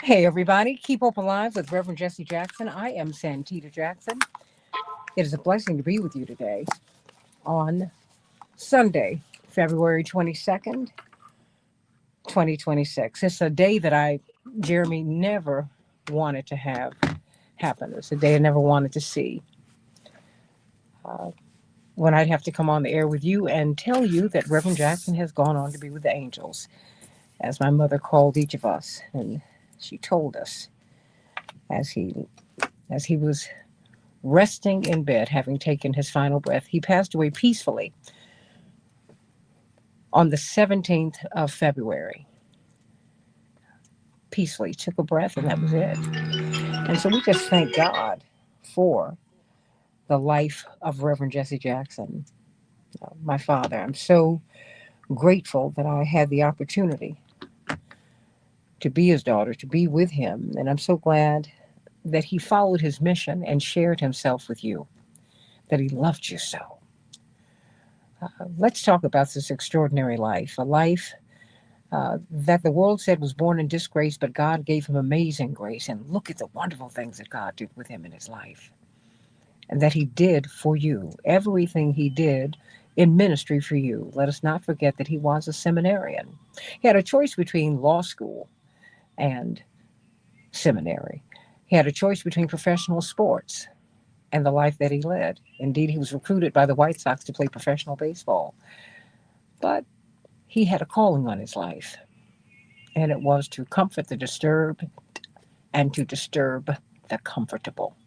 Hey, everybody. Keep Hope Alive with Reverend Jesse Jackson. I am Santita Jackson. It is a blessing to be with you today on Sunday, February 22nd, 2026. It's a day that Jeremy, never wanted to have happen. It's a day I never wanted to see. Uh, when I'd have to come on the air with you and tell you that Reverend Jackson has gone on to be with the angels, as my mother called each of us. And she told us as he was resting in bed, having taken his final breath. He passed away peacefully on the 17th of February. Peacefully took a breath, and that was it. And so we just thank God for the life of Reverend Jesse Jackson, my father. I'm so grateful that I had the opportunity to be his daughter, to be with him. And I'm so glad that he followed his mission and shared himself with you, that he loved you so. Let's talk about this extraordinary life, a life that the world said was born in disgrace, but God gave him amazing grace. And look at the wonderful things that God did with him in his life and that he did for you. Everything he did in ministry for you. Let us not forget that he was a seminarian. He had a choice between law school and seminary. He had a choice between professional sports and the life that he led. Indeed, he was recruited by the White Sox to play professional baseball. But he had a calling on his life, and it was to comfort the disturbed and to disturb the comfortable.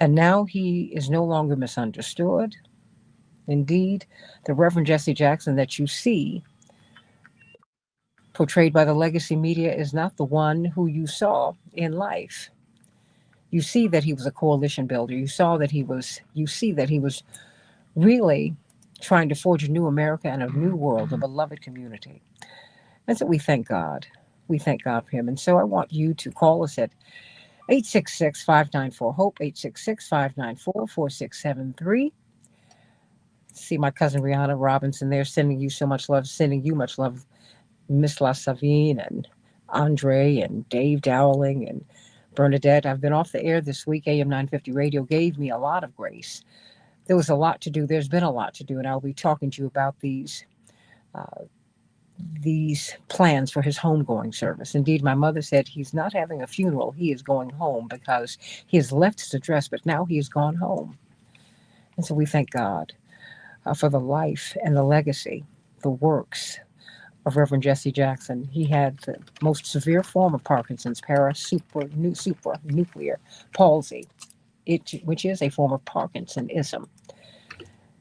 And now he is no longer misunderstood. Indeed, the Reverend Jesse Jackson that you see portrayed by the legacy media is not the one who you saw in life. You see that he was a coalition builder. You see that he was really trying to forge a new America and a new world, a beloved community. And so we thank God. We thank God for him. And so I want you to call us at 866-594-HOPE, 866-594-4673. See my cousin Rihanna Robinson there, sending you so much love, sending you much love, Miss La Savine and Andre and Dave Dowling and Bernadette. I've been off the air this week. AM 950 Radio gave me a lot of grace. There was a lot to do. There's been a lot to do, and I'll be talking to you about these plans for his homegoing service. Indeed, my mother said he's not having a funeral. He is going home because he has left his address, but now he has gone home. And so we thank God for the life and the legacy, the works of Reverend Jesse Jackson. He had the most severe form of Parkinson's, supranuclear palsy, which is a form of Parkinsonism.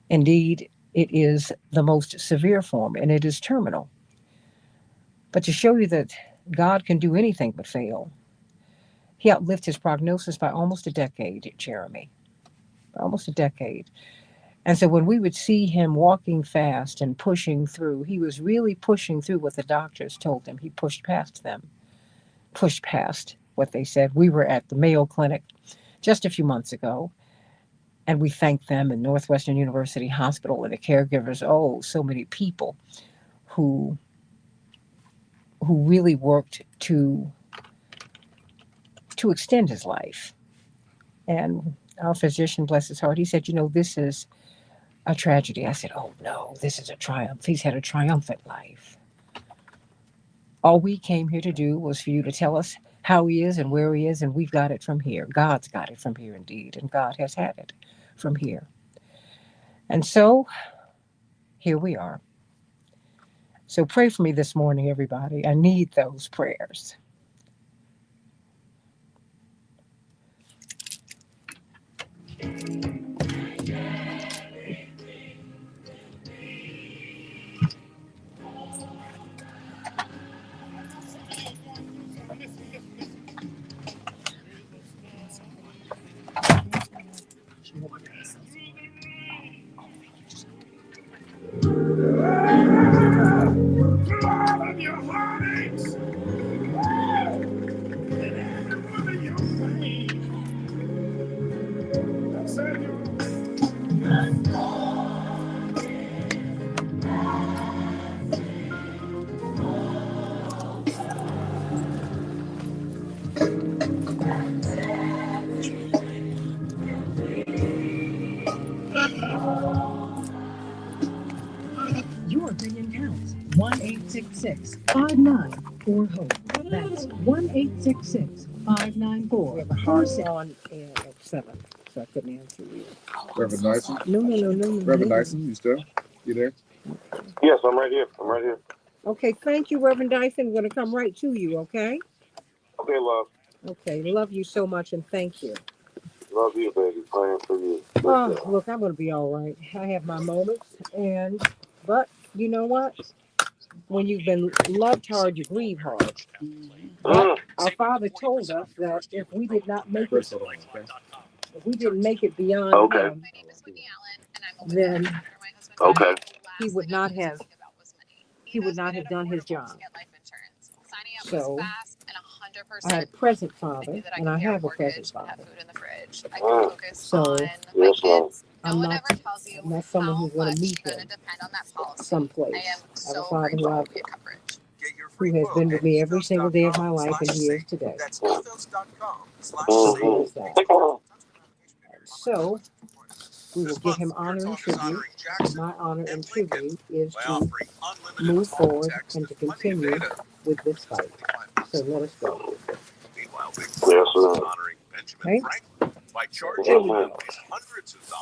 Indeed, it is the most severe form, and it is terminal. But to show you that God can do anything but fail, he outlived his prognosis by almost a decade, Jeremy. Almost a decade. And so when we would see him walking fast and pushing through, he was really pushing through what the doctors told him. He pushed past them, pushed past what they said. We were at the Mayo Clinic just a few months ago, and we thanked them in Northwestern University Hospital and the caregivers. Oh, so many people who really worked to extend his life. And our physician, bless his heart, he said, this is a tragedy. I said, oh no, this is a triumph. He's had a triumphant life. All we came here to do was for you to tell us how he is and where he is, and we've got it from here. God's got it from here indeed, and God has had it from here. And so, here we are. So pray for me this morning, everybody. I need those prayers. Your heartaches, and every one of your pain. I said your 1-866-594-HOPE. That's 1-866-594-46. We have a hard on at 7, so I couldn't answer you. Reverend Dyson? No. Reverend Dyson, you still? You there? Yes, I'm right here. I'm right here. Okay, thank you, Reverend Dyson. I'm going to come right to you, okay? Okay, love. Okay, love you so much and thank you. Love you, baby. Praying for you. Oh, look, I'm going to be all right. I have my moments, but you know what? When you've been loved hard, you grieve hard. But our Father told us that if we did not make it, if we didn't make it beyond Him, then Okay. He would not have done His job. So I had a present Father, and I have a present Father. So Yes, love. I'm not someone who's going to meet Him someplace. I have a Father who has been with me every single day of my life, and He is today. So we will give Him honor and tribute. My honor and tribute is to move forward and to continue with this fight. So let us go. Yes, love. Okay?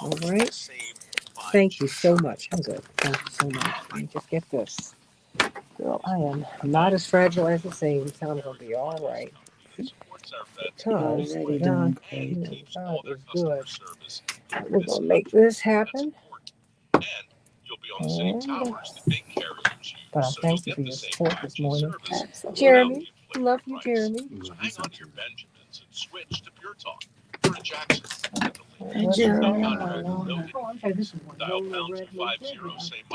All right. Thank you so much. I'm good. Thank you so much. Let me just get this. Girl, I am not as fragile as it seems. I'm going to be all right. Because God is good. We're going to make this happen. But I thank you for your support this morning. Jeremy, love you, Jeremy. Hey, Jeremy.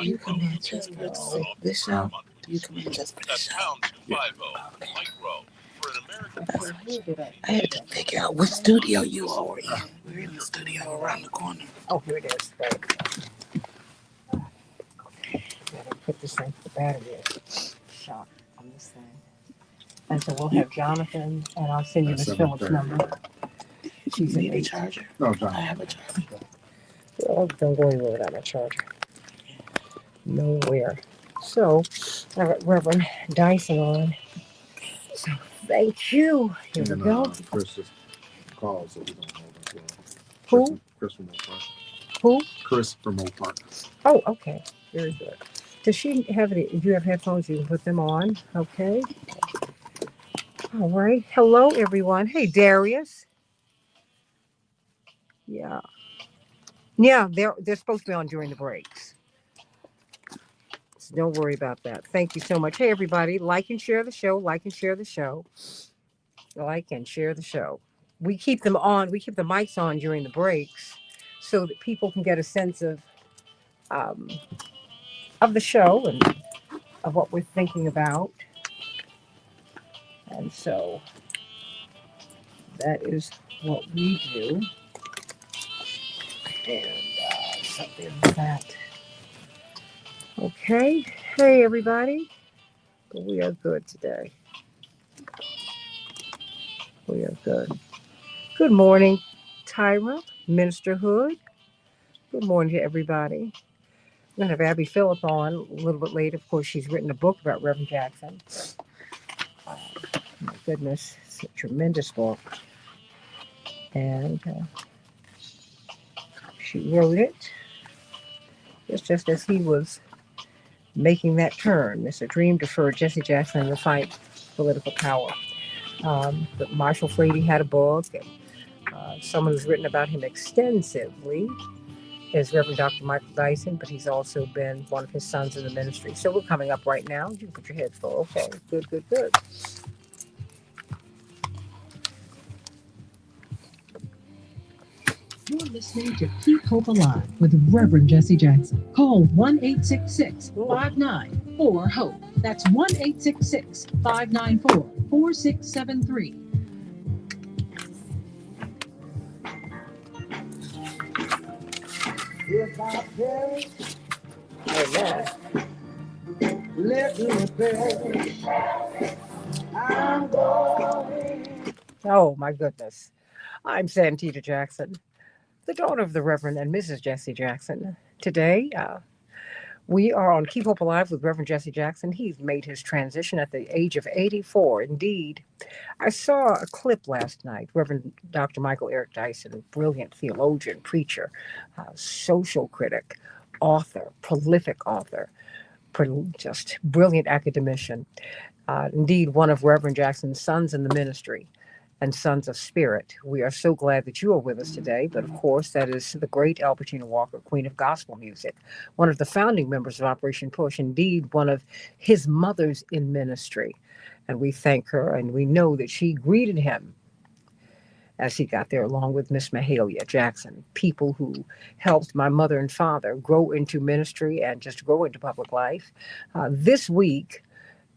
You come in just for the show? You come in just for the show? I had to figure out what studio you all were in. We're in the studio around the corner. Oh, here it is. Right. Gotta put this thing, the battery is shot on this thing. And so we'll have Jonathan, and I'll send you Miss Phillips' number. She's Need a charger? No, John. I have a charger. Well, don't go anywhere without my charger. Nowhere. So, I got Reverend Dyson on. So, thank you. Here we go. Chris just called, so we don't hold as Who? well. Chris from Oak Park. Who? Chris from Oak Park. Oh, okay. Very good. Does she have any? If you have headphones, you can put them on. Okay. All right. Hello, everyone. Hey, Darius. Yeah. Yeah, they're supposed to be on during the breaks. So don't worry about that. Thank you so much. Hey, everybody, like and share the show. Like and share the show. Like and share the show. We keep them on. We keep the mics on during the breaks so that people can get a sense of the show and of what we're thinking about. And so that is what we do. And something like that. Okay. Hey, everybody. But we are good today. We are good. Good morning, Tyra, Minister Hood. Good morning to everybody. We're going to have Abby Phillip on a little bit later. Of course, she's written a book about Reverend Jackson. My goodness, it's a tremendous book. And she wrote it just as he was making that turn. It's a dream deferred Jesse Jackson to fight political power. But Marshall Frady had a book, and someone who's written about him extensively is Reverend Dr. Michael Dyson, but he's also been one of his sons in the ministry. So we're coming up right now. You can put your head full. Okay, good. You're listening to Keep Hope Alive with Reverend Jesse Jackson. Call 1-866-594-HOPE. That's 1-866-594-4673. If I perish, Amen. let me perish. I'm going. Oh, my goodness. I'm Santita Jackson, the daughter of the Reverend and Mrs. Jesse Jackson. Today, We are on Keep Hope Alive with Reverend Jesse Jackson. He's made his transition at the age of 84. Indeed, I saw a clip last night. Reverend Dr. Michael Eric Dyson, brilliant theologian, preacher, social critic, author, prolific author, just brilliant academician. Indeed, one of Reverend Jackson's sons in the ministry and Sons of Spirit. We are so glad that you are with us today. But of course, that is the great Albertina Walker, Queen of Gospel Music, one of the founding members of Operation Push, indeed, one of his mothers in ministry. And we thank her, and we know that she greeted him as he got there, along with Miss Mahalia Jackson, people who helped my mother and father grow into ministry and just grow into public life. This week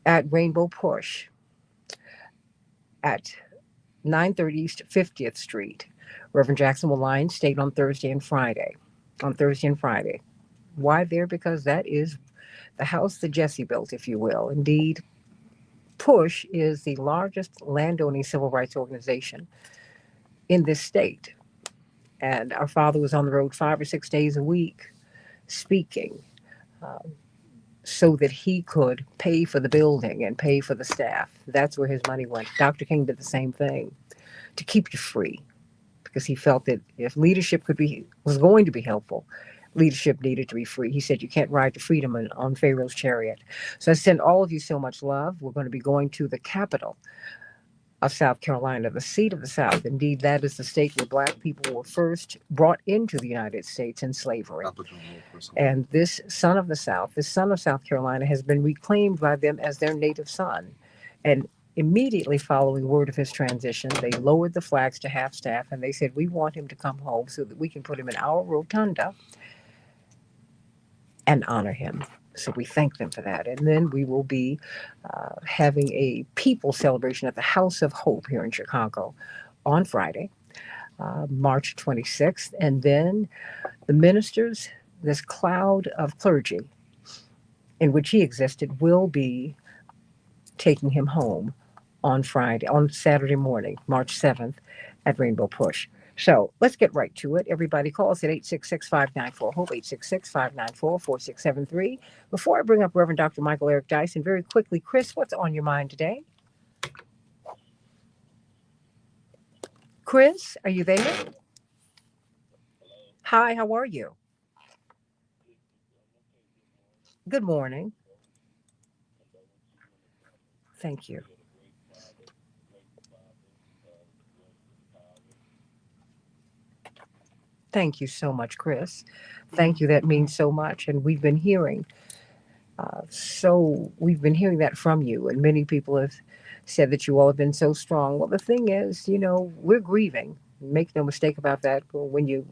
at Rainbow Push at 930 East 50th Street. Reverend Jackson will lie in state on Thursday and Friday. Why there? Because that is the house that Jesse built, if you will. Indeed, PUSH is the largest landowning civil rights organization in this state. And our father was on the road 5 or 6 days a week speaking so that he could pay for the building and pay for the staff. That's where his money went. Dr. King did the same thing to keep you free, because he felt that if leadership was going to be helpful, leadership needed to be free. He said, you can't ride to freedom on Pharaoh's chariot. So I send all of you so much love. We're going to be going to the capital of South Carolina, the seat of the South. Indeed, that is the state where Black people were first brought into the United States in slavery. And this son of the South, this son of South Carolina, has been reclaimed by them as their native son. And immediately following word of his transition, they lowered the flags to half staff, and they said, we want him to come home so that we can put him in our rotunda and honor him. So we thank them for that. And then we will be having a people celebration at the House of Hope here in Chicago on Friday, March 26th. And then the ministers, this cloud of clergy in which he existed, will be taking him home on Saturday morning, March 7th at Rainbow Push. So let's get right to it. Everybody call us at 866-594-HOPE, 866-594-4673. Before I bring up Reverend Dr. Michael Eric Dyson, very quickly, Chris, what's on your mind today? Chris, are you there? Hi, how are you? Good morning. Thank you. Thank you so much, Chris. Thank you. That means so much. And we've been hearing that from you. And many people have said that you all have been so strong. Well, the thing is, we're grieving. Make no mistake about that. When you've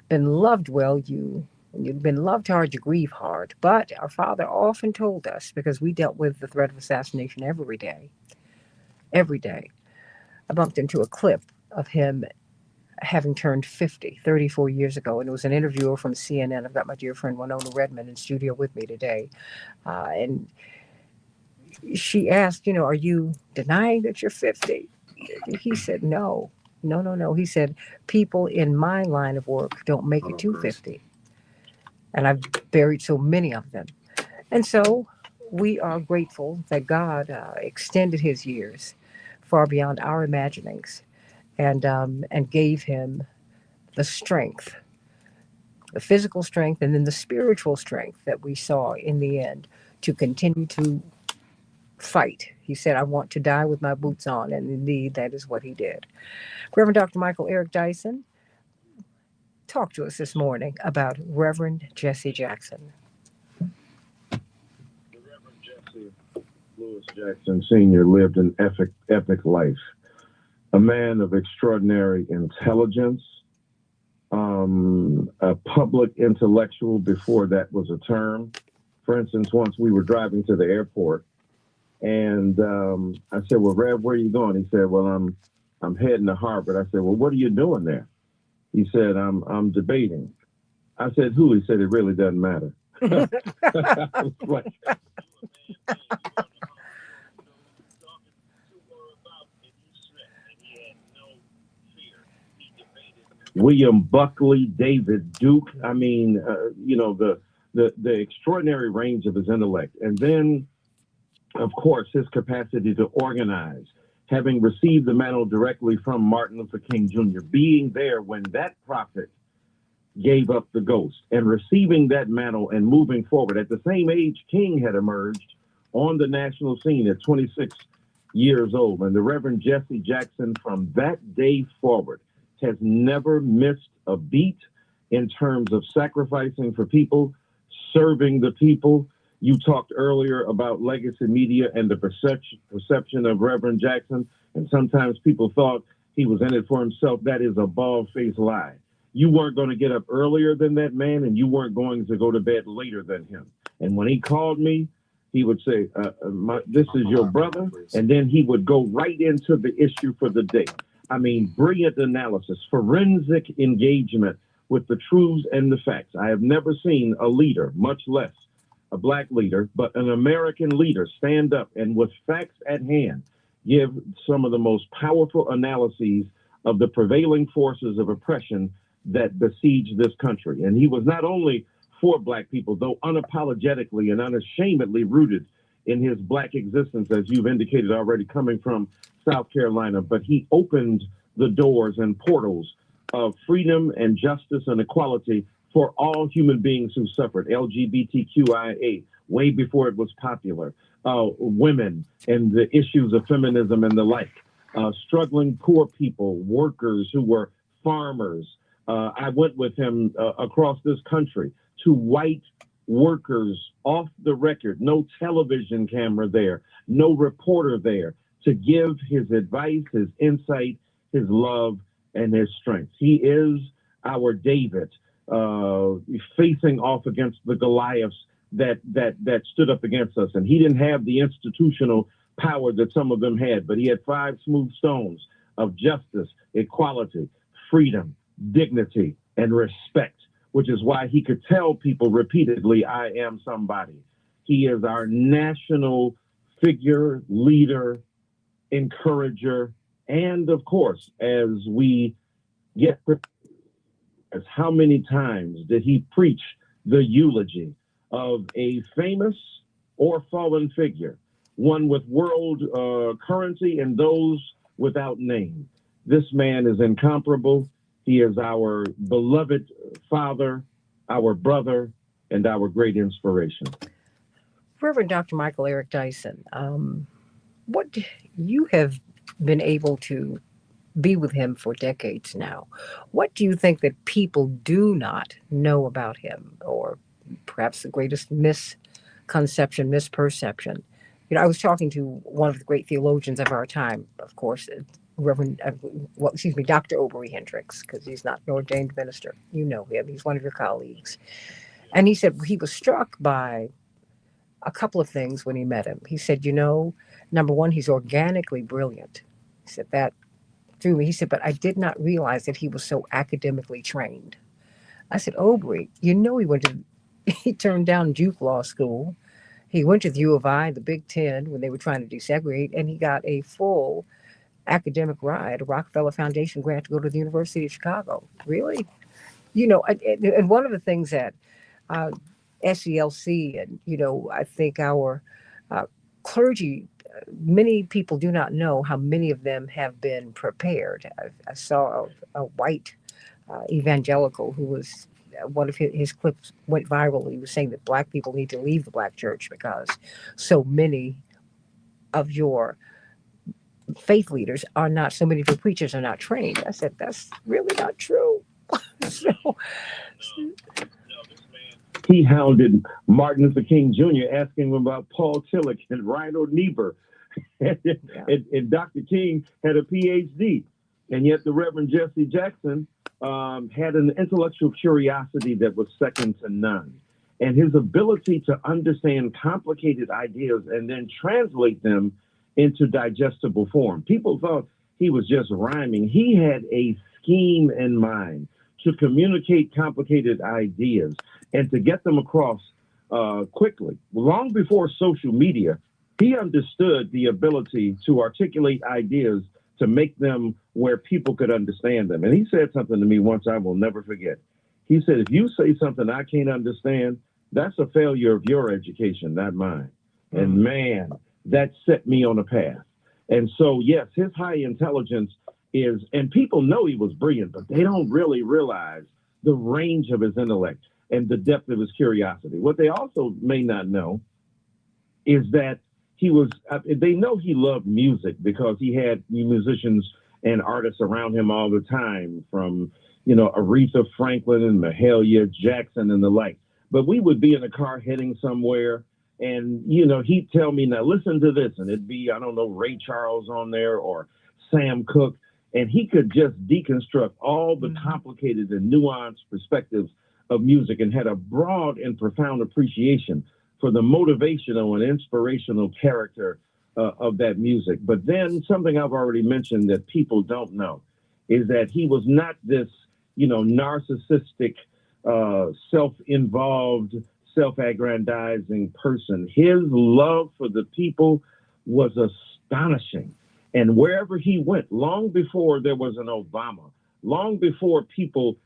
been loved well, when you've been loved hard, you grieve hard. But our father often told us, because we dealt with the threat of assassination every day. I bumped into a clip of him having turned 50, 34 years ago. And it was an interviewer from CNN. I've got my dear friend Winona Redmond in studio with me today. And she asked, are you denying that you're 50? He said, no. He said, people in my line of work don't make it to 50. And I've buried so many of them. And so we are grateful that God extended his years far beyond our imaginings. And gave him the strength, the physical strength, and then the spiritual strength that we saw in the end to continue to fight. He said, I want to die with my boots on. And indeed, that is what he did. Reverend Dr. Michael Eric Dyson, talk to us this morning about Reverend Jesse Jackson. The Reverend Jesse Louis Jackson Sr. lived an epic life. A man of extraordinary intelligence, a public intellectual before that was a term. For instance, once we were driving to the airport, and I said, well, Rev, where are you going? He said, well, I'm heading to Harvard. I said, well, what are you doing there? He said, I'm debating. I said, who? He said, it really doesn't matter. I was like, William Buckley, David Duke. I mean, the the extraordinary range of his intellect. And then, of course, his capacity to organize, having received the mantle directly from Martin Luther King Jr., being there when that prophet gave up the ghost and receiving that mantle and moving forward. At the same age, King had emerged on the national scene at 26 years old. And the Reverend Jesse Jackson, from that day forward, has never missed a beat in terms of sacrificing for people, serving the people. You talked earlier about legacy media and the perception of Reverend Jackson, and sometimes people thought he was in it for himself. That is a bald-faced lie. You weren't going to get up earlier than that man, and you weren't going to go to bed later than him. And when he called me, he would say, this is your brother, and then he would go right into the issue for the day. I mean, brilliant analysis, forensic engagement with the truths and the facts. I have never seen a leader, much less a black leader, but an American leader stand up and with facts at hand, give some of the most powerful analyses of the prevailing forces of oppression that besiege this country. And he was not only for black people, though unapologetically and unashamedly rooted in his black existence, as you've indicated already, coming from South Carolina, but he opened the doors and portals of freedom and justice and equality for all human beings who suffered, LGBTQIA, way before it was popular, women and the issues of feminism and the like, struggling poor people, workers who were farmers. I went with him across this country to white workers off the record, no television camera there, no reporter there, to give his advice, his insight, his love, and his strength. He is our David, facing off against the Goliaths that stood up against us. And he didn't have the institutional power that some of them had, but he had 5 smooth stones of justice, equality, freedom, dignity, and respect, which is why he could tell people repeatedly, I am somebody. He is our national figure, leader, encourager, and of course, as we get, as how many times did he preach the eulogy of a famous or fallen figure, one with world currency and those without name? This man is incomparable. He is our beloved father, our brother, and our great inspiration. Reverend Dr. Michael Eric Dyson, what you have been able to be with him for decades now. What do you think that people do not know about him, or perhaps the greatest misconception, misperception? You know, I was talking to one of the great theologians of our time, of course, Dr. Obery Hendricks, because he's not an ordained minister. You know him. He's one of your colleagues. And he said he was struck by a couple of things when he met him. He said, you know, number one, he's organically brilliant. He said that threw me. He said, but I did not realize that he was so academically trained. I said, Obery, you know, he turned down Duke Law School. He went to the U of I, the Big Ten, when they were trying to desegregate, and he got a full academic ride, a Rockefeller Foundation grant to go to the University of Chicago. Really? You know, and one of the things that SELC and, you know, I think our clergy, many people do not know how many of them have been prepared. I saw a white evangelical who was, one of his clips went viral. He was saying that black people need to leave the black church because so many of your faith leaders are not, so many of your preachers are not trained. I said, that's really not true. He hounded Martin Luther King Jr., asking him about Paul Tillich and Reinhold Niebuhr. and Dr. King had a PhD. And yet the Reverend Jesse Jackson had an intellectual curiosity that was second to none. And his ability to understand complicated ideas and then translate them into digestible form. People thought he was just rhyming. He had a scheme in mind to communicate complicated ideas and to get them across quickly. Long before social media, he understood the ability to articulate ideas to make them where people could understand them. And he said something to me once I will never forget. He said, if you say something I can't understand, That's a failure of your education, not mine. And man, that set me on a path. And so, yes, his high intelligence is, and people know he was brilliant, but they don't really realize the range of his intellect and the depth of his curiosity. What they also may not know is that they know he loved music because he had musicians and artists around him all the time, from, Aretha Franklin and Mahalia Jackson and the like. But we would be in a car heading somewhere, and, he'd tell me, now listen to this. And it'd be, I don't know, Ray Charles on there or Sam Cooke. And he could just deconstruct all the complicated and nuanced perspectives of music, and had a broad and profound appreciation for the motivational and inspirational character of that music. But then something I've already mentioned that people don't know is that he was not this, narcissistic, self-involved, self-aggrandizing person. His love for the people was astonishing. And wherever he went, long before there was an Obama, long before people,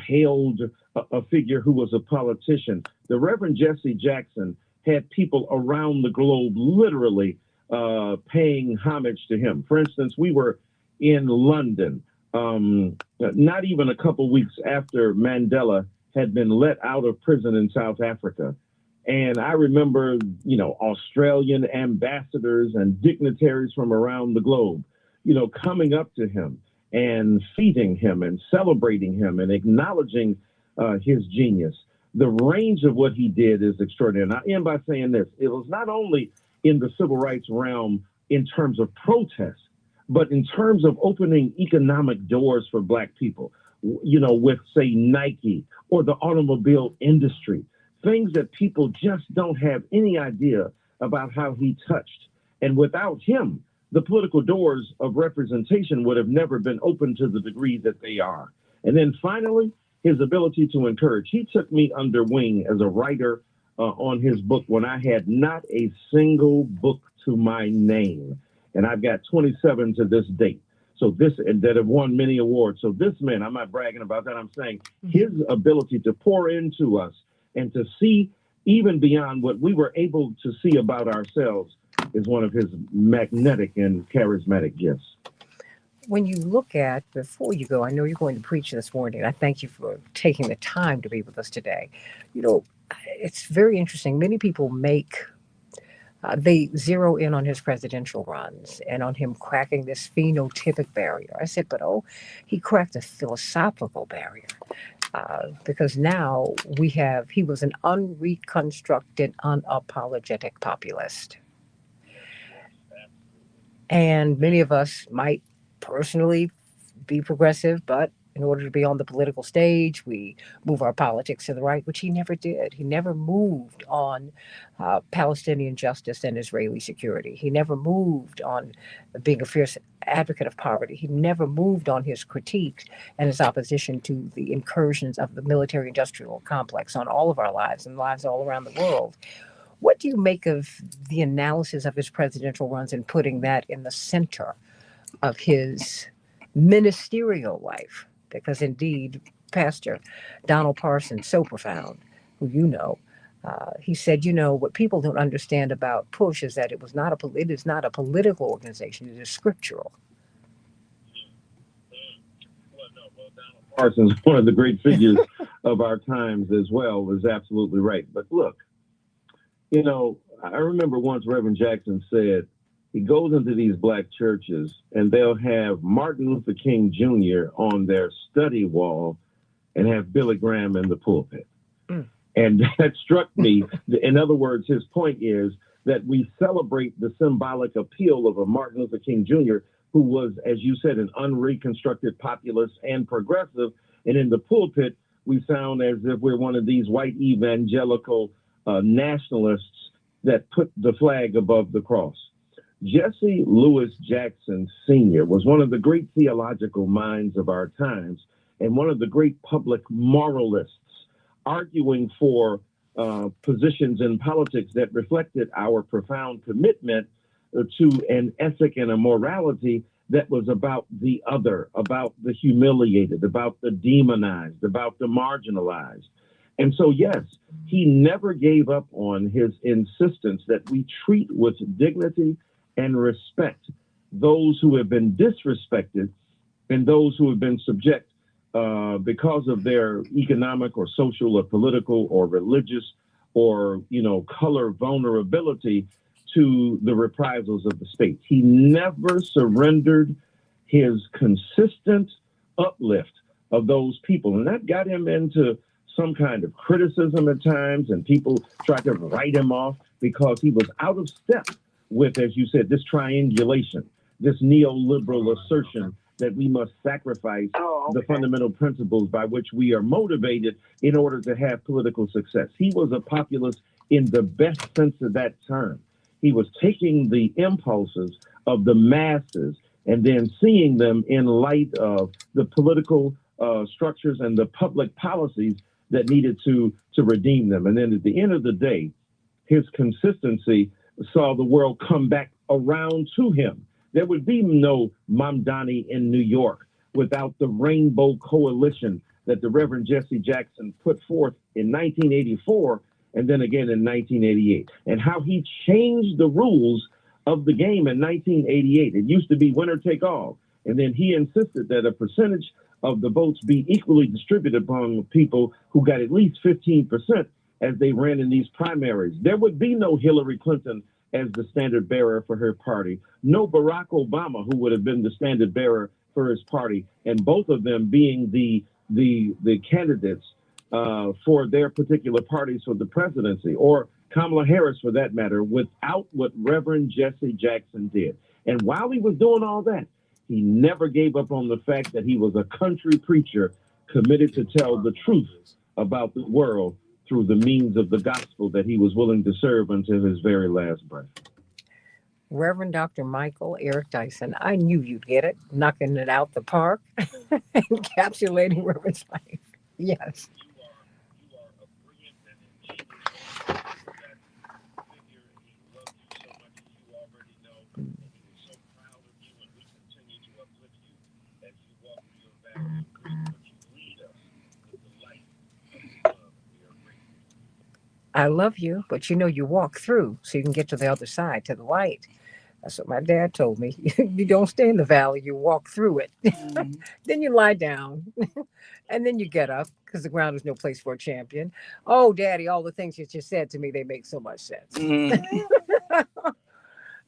hailed a figure who was a politician, the Reverend Jesse Jackson had people around the globe literally paying homage to him. For instance, we were in London, not even a couple weeks after Mandela had been let out of prison in South Africa. And I remember, Australian ambassadors and dignitaries from around the globe, coming up to him and feeding him and celebrating him and acknowledging his genius. The range of what he did is extraordinary. And I end by saying this: it was not only in the civil rights realm in terms of protest, but in terms of opening economic doors for Black people, with, say, Nike or the automobile industry, things that people just don't have any idea about how he touched. And without him, the political doors of representation would have never been open to the degree that they are. And then finally, his ability to encourage. He took me under wing as a writer on his book when I had not a single book to my name. And I've got 27 to this date. So that have won many awards. So this man, I'm not bragging about that. I'm saying his ability to pour into us and to see even beyond what we were able to see about ourselves is one of his magnetic and charismatic gifts. When you look at, before you go, I know you're going to preach this morning. I thank you for taking the time to be with us today. It's very interesting. Many people they zero in on his presidential runs and on him cracking this phenotypic barrier. I said, but he cracked a philosophical barrier. Because now he was an unreconstructed, unapologetic populist. And many of us might personally be progressive, but in order to be on the political stage, we move our politics to the right, which he never did. He never moved on Palestinian justice and Israeli security. He never moved on being a fierce advocate of poverty. He never moved on his critiques and his opposition to the incursions of the military-industrial complex on all of our lives and lives all around the world. What do you make of the analysis of his presidential runs and putting that in the center of his ministerial life? Because indeed, Pastor Donald Parsons, so profound, who he said, what people don't understand about PUSH is that it is not a political organization, it is scriptural. Parsons, one of the great figures of our times as well, was absolutely right. But look, I remember once Reverend Jackson said, he goes into these Black churches and they'll have Martin Luther King Jr. on their study wall and have Billy Graham in the pulpit. And that struck me. In other words, his point is that we celebrate the symbolic appeal of a Martin Luther King Jr., who was, as you said, an unreconstructed populist and progressive. And in the pulpit, we sound as if we're one of these white evangelical nationalists that put the flag above the cross. Jesse Louis Jackson Sr. was one of the great theological minds of our times and one of the great public moralists, arguing for positions in politics that reflected our profound commitment to an ethic and a morality that was about the other, about the humiliated, about the demonized, about the marginalized. And so, yes, he never gave up on his insistence that we treat with dignity and respect those who have been disrespected and those who have been subject because of their economic or social or political or religious or, color vulnerability to the reprisals of the state. He never surrendered his consistent uplift of those people. And that got him into some kind of criticism at times, and people tried to write him off because he was out of step with, as you said, this triangulation, this neoliberal assertion that we must sacrifice the fundamental principles by which we are motivated in order to have political success. He was a populist in the best sense of that term. He was taking the impulses of the masses and then seeing them in light of the political structures and the public policies that needed to redeem them. And then at the end of the day, his consistency saw the world come back around to him. There would be no Mamdani in New York without the Rainbow Coalition that the Reverend Jesse Jackson put forth in 1984 and then again in 1988. And how he changed the rules of the game in 1988. It used to be winner take all. And then he insisted that a percentage of the votes be equally distributed among people who got at least 15% as they ran in these primaries. There would be no Hillary Clinton as the standard bearer for her party, no Barack Obama, who would have been the standard bearer for his party, and both of them being the candidates for their particular parties for the presidency, or Kamala Harris for that matter, without what Reverend Jesse Jackson did. And while he was doing all that, he never gave up on the fact that he was a country preacher committed to tell the truth about the world through the means of the gospel that he was willing to serve until his very last breath. Reverend Dr. Michael Eric Dyson, I knew you'd get it, knocking it out the park, encapsulating Reverend's life. Yes. I love you, but you walk through so you can get to the other side, to the light. That's what my dad told me. You don't stay in the valley, you walk through it. Then you lie down and then you get up because the ground is no place for a champion. Oh, Daddy, all the things you just said to me, they make so much sense.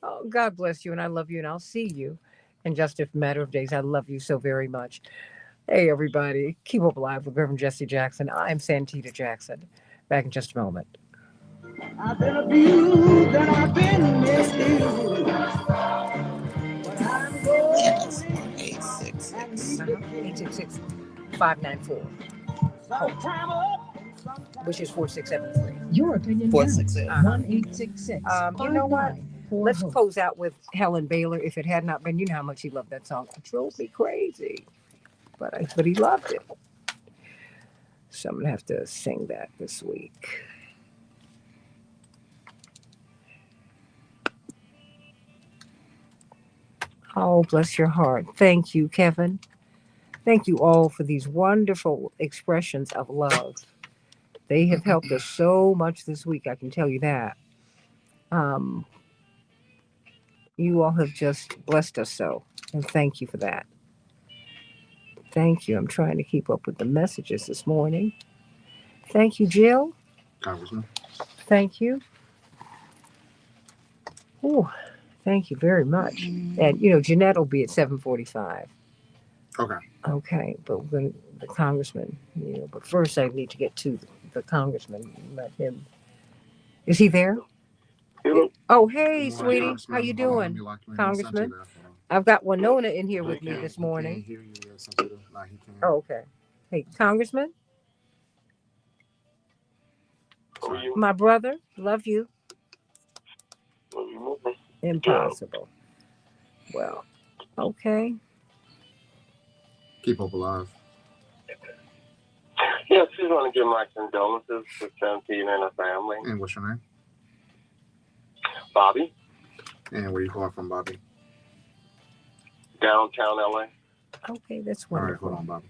Oh, God bless you, and I love you, and I'll see you in just a matter of days. I love you so very much. Hey, everybody, keep up alive with Reverend Jesse Jackson. I'm Santita Jackson. Back in just a moment. I've been abused and I've been misused. But I'm going Yes, and 866. 866-594, sometime up and sometime which is 4673. Your opinion counts. 466. 1-866. You know what? 59 Let's hope. close out with Helen Baylor. If it had not been, you know how much he loved that song. It drove me crazy, but he loved it. So I'm gonna have to sing that this week. Oh, bless your heart. Thank you, Kevin. Thank you all for these wonderful expressions of love. They have helped us so much this week, I can tell you that. You all have just blessed us so, and thank you for that. Thank you. I'm trying to keep up with the messages this morning. Thank you, Jill. Congressman. Thank you. Oh, thank you very much. And Jeanette will be at 7:45. Okay. Okay, but we're going to the congressman. But first I need to get to the congressman. Let him. Is he there? Hello. Oh, hey, sweetie. Congressman, How you hold on, let doing? me lock you in. Congressman? Santita, hold on. I've got Winona in here He with me can't- this he can't morning. hear you, Santita. Nah, he can't. Oh, okay. Hey, Congressman, Who are you? my brother, love you. Who are you moving? Impossible. Well, okay. Keep hope alive. Yes, just want to give my condolences to Santina and her family. And what's your name? Bobby, And where you calling from, Bobby? downtown LA. Okay, that's All right, wonderful. hold on, Bobby.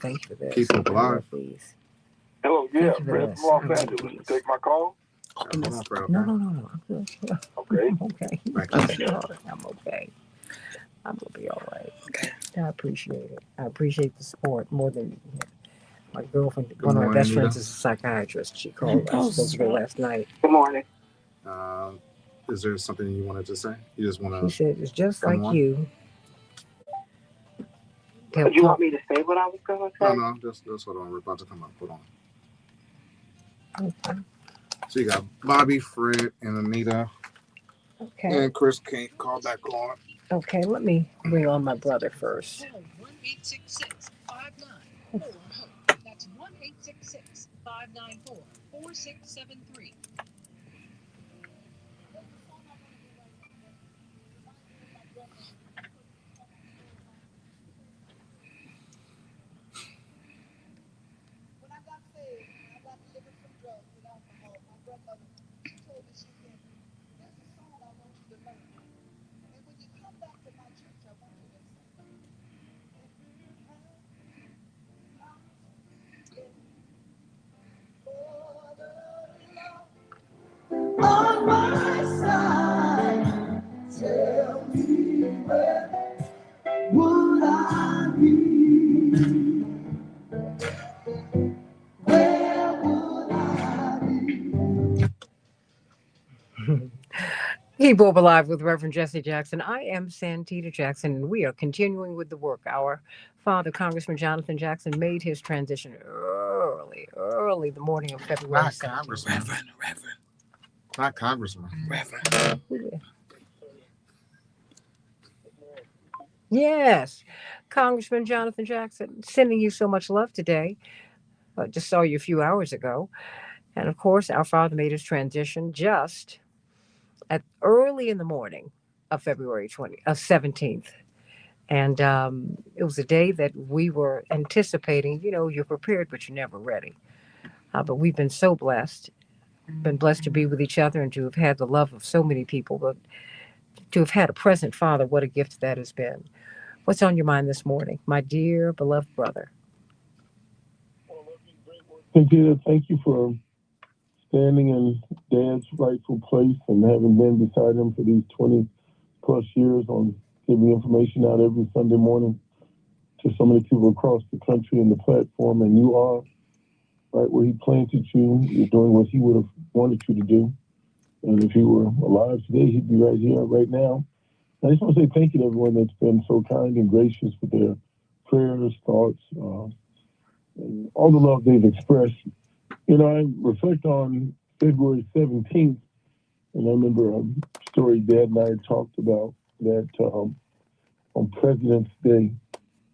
Thank you for this. Keep hope I alive. love these. Hello, Thank yeah, you for Fred this. from Los I love Angeles. You these. take my call? Open Hold this. on, Fred. No, Okay. no. I'm good. Okay. I'm okay. Thank you. Sure, I'm okay. I'm gonna be all right. Okay. I appreciate it. I appreciate the support more than my girlfriend. Good One of my morning, best Anita. friends is a psychiatrist. She called. I spoke to her last night. Good morning. Is there something you wanted to say? You just want She to said it's just come like on? you. They'll You talk. want me to say what I was going to say? No, just hold on. We're about to come up. Hold on. Okay. So you got Bobby, Fred, and Anita, Okay. and Chris can't call back on. Okay. Let me bring on my brother first. Call 1-866-594-HOPE. That's 1-866-594-4673. On my side, tell me where would I be? Where would I be? Keep Hope Alive with Reverend Jesse Jackson. I am Santita Jackson, and we are continuing with the work. Our father, Congressman Jonathan Jackson, made his transition early the morning of February Not 17th. Congressman. Reverend. Not Congressman. Yes, Congressman Jonathan Jackson, sending you so much love today. Just saw you a few hours ago. And of course, our father made his transition just at early in the morning of February 17th. And it was a day that we were anticipating. You know, you're prepared, but you're never ready. But we've been so blessed, to be with each other and to have had the love of so many people. But to have had a present father, what a gift that has been. What's on your mind this morning, my dear beloved brother? Cynthia, thank you for standing in Dad's rightful place and having been beside him for these 20 plus years on giving information out every Sunday morning to so many people across the country and the platform. And you are right where he planted you. You're doing what he would have wanted you to do. And if he were alive today, he'd be right here, right now. I just want to say thank you to everyone that's been so kind and gracious with their prayers, thoughts, and all the love they've expressed. You know, I reflect on February 17th, and I remember a story Dad and I had talked about that on President's Day,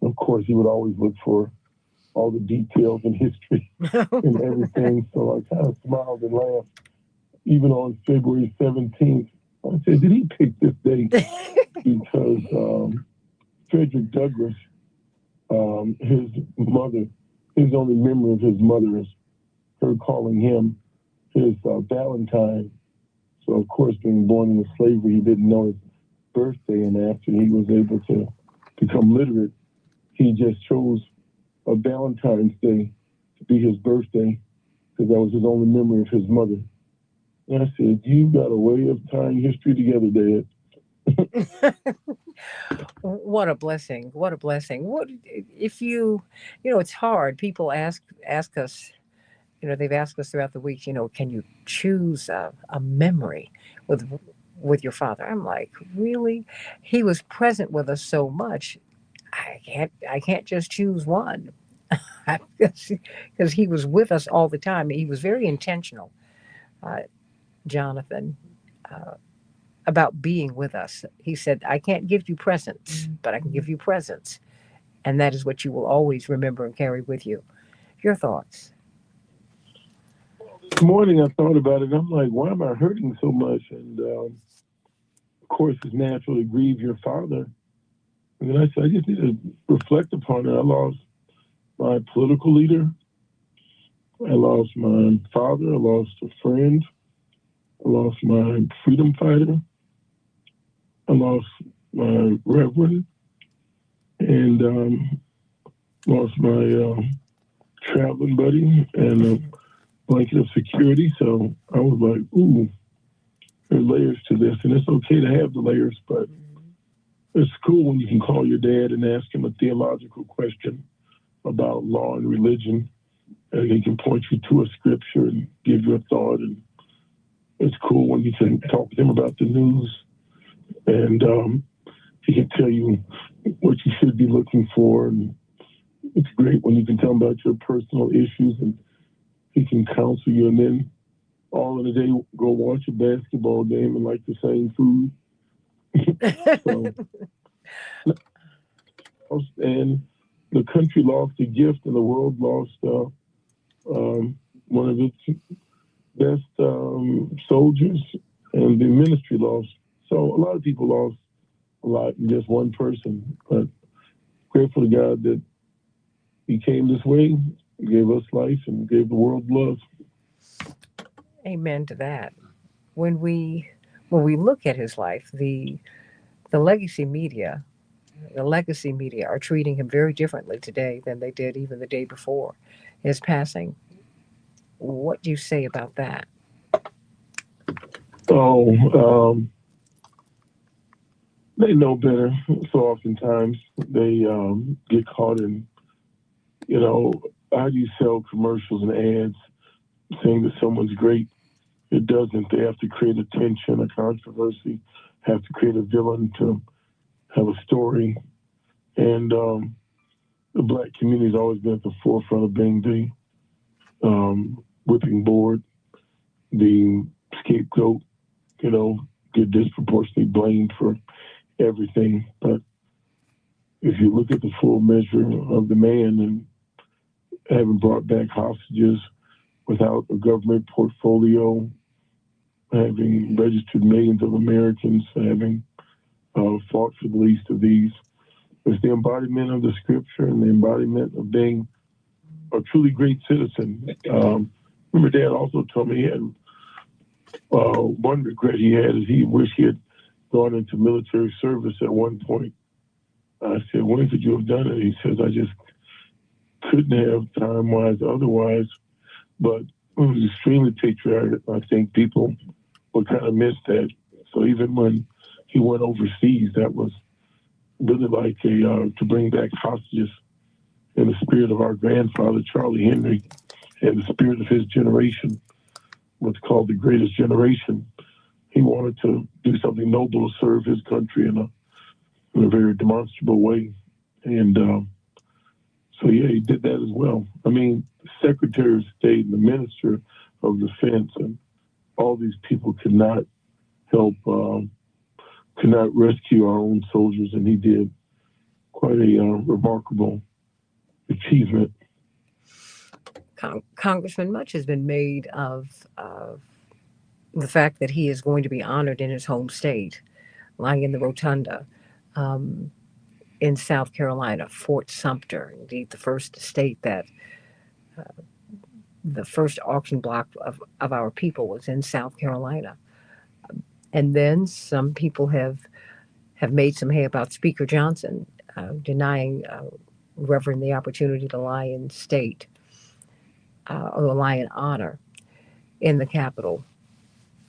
of course, he would always look for all the details in history and everything. So I kind of smiled and laughed. Even on February 17th, I said, did he pick this date? Because Frederick Douglass, his mother, his only memory of his mother is her calling him his Valentine. So, of course, being born into slavery, he didn't know his birthday. And after he was able to become literate, he just chose a Valentine's Day to be his birthday because that was his only memory of his mother. And I said, you got a way of tying history together, Dad. What a blessing. What a blessing. What if you know, it's hard. People ask us, you know, they've asked us throughout the week, you know, can you choose a memory with your father? I'm like, really? He was present with us so much. I can't just choose one. Because he was with us all the time. He was very intentional, Jonathan, about being with us. He said, I can't give you presents, but I can give you presents. And that is what you will always remember and carry with you. Your thoughts? This morning I thought about it. I'm like, why am I hurting so much? And of course, it's natural to grieve your father. And then I said, I just need to reflect upon it. I lost my political leader. I lost my father. I lost a friend. I lost my freedom fighter. I lost my reverend. And lost my traveling buddy and a blanket of security. So I was like, ooh, there's layers to this. And it's okay to have the layers, but it's cool when you can call your dad and ask him a theological question about law and religion. And he can point you to a scripture and give you a thought. And it's cool when you can talk to him about the news. And he can tell you what you should be looking for. And it's great when you can tell him about your personal issues and he can counsel you. And then all in a day, go watch a basketball game and like the same food. And the country lost a gift and the world lost one of its best soldiers, and the ministry lost. So a lot of people lost a lot in just one person, but grateful to God that he came this way, gave us life, and gave the world love. Amen to that. When we look at his life, the legacy media are treating him very differently today than they did even the day before his passing. What do you say about that? They know better. So oftentimes they get caught in, how do you sell commercials and ads saying that someone's great? It doesn't. They have to create a tension, a controversy, have to create a villain to have a story. And the Black community has always been at the forefront of being the whipping board, the scapegoat, get disproportionately blamed for everything. But if you look at the full measure of the man and having brought back hostages without a government portfolio, having registered millions of Americans, having fought for the least of these, it's the embodiment of the scripture and the embodiment of being a truly great citizen. Remember, Dad also told me he had one regret he had is he wished he had gone into military service at one point. I said, when could you have done it? He says, I just couldn't have time-wise otherwise. But it was extremely patriotic. I think people would kind of miss that. So even when he went overseas, that was really like to bring back hostages in the spirit of our grandfather, Charlie Henry, and the spirit of his generation, what's called the greatest generation. He wanted to do something noble to serve his country in a very demonstrable way. And so, he did that as well. I mean, the Secretary of State and the Minister of Defense and all these people could not help, could not rescue our own soldiers, and he did. Quite a remarkable achievement. Congressman, much has been made of the fact that he is going to be honored in his home state, lying in the Rotunda in South Carolina, Fort Sumter, indeed the first state that the first auction block of our people was in South Carolina. And then some people have made some hay about Speaker Johnson denying Reverend the opportunity to lie in state or lie in honor in the Capitol.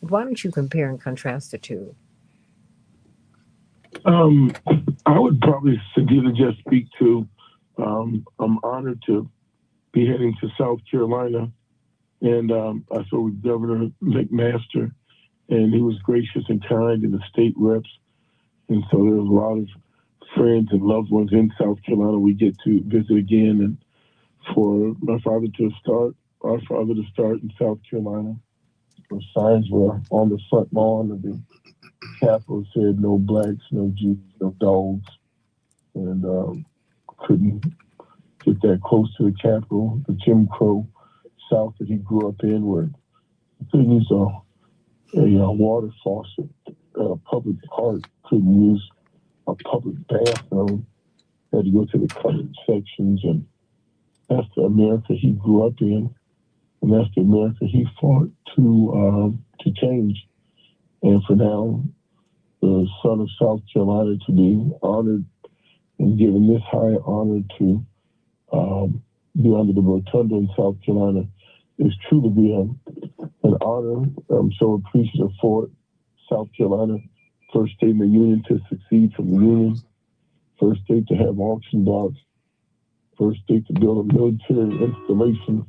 Why don't you compare and contrast the two? I would probably simply just speak to, I'm honored to be heading to South Carolina, and I saw with Governor McMaster, and he was gracious and kind, and the state reps, and so there was a lot of friends and loved ones in South Carolina we get to visit again, and for our father to start in South Carolina. The signs were on the front lawn of the Capitol, said no blacks, no Jews, no dogs, and couldn't get that close to the Capitol. The Jim Crow South that he grew up in, where he couldn't use a water faucet at a public park, couldn't use a public bathroom, had to go to the colored sections, and that's the America he grew up in, and that's the America he fought to change. And for now, the son of South Carolina to be honored and given this high honor to be under the rotunda in South Carolina is truly be an honor. I'm so appreciative for it. South Carolina, first state in the union to succeed from the union, first state to have auction blocks, first state to build a military installation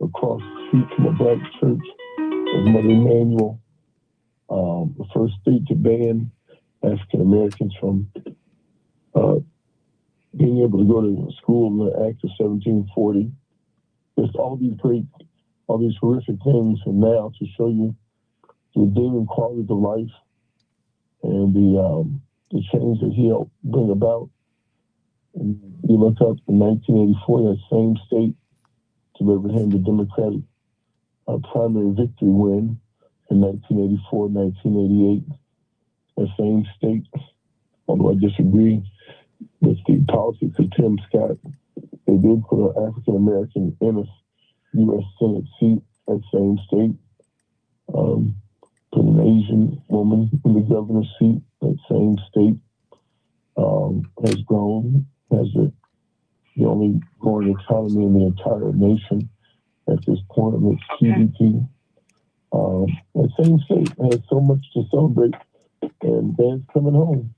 across the street from a black church of Mother Emanuel, the first state to ban African Americans from being able to go to school in the Act of 1740. Just all these horrific things, and now to show you the redeeming qualities of life and the change that he helped bring about. And you look up in 1984, that same state delivered him the Democratic primary victory win in 1984, 1988. That same state, although I disagree with the politics of Tim Scott, they did put an African American in a U.S. Senate seat at same state. Put an Asian woman in the governor's seat at same state. Has grown, has the only growing economy in the entire nation at this point of its GDP. That same state has so much to celebrate, and Dan's coming home.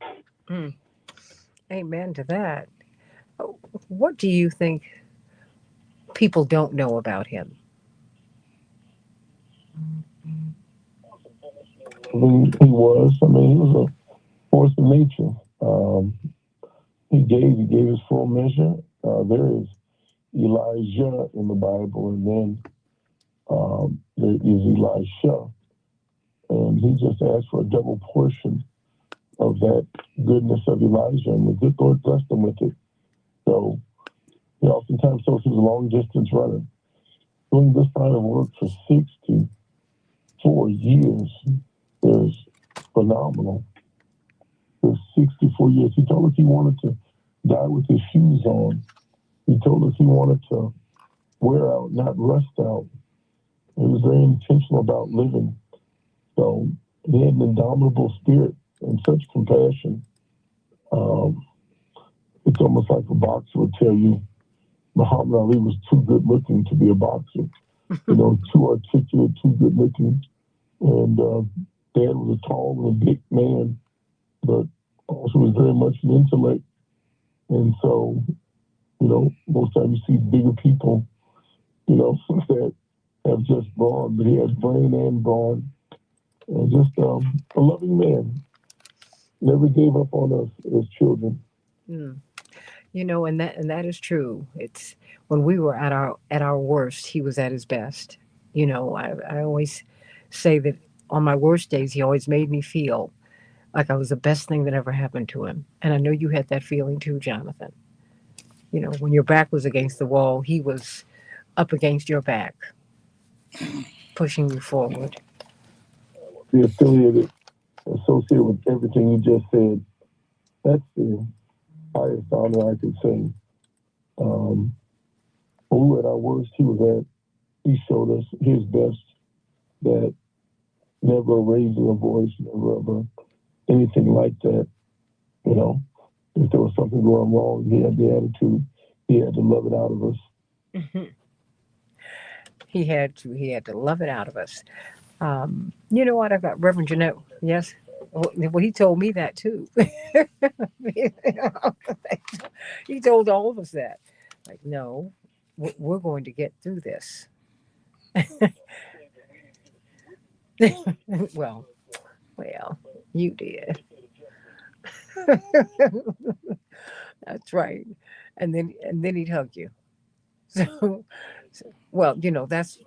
Amen to that. What do you think people don't know about him? He was a force of nature. He gave his full measure. There is Elijah in the Bible, and then there is Elisha. And he just asked for a double portion of that goodness of Elijah, and the good Lord blessed him with it. So he oftentimes told he was a long distance runner. Doing this kind of work for 64 years is phenomenal. For 64 years. He told us he wanted to die with his shoes on. He told us he wanted to wear out, not rust out. He was very intentional about living. So he had an indomitable spirit and such compassion. It's almost like a boxer would tell you Muhammad Ali was too good looking to be a boxer. Too articulate, too good looking. And Dad was a tall and a big man, but also was very much an intellect. And so, most times you see bigger people, that have just brawn, but he has brain and brawn. And just a loving man. Never gave up on us as children. And that is true. It's when we were at our worst, he was at his best. I always say that on my worst days, he always made me feel like I was the best thing that ever happened to him. And I know you had that feeling too, Jonathan. When your back was against the wall, he was up against your back, pushing you forward. Be associated with everything you just said. That's the highest honor I could say. When we were at our worst, he showed us his best, that never raising a voice, never ever anything like that. If there was something going wrong, he had the attitude. He had to love it out of us. Mm-hmm. He had to love it out of us. You know what? I've got Reverend Jeanette. Yes. Well, he told me that too. He told all of us that. Like, no, we're going to get through this. Well, you did. That's right. And then he'd hug you. So that's.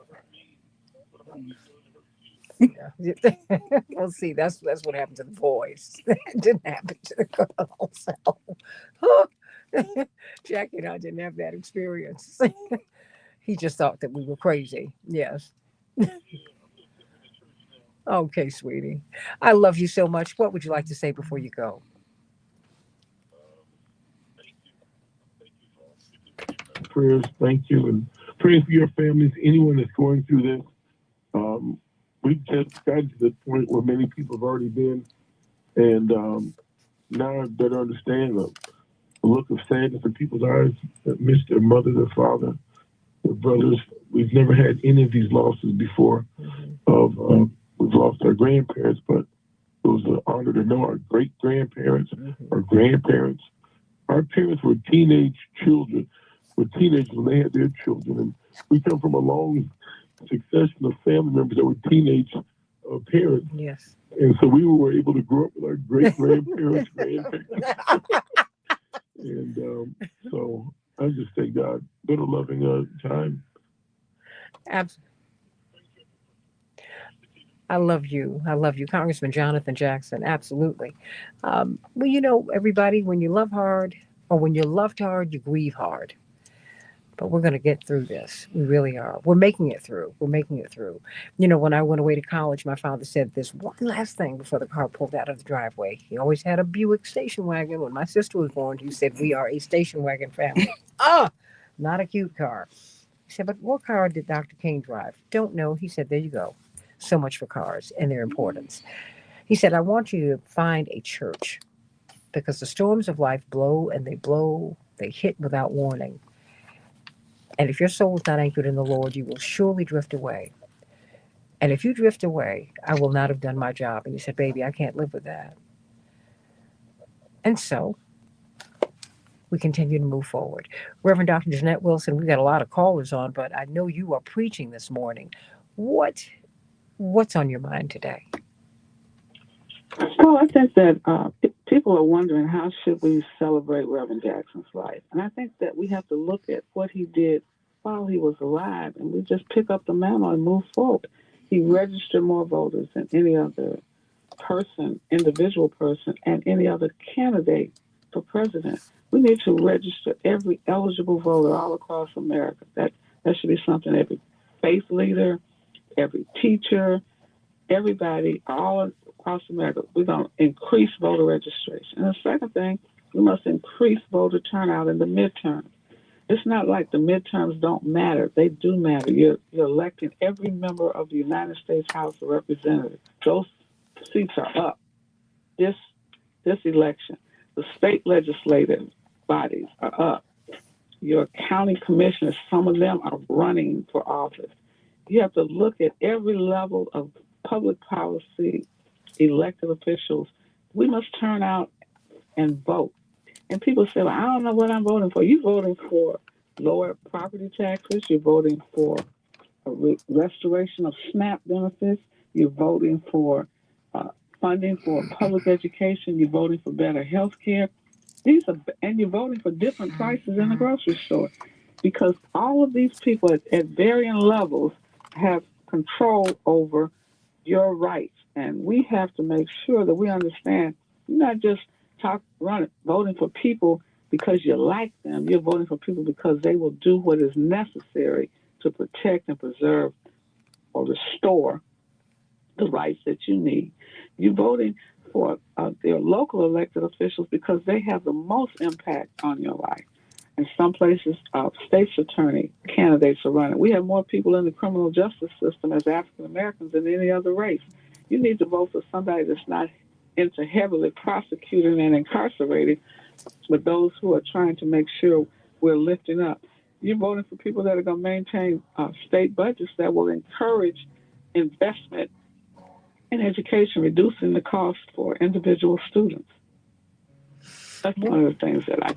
Well, see, that's what happened to the boys. It didn't happen to the girls. So, Jackie and I didn't have that experience. He just thought that we were crazy. Yes. Okay, sweetie. I love you so much. What would you like to say before you go? Prayers, thank you, and praying for your families, anyone that's going through this. We've just gotten to the point where many people have already been, and now I better understand look of sadness in people's eyes that miss their mother, their father, their brothers. We've never had any of these losses before. We've lost our grandparents, but it was an honor to know our great-grandparents, our grandparents. Our parents were teenage children, were teenagers when they had their children. And we come from a long succession of family members that were teenage parents. Yes. And so we were able to grow up with our great-grandparents, grandparents. And so I just thank God. What a loving time. Absolutely. I love you. I love you, Congressman Jonathan Jackson. Absolutely. Well, you know, everybody, when you love hard or when you're loved hard, you grieve hard. But we're going to get through this. We really are. We're making it through. We're making it through. You know, when I went away to college, my father said this one last thing before the car pulled out of the driveway. He always had a Buick station wagon. When my sister was born, he said, "We are a station wagon family." Not a cute car. He said, "But what car did Dr. King drive?" "Don't know." He said, "There you go. So much for cars and their importance." He said, "I want you to find a church because the storms of life blow and they blow, they hit without warning. And if your soul is not anchored in the Lord, you will surely drift away. And if you drift away, I will not have done my job." And he said, "Baby, I can't live with that." And so we continue to move forward. Reverend Dr. Jeanette Wilson, we've got a lot of callers on, but I know you are preaching this morning. What's on your mind today? Well, I think that people are wondering how should we celebrate Reverend Jackson's life. And I think that we have to look at what he did while he was alive, and we just pick up the mantle and move forward. He registered more voters than any other person, individual person, and any other candidate for president. We need to register every eligible voter all across America. That should be something every faith leader, every teacher, everybody, all across America. We're going to increase voter registration. And the second thing, we must increase voter turnout in the midterms. It's not like the midterms don't matter. They do matter. You're electing every member of the United States House of Representatives. Those seats are up this election. The state legislative bodies are up. Your county commissioners, some of them are running for office. You have to look at every level of public policy, elected officials. We must turn out and vote. And people say, "Well, I don't know what I'm voting for." You're voting for lower property taxes. You're voting for a restoration of SNAP benefits. You're voting for funding for public education. You're voting for better health care. And you're voting for different prices in the grocery store, because all of these people at varying levels have control over your rights. And we have to make sure that we understand you're not just voting for people because you like them. You're voting for people because they will do what is necessary to protect and preserve or restore the rights that you need. You're voting for their local elected officials because they have the most impact on your life. In some places, state's attorney candidates are running. We have more people in the criminal justice system as African Americans than any other race. You need to vote for somebody that's not into heavily prosecuting and incarcerating, but those who are trying to make sure we're lifting up. You're voting for people that are going to maintain state budgets that will encourage investment in education, reducing the cost for individual students. That's one of the things that I...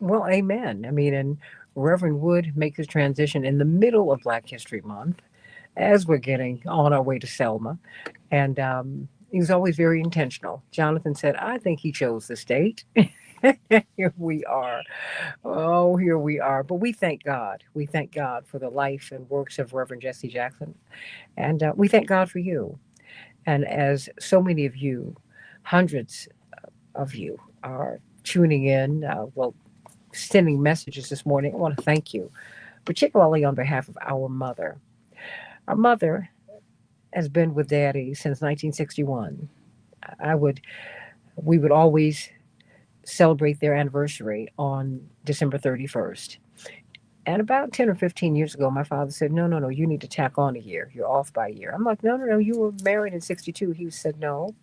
Well, amen. I mean, and Reverend Wood makes his transition in the middle of Black History Month as we're getting on our way to Selma. And he was always very intentional. Jonathan said, "I think he chose the state." Here we are. Oh, here we are. But we thank God. We thank God for the life and works of Reverend Jesse Jackson. And we thank God for you. And as so many of you, hundreds of you, are tuning in, sending messages this morning, I want to thank you, particularly on behalf of our mother. Our mother has been with Daddy since 1961. We would always celebrate their anniversary on December 31st. And about 10 or 15 years ago, my father said, no, you need to tack on a year. You're off by a year. I'm like, no, you were married in 62. He said, no.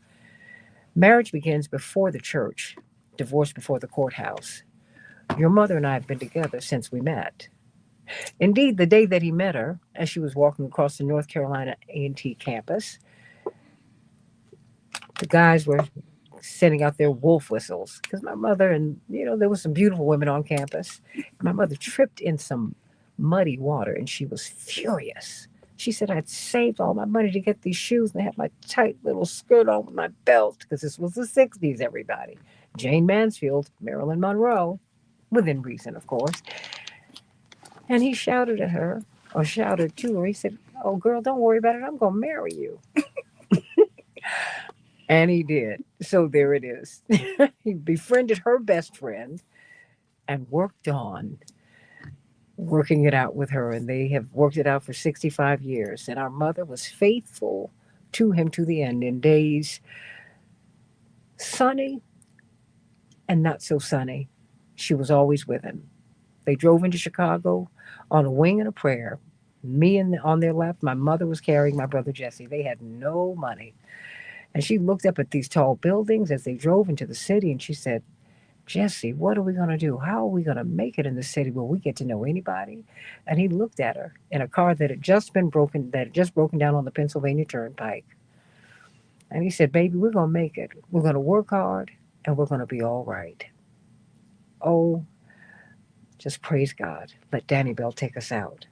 Marriage begins before the church, divorce before the courthouse. Your mother and I have been together since we met. Indeed, the day that he met her, as she was walking across the North Carolina A&T campus, the guys were sending out their wolf whistles because my mother and there were some beautiful women on campus. My mother tripped in some muddy water and she was furious. She said I'd saved all my money to get these shoes and I had my tight little skirt on with my belt because this was the 60s, everybody. Jane Mansfield, Marilyn Monroe, within reason, of course. And he shouted at her, or shouted to her. He said, "Oh, girl, don't worry about it. I'm going to marry you." And he did. So there it is. He befriended her best friend and worked on working it out with her. And they have worked it out for 65 years. And our mother was faithful to him to the end in days sunny and not so sunny. She was always with him. They drove into Chicago on a wing and a prayer. Me on their left, my mother was carrying my brother Jesse. They had no money. And she looked up at these tall buildings as they drove into the city and she said, "Jesse, what are we going to do? How are we going to make it in the city? Will we get to know anybody?" And he looked at her in a car that had just broken down on the Pennsylvania Turnpike. And he said, "Baby, we're going to make it. We're going to work hard and we're going to be all right." Oh, just praise God. Let Danny Bell take us out.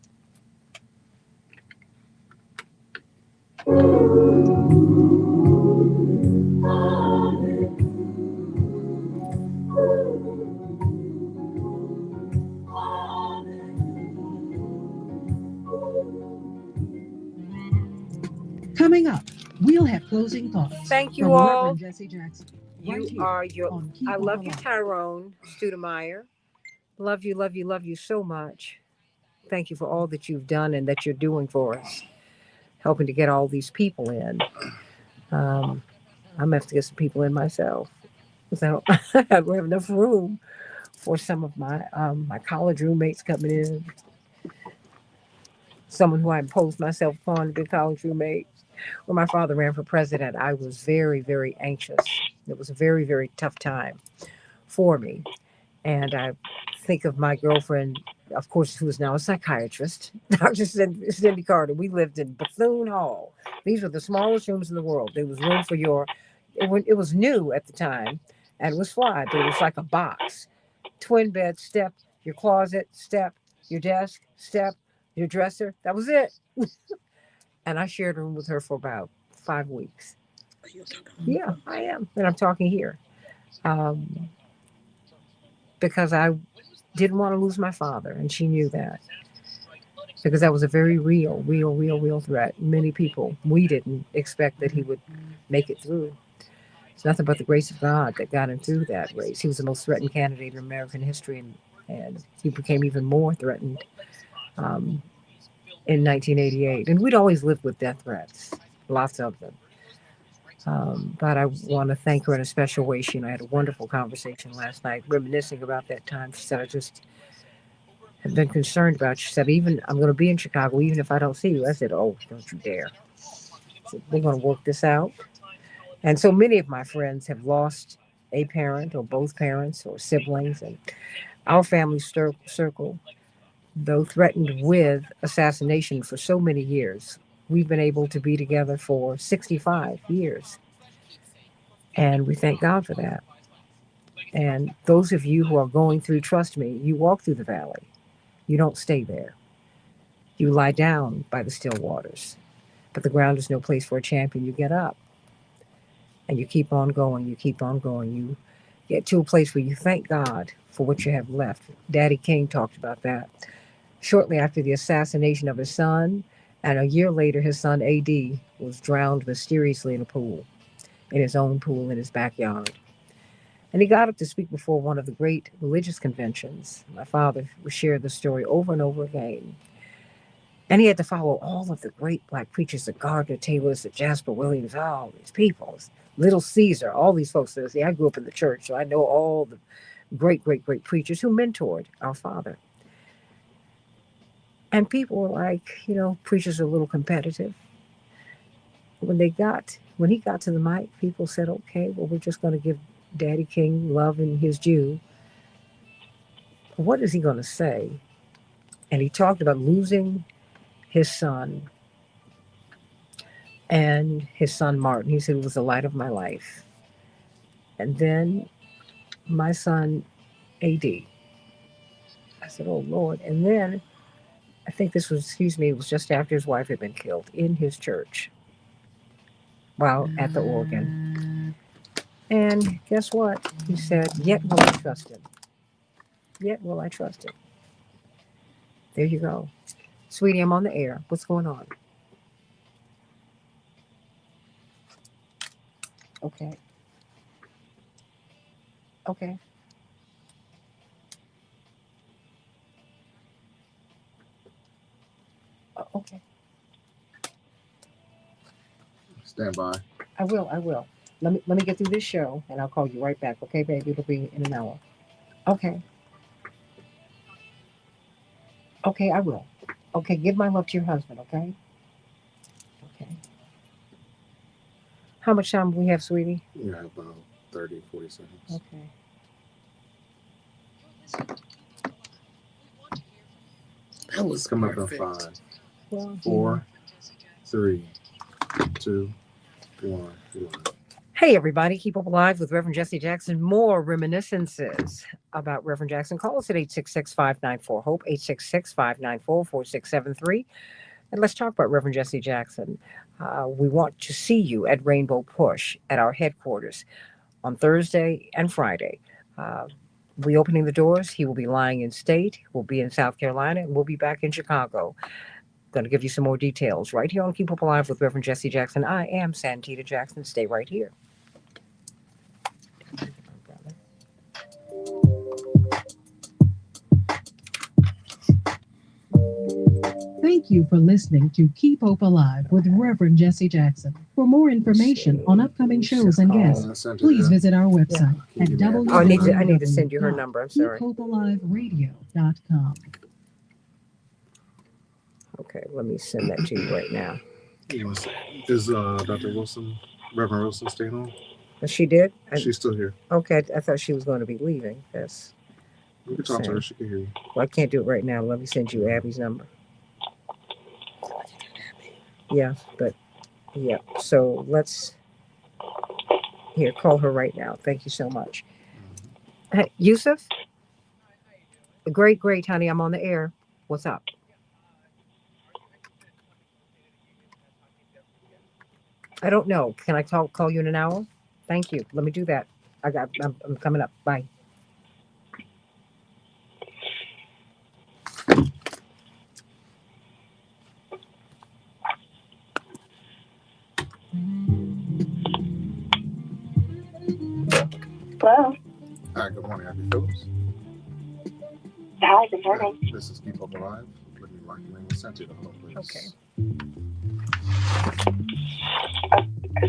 Coming up, we'll have closing thoughts. Thank you from all. Reverend Jesse Jackson. Right You here are your. on Keep I On love you, Alive. Tyrone Studemeyer. Love you, love you, love you so much. Thank you for all that you've done and that you're doing for us, helping to get all these people in. I'm gonna have to get some people in myself. So I don't have enough room for some of my college roommates coming in. Someone who I imposed myself upon to be a college roommate. When my father ran for president, I was very, very anxious. It was a very, very tough time for me. And I think of my girlfriend, of course, who is now a psychiatrist, Dr. Cindy Carter. We lived in Bethune Hall. These were the smallest rooms in the world. There was room for it was new at the time, and it was fly, but it was like a box. Twin bed, step, your closet, step, your desk, step, your dresser. That was it. And I shared a room with her for about 5 weeks. Yeah, I am. And I'm talking here. Because I didn't want to lose my father, and she knew that. Because that was a very real threat. Many people, we didn't expect that he would make it through. It's nothing but the grace of God that got him through that race. He was the most threatened candidate in American history, and he became even more threatened in 1988. And we'd always lived with death threats, lots of them. But I want to thank her in a special way. She and I had a wonderful conversation last night, reminiscing about that time. She said, "I just have been concerned about you." She said, "Even I'm going to be in Chicago, even if I don't see you." I said, "Oh, don't you dare." So we're going to work this out. And so many of my friends have lost a parent or both parents or siblings. And our family circle, though threatened with assassination for so many years, we've been able to be together for 65 years. And we thank God for that. And those of you who are going through, trust me, you walk through the valley. You don't stay there. You lie down by the still waters. But the ground is no place for a champion. You get up and you keep on going. You keep on going. You get to a place where you thank God for what you have left. Daddy King talked about that. Shortly after the assassination of his son, and a year later, his son A.D. was drowned mysteriously in a pool, in his own pool in his backyard. And he got up to speak before one of the great religious conventions. My father shared the story over and over again. And he had to follow all of the great black preachers, the Gardner Taylors, the Jasper Williams, all these people, Little Caesar, all these folks. See, I grew up in the church, so I know all the great preachers who mentored our father. And people were like, preachers are a little competitive. When he got to the mic, people said, "Okay, well, we're just going to give Daddy King love and his due." what is he going to say? And he talked about losing his son and his son Martin. He said it was the light of my life. And then my son AD. I said, oh Lord. And then I think this was, it was just after his wife had been killed in his church while at the organ. And guess what? He said, yet will I trust him. Yet will I trust him. There you go. Sweetie, I'm on the air. What's going on? Okay. Okay. Okay. Stand by. I will. Let me get through this show and I'll call you right back. Okay, baby? It'll be in an hour. Okay. Okay, I will. Okay, give my love to your husband, okay? Okay. How much time do we have, sweetie? You have about 30, 40 seconds. Okay. That was Come up in perfect. 5, Well, 4, 3, 2, 1. hey, everybody. Keep Up Alive with Reverend Jesse Jackson. More reminiscences about Reverend Jackson. Call us at 866-594-HOPE, 866-594-4673. And let's talk about Reverend Jesse Jackson. We want to see you at Rainbow Push at our headquarters on Thursday and Friday. We're opening the doors. He will be lying in state. We'll be in South Carolina, and we'll be back in Chicago. Going to give you some more details right here on Keep Up Alive with Reverend Jesse Jackson. I am Santita Jackson. Stay right here. Thank you for listening to Keep Hope Alive with Reverend Jesse Jackson. For more information on upcoming shows and guests, please visit our website at I need to send you her number. I'm sorry. KeepHopeAliveRadio.com. Okay, let me send that to you right now. Is Dr. Wilson, Reverend Wilson, staying on? She did? She's still here. Okay, I thought she was going to be leaving. That's. You can talk to her. She can hear you. Well, I can't do it right now. Let me send you Abby's number. Yeah, but yeah. So let's here call her right now. Thank you so much. Hey, Yusuf? Great, honey. I'm on the air. What's up? I don't know. Can I call you in an hour? Thank you. Let me do that. I'm coming up. Bye. Hello. Hi, good morning. Abby Phillips. Hi, good morning. This is Keep Up Alive. Let me mark your name and send you the hello, please. Okay.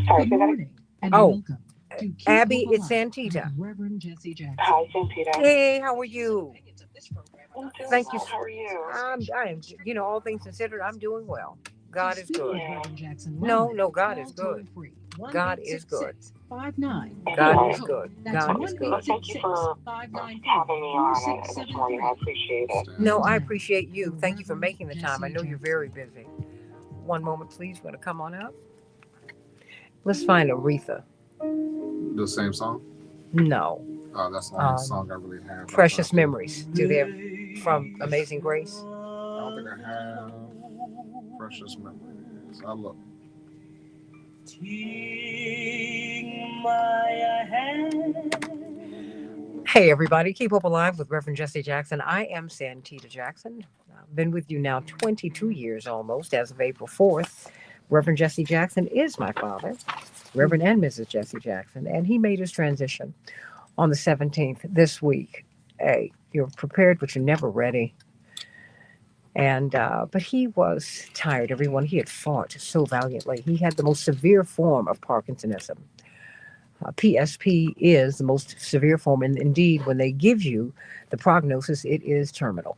Sorry, Good morning and Oh, welcome to Keep Abby, Hope it's Alive Santita. with Reverend Jesse Jackson. Hi, Santita. Hey, how are you? I'm doing Thank you. well. How are you? I am, all things considered, I'm doing well. God is good. Reverend Jackson No, live, God is call good. toll-free, God is good. 1-866-59. God is Hope. good. That's God is good. Thank you for having me on this morning. I appreciate it. No, I appreciate you. Thank you for making the time. I know you're very busy. One moment, please. We're going to come on up. Let's find Aretha. The same song? No. That's the only song I really have. Precious Memories. Do they have from Amazing Grace? I don't think I have Precious Memories. I'll look. Hey, everybody. Keep Up Alive with Reverend Jesse Jackson. I am Santita Jackson. I've been with you now 22 years almost. As of April 4th, Reverend Jesse Jackson is my father, Reverend and Mrs. Jesse Jackson, and he made his transition on the 17th this week. Hey, you're prepared, but you're never ready. And but he was tired, everyone. He had fought so valiantly. He had the most severe form of Parkinsonism. PSP is the most severe form, and indeed, when they give you the prognosis, it is terminal.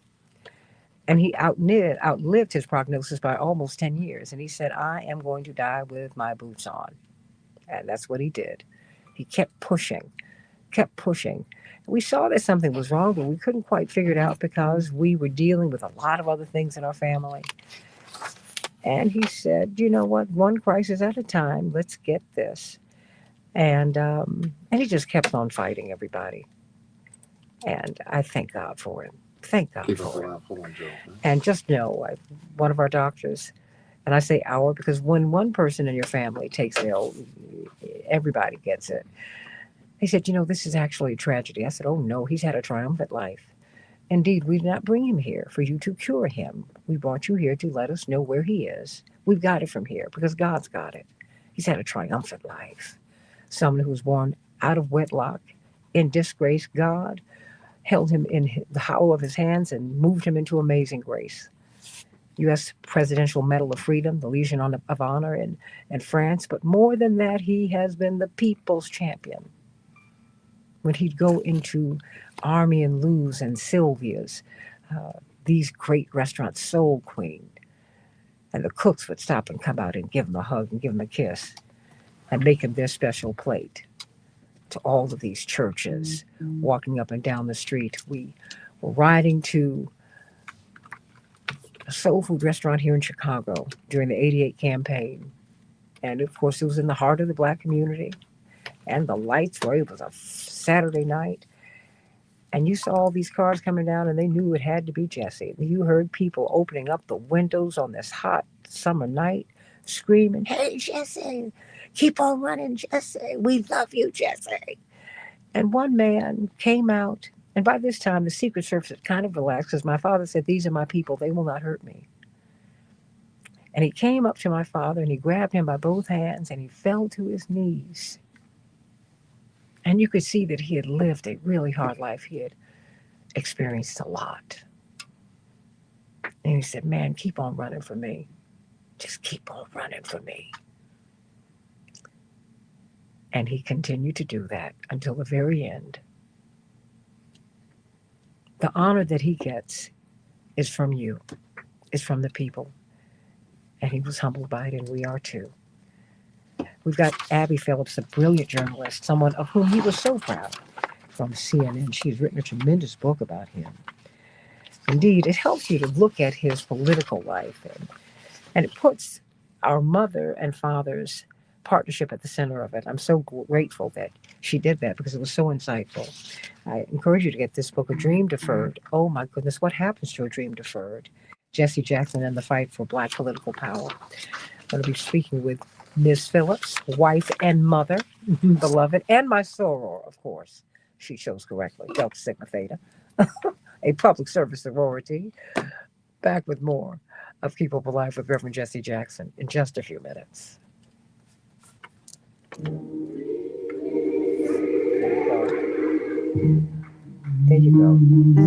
And he outlived his prognosis by almost 10 years. And he said, I am going to die with my boots on. And that's what he did. He kept pushing kept pushing. We saw that something was wrong, but we couldn't quite figure it out because we were dealing with a lot of other things in our family. And he said, you know what, one crisis at a time, let's get this. And he just kept on fighting everybody. And I thank God for it. Thank God Keep up for with it. that. Hold on, Joe. And just know, one of our doctors, and I say our because when one person in your family takes ill, everybody gets it. He said, you know, this is actually a tragedy. I said, oh no, he's had a triumphant life. Indeed, we did not bring him here for you to cure him. We brought you here to let us know where he is. We've got it from here because God's got it. He's had a triumphant life. Someone who was born out of wedlock, in disgrace, God held him in the hollow of his hands and moved him into amazing grace. U.S. Presidential Medal of Freedom, the Legion of Honor in France. But more than that, he has been the people's champion. When he'd go into Army and Lou's and Sylvia's, these great restaurants, Soul Queen, and the cooks would stop and come out and give him a hug and give him a kiss and make him their special plate. To all of these churches, walking up and down the street, we were riding to a soul food restaurant here in Chicago during the 88 campaign. And of course, it was in the heart of the Black community. And the lights were, it was a Saturday night. And you saw all these cars coming down and they knew it had to be Jesse. You heard people opening up the windows on this hot summer night, screaming, hey, Jesse, keep on running, Jesse. We love you, Jesse. And one man came out, and by this time the Secret Service had kind of relaxed because my father said, these are my people, they will not hurt me. And he came up to my father and he grabbed him by both hands and he fell to his knees. And you could see that he had lived a really hard life. He had experienced a lot. And he said, man, keep on running for me. Just keep on running for me. And he continued to do that until the very end. The honor that he gets is from you, is from the people. And he was humbled by it, and we are too. We've got Abby Phillips, a brilliant journalist, someone of whom he was so proud, from CNN. She's written a tremendous book about him. Indeed, it helps you to look at his political life, and it puts our mother and father's partnership at the center of it. I'm so grateful that she did that because it was so insightful. I encourage you to get this book, A Dream Deferred. Oh my goodness, what happens to a dream deferred? Jesse Jackson and the fight for Black political power. I'm going to be speaking with Ms. Phillips, wife and mother, beloved, and my soror, of course. She chose correctly, Delta Sigma Theta, a public service sorority. Back with more of Keep Hope Alive with Reverend Jesse Jackson in just a few minutes. There you go.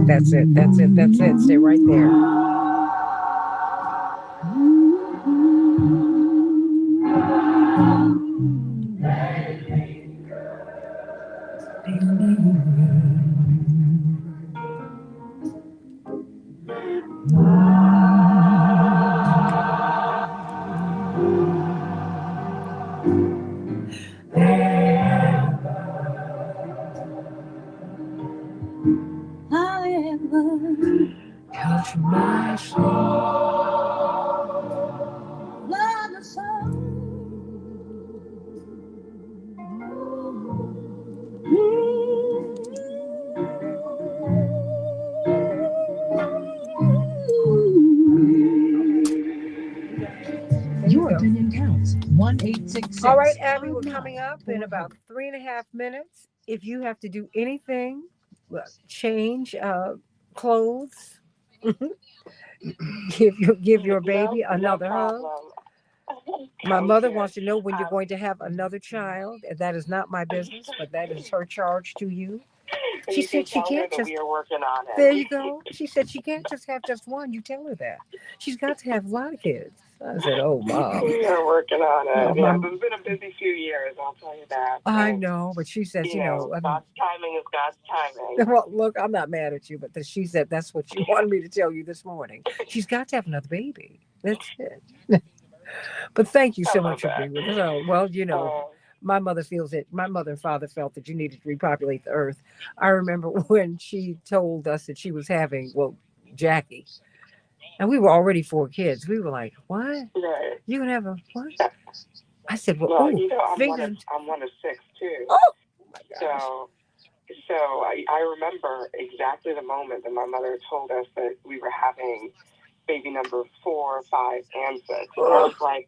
That's it. That's it. That's it. Stay right there. Touch my soul. Love the soul. Your opinion counts. 1-866. All right, Abby, we're coming up in about 3.5 minutes. If you have to do anything, change clothes, give your baby another hug. My mother wants to know when you're going to have another child. That is not my business, but that is her charge to you. She said she can't just. We are working on it. There you go. She said she can't just have just one. You tell her that. She's got to have a lot of kids. I said, oh, Mom. We are working on it. Yeah, Yeah, it's been a busy few years, I'll tell you that. I know, but she says, you know. God's timing is God's timing. Well, look, I'm not mad at you, but she said that's what she wanted me to tell you this morning. She's got to have another baby. That's it. But thank you so much for being with us. Oh, well, you know, my mother feels it. My mother and father felt that you needed to repopulate the earth. I remember when she told us that she was having, well, Jackie, and we were already 4 kids. We were like, "What? Right. You gonna have a what?" I said, "Well, Well, oh, I'm one of 6 too. Oh my gosh. So I remember exactly the moment that my mother told us that we were having baby number 4, 5, and 6. I was like,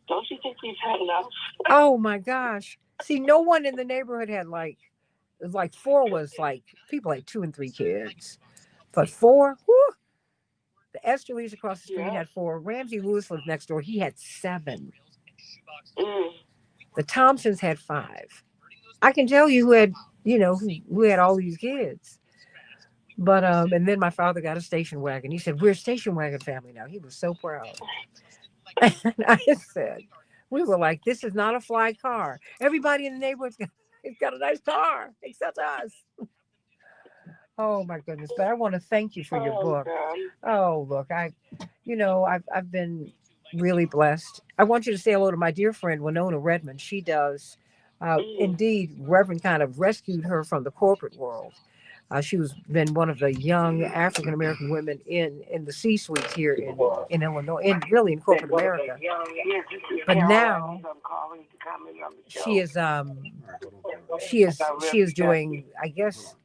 don't you think we've had enough? Oh my gosh. See, no one in the neighborhood had like 4 was like people had 2 and 3 kids. But 4, whew, the Esterlys across the street had 4. Ramsey Lewis lived next door. He had 7. The Thompsons had 5. I can tell you who had, who had all these kids. But and then my father got a station wagon. He said, "We're a station wagon family now." He was so proud. And I said, we were like, "This is not a fly car. Everybody in the neighborhood's got a nice car, except us." Oh my goodness! But I want to thank you for your book. God. Oh, look, I've been really blessed. I want you to say hello to my dear friend Winona Redmond. She does, indeed, Reverend kind of rescued her from the corporate world. She was been one of the young African American women in the C-suite here in Illinois, and really in corporate America. But now she is doing, I guess,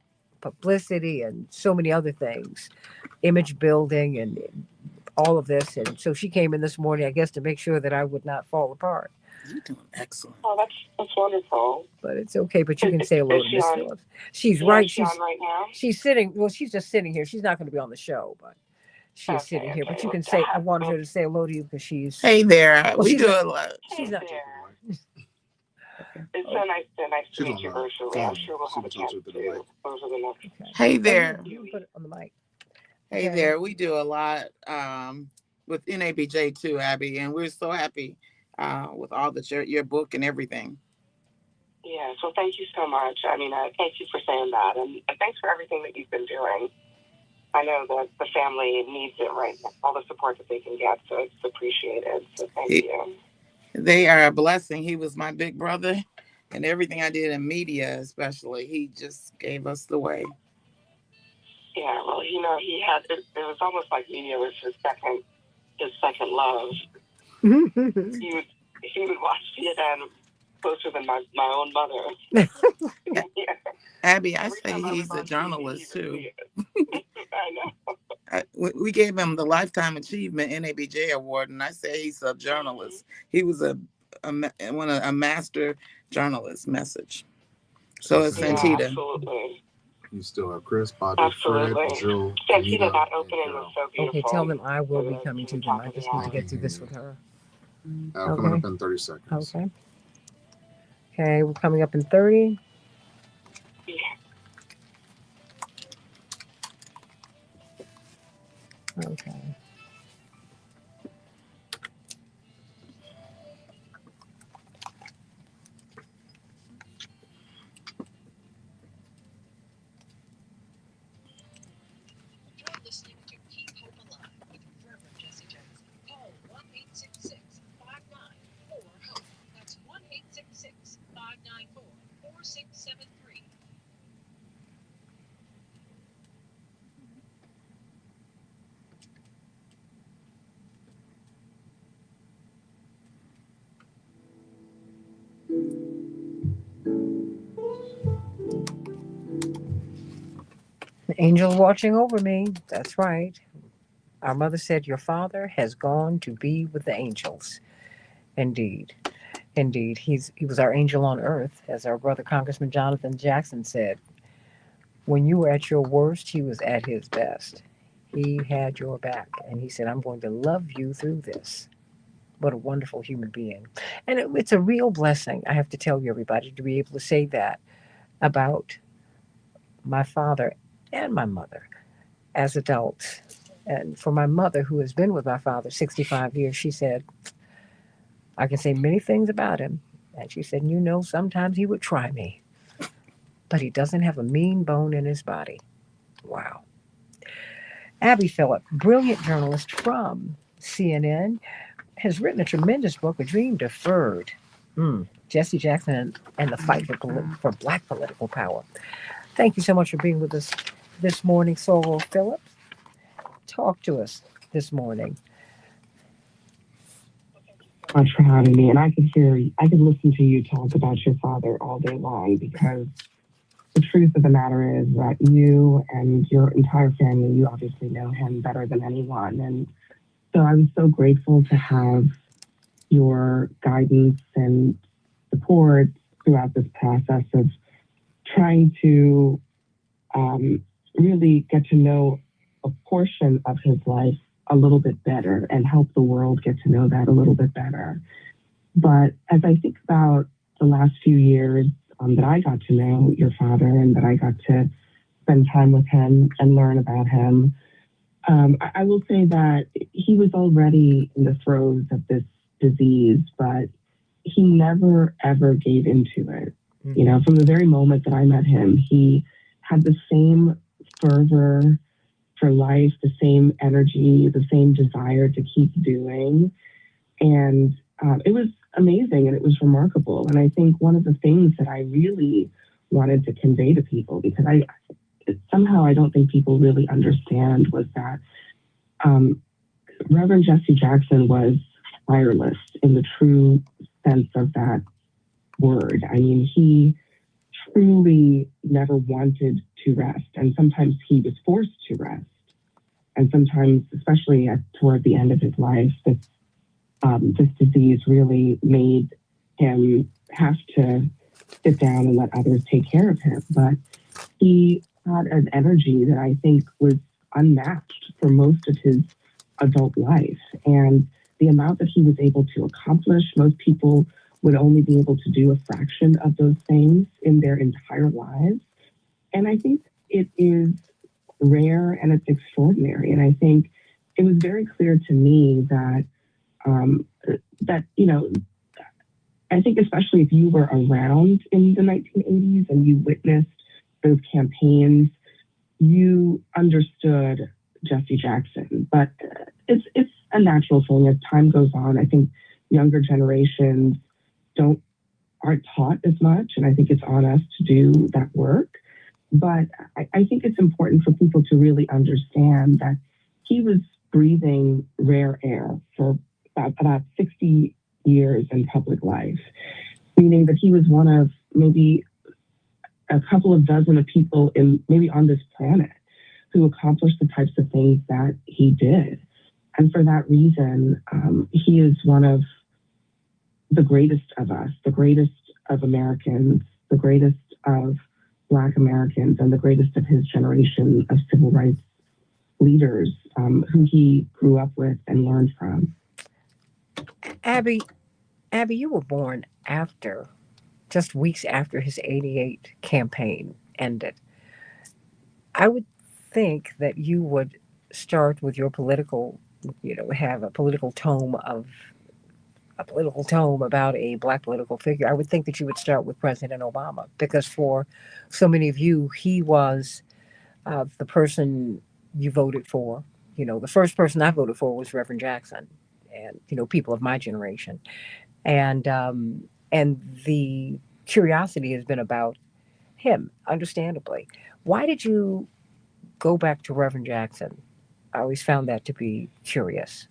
publicity and so many other things, image building and all of this. And so she came in this morning, I guess, to make sure that I would not fall apart. You're doing excellent. Oh, that's wonderful. But it's okay. But you can say hello to Miss Phillips. She's right. She's on right now. She's sitting. Well, she's just sitting here. She's not going to be on the show, but she's sitting here. But you can say, I wanted her to say hello to you because she's. Hey there. Well, We do a lot. She's not. It's so nice to meet you virtually. I'm sure we'll have a chance to over the next. Hey there. You put it on the mic. Hey there. We do a lot with NABJ too, Abby, and we're so happy with all that your book and everything. Yeah, so thank you so much. I mean, thank you for saying that, and thanks for everything that you've been doing. I know that the family needs it right now, all the support that they can get, so it's appreciated. So thank you. They are a blessing. He was my big brother, and everything I did in media, especially, he just gave us the way. Yeah, well, he had it was almost like media was his second love. He would watch CNN closer than my own mother. Yeah. Abby, I say he's a journalist too. I know. We gave him the Lifetime Achievement NABJ Award, and I say he's a journalist. He was a master journalist message. So it's Santita. Absolutely. You still have Chris, Bobby, Fred, Joe, Santita, that opening was so beautiful. Okay, tell them I will be coming to them. I just need to get through this with her. Coming up in 30 seconds. Okay. Okay, we're coming up in 30. Okay. You're listening to Keep Hope Alive with Reverend Jesse Jackson. Call 1-866-594-HOPE. That's 1-866-594-4673. The angel's watching over me. That's right. Our mother said, your father has gone to be with the angels. Indeed. Indeed. He was our angel on earth, as our brother Congressman Jonathan Jackson said. When you were at your worst, he was at his best. He had your back. And he said, I'm going to love you through this. What a wonderful human being. And it's a real blessing, I have to tell you, everybody, to be able to say that about my father and my mother as adults. And for my mother, who has been with my father 65 years, she said, I can say many things about him. And she said, sometimes he would try me, but he doesn't have a mean bone in his body. Wow. Abby Phillip, brilliant journalist from CNN, has written a tremendous book, A Dream Deferred. Jesse Jackson and the fight for Black political power. Thank you so much for being with us this morning, Sorrel Phillips. Talk to us this morning. Much for having me, and I could listen to you talk about your father all day long, because the truth of the matter is that you and your entire family, you obviously know him better than anyone. And so I was so grateful to have your guidance and support throughout this process of trying to really get to know a portion of his life a little bit better and help the world get to know that a little bit better. But as I think about the last few years that I got to know your father and that I got to spend time with him and learn about him, I will say that he was already in the throes of this disease, but he never, ever gave into it. You know, from the very moment that I met him, he had the same fervor for life, the same energy, the same desire to keep doing. And it was amazing and it was remarkable. And I think one of the things that I really wanted to convey to people, because somehow I don't think people really understand, was that Reverend Jesse Jackson was tireless in the true sense of that word. I mean, he truly never wanted to rest, and sometimes he was forced to rest. And sometimes, especially toward the end of his life, this disease really made him have to sit down and let others take care of him. But he had an energy that I think was unmatched for most of his adult life. And the amount that he was able to accomplish, most people would only be able to do a fraction of those things in their entire lives. And I think it is rare and it's extraordinary. And I think it was very clear to me that, you know, I think especially if you were around in the 1980s and you witnessed those campaigns, you understood Jesse Jackson. But it's a natural thing. As time goes on, I think younger generations aren't taught as much, and I think it's on us to do that work. But I think it's important for people to really understand that he was breathing rare air for about 60 years in public life, meaning that he was one of maybe a couple of dozen of people maybe on this planet who accomplished the types of things that he did. And for that reason, he is one of the greatest of us, the greatest of Americans, the greatest of Black Americans, and the greatest of his generation of civil rights leaders who he grew up with and learned from. Abby, you were born just weeks after his 88 campaign ended. I would think that you would start with your political, have a political tome about a Black political figure. I would think that you would start with President Obama, because for so many of you, he was the person you voted for. The first person I voted for was Reverend Jackson, and people of my generation, and the curiosity has been about him, understandably. Why did you go back to Reverend Jackson? I always found that to be curious.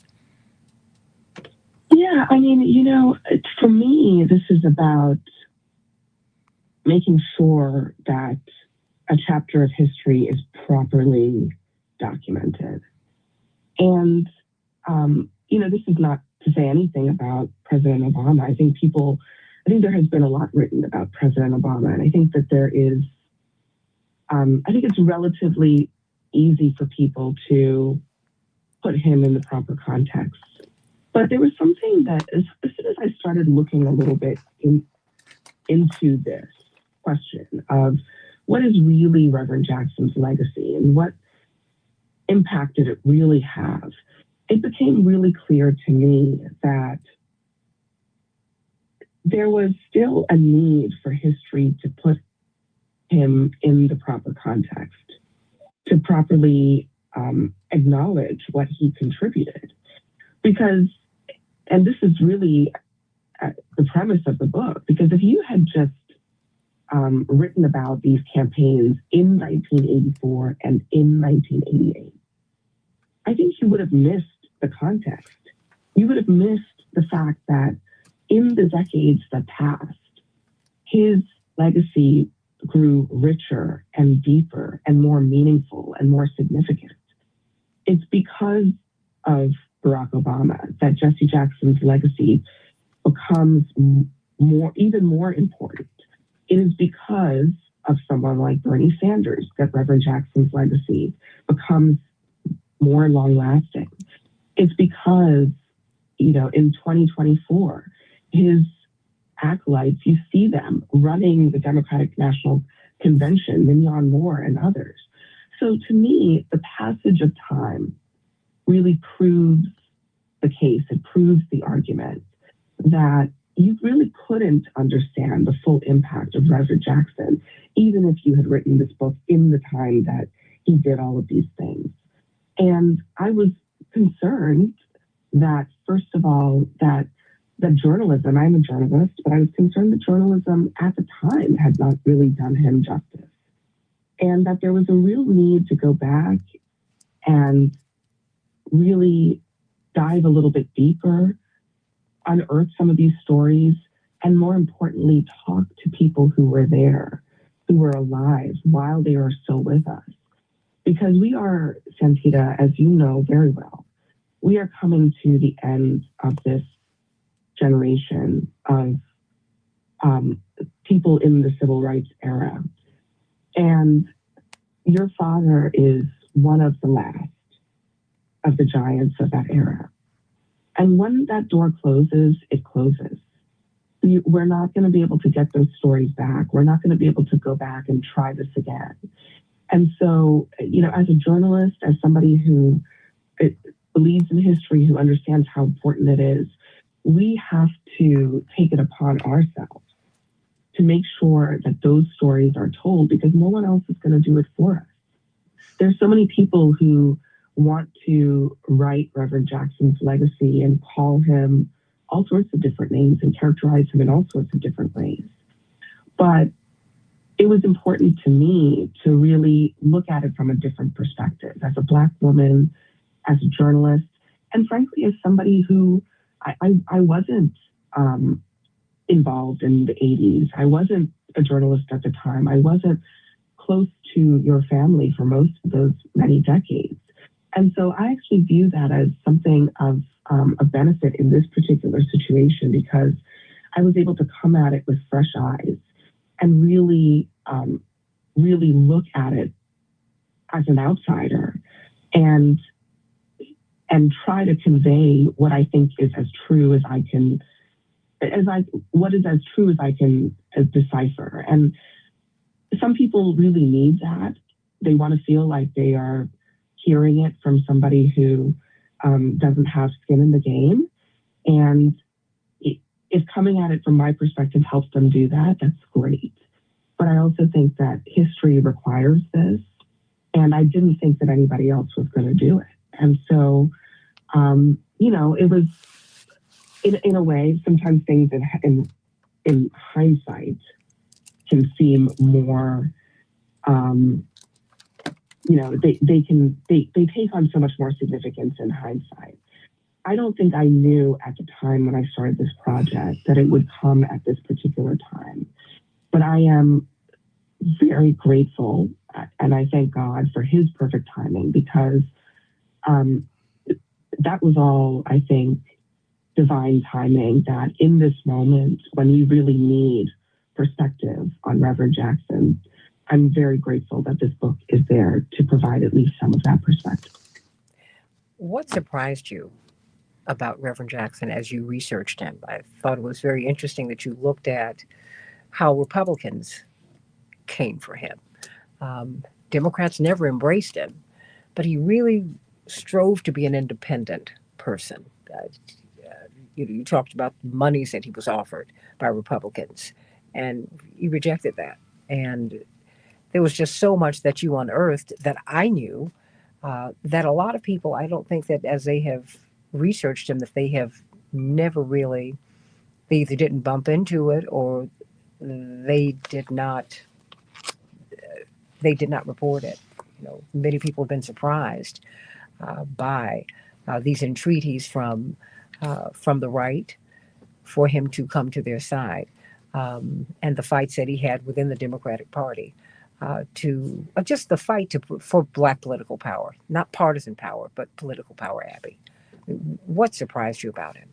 Yeah, I mean, for me, this is about making sure that a chapter of history is properly documented. And, this is not to say anything about President Obama. I think there has been a lot written about President Obama, and I think that there is, I think it's relatively easy for people to put him in the proper context. But there was something that, as soon as I started looking a little bit into this question of what is really Reverend Jackson's legacy and what impact did it really have, it became really clear to me that there was still a need for history to put him in the proper context, to properly acknowledge what he contributed. Because, and this is really the premise of the book, because if you had just written about these campaigns in 1984 and in 1988, I think you would have missed the context. You would have missed the fact that in the decades that passed, his legacy grew richer and deeper and more meaningful and more significant. It's because of Barack Obama that Jesse Jackson's legacy becomes even more important. It is because of someone like Bernie Sanders that Reverend Jackson's legacy becomes more long-lasting. It's because, in 2024, his acolytes, you see them running the Democratic National Convention, Mignon Moore and others. So to me, the passage of time really proves the case. It proves the argument that you really couldn't understand the full impact of Reverend Jackson, even if you had written this book in the time that he did all of these things. And I was concerned that, first of all, that journalism, I'm a journalist, but I was concerned that journalism at the time had not really done him justice. And that there was a real need to go back and really dive a little bit deeper, unearth some of these stories, and more importantly, talk to people who were there, who were alive while they are still with us. Because we are, Santita, as you know very well, we are coming to the end of this generation of people in the civil rights era. And your father is one of the last of the giants of that era. And when that door closes, it closes. We're not going to be able to get those stories back. We're not going to be able to go back and try this again. And so, as a journalist, as somebody who believes in history, who understands how important it is, we have to take it upon ourselves to make sure that those stories are told, because no one else is going to do it for us. There's so many people who want to write Reverend Jackson's legacy and call him all sorts of different names and characterize him in all sorts of different ways. But it was important to me to really look at it from a different perspective, as a Black woman, as a journalist, and frankly, as somebody who I wasn't involved in the 80s. I wasn't a journalist at the time. I wasn't close to your family for most of those many decades. And so I actually view that as something of a benefit in this particular situation, because I was able to come at it with fresh eyes and really look at it as an outsider and try to convey what I think is as true as I can, what is as true as I can decipher. And some people really need that. They want to feel like they are hearing it from somebody who doesn't have skin in the game. And if coming at it from my perspective helps them do that, that's great. But I also think that history requires this. And I didn't think that anybody else was going to do it. And so, it was, in a way, sometimes things in hindsight can seem more, they take on so much more significance in hindsight. I don't think I knew at the time when I started this project that it would come at this particular time. But I am very grateful, and I thank God for his perfect timing, because that was all, I think, divine timing, that in this moment, when you really need perspective on Reverend Jackson, I'm very grateful that this book is there to provide at least some of that perspective. What surprised you about Reverend Jackson as you researched him? I thought it was very interesting that you looked at how Republicans came for him. Democrats never embraced him, but he really strove to be an independent person. You talked about the monies that he was offered by Republicans, and he rejected that. And there was just so much that you unearthed that I knew that a lot of people, I don't think that as they have researched him, that they have never really They either didn't bump into it or they did not report it. Many people have been surprised by these entreaties from the right for him to come to their side, and the fights that he had within the Democratic Party to just the fight for Black political power, not partisan power, but political power. Abby, what surprised you about him?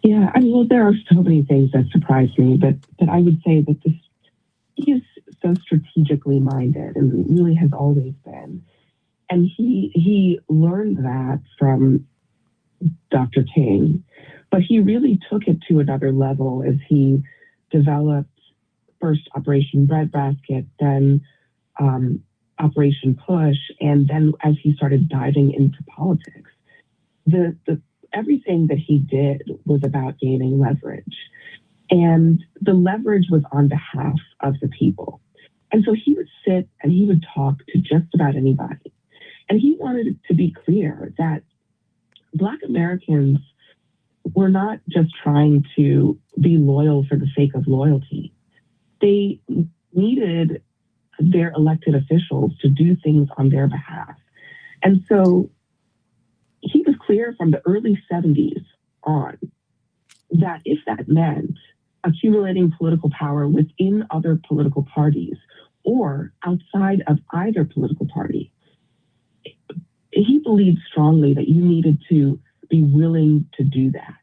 Yeah, I mean, well, there are so many things that surprised me, but I would say that he is so strategically minded and really has always been. And he learned that from Dr. King, but he really took it to another level as he developed first Operation Breadbasket, then Operation Push, and then as he started diving into politics. Everything that he did was about gaining leverage. And the leverage was on behalf of the people. And so he would sit and he would talk to just about anybody. And he wanted it to be clear that Black Americans were not just trying to be loyal for the sake of loyalty. They needed their elected officials to do things on their behalf. And so he was clear from the early 70s on that if that meant accumulating political power within other political parties or outside of either political party, he believed strongly that you needed to be willing to do that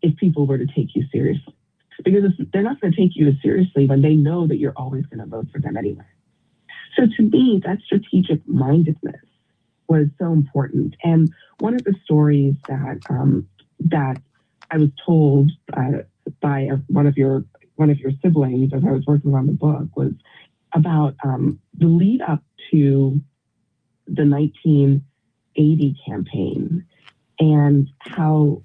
if people were to take you seriously. Because they're not going to take you as seriously when they know that you're always going to vote for them anyway. So to me, that strategic mindedness was so important. And one of the stories that that I was told by one of your siblings as I was working on the book was about the lead up to the 1980 campaign and how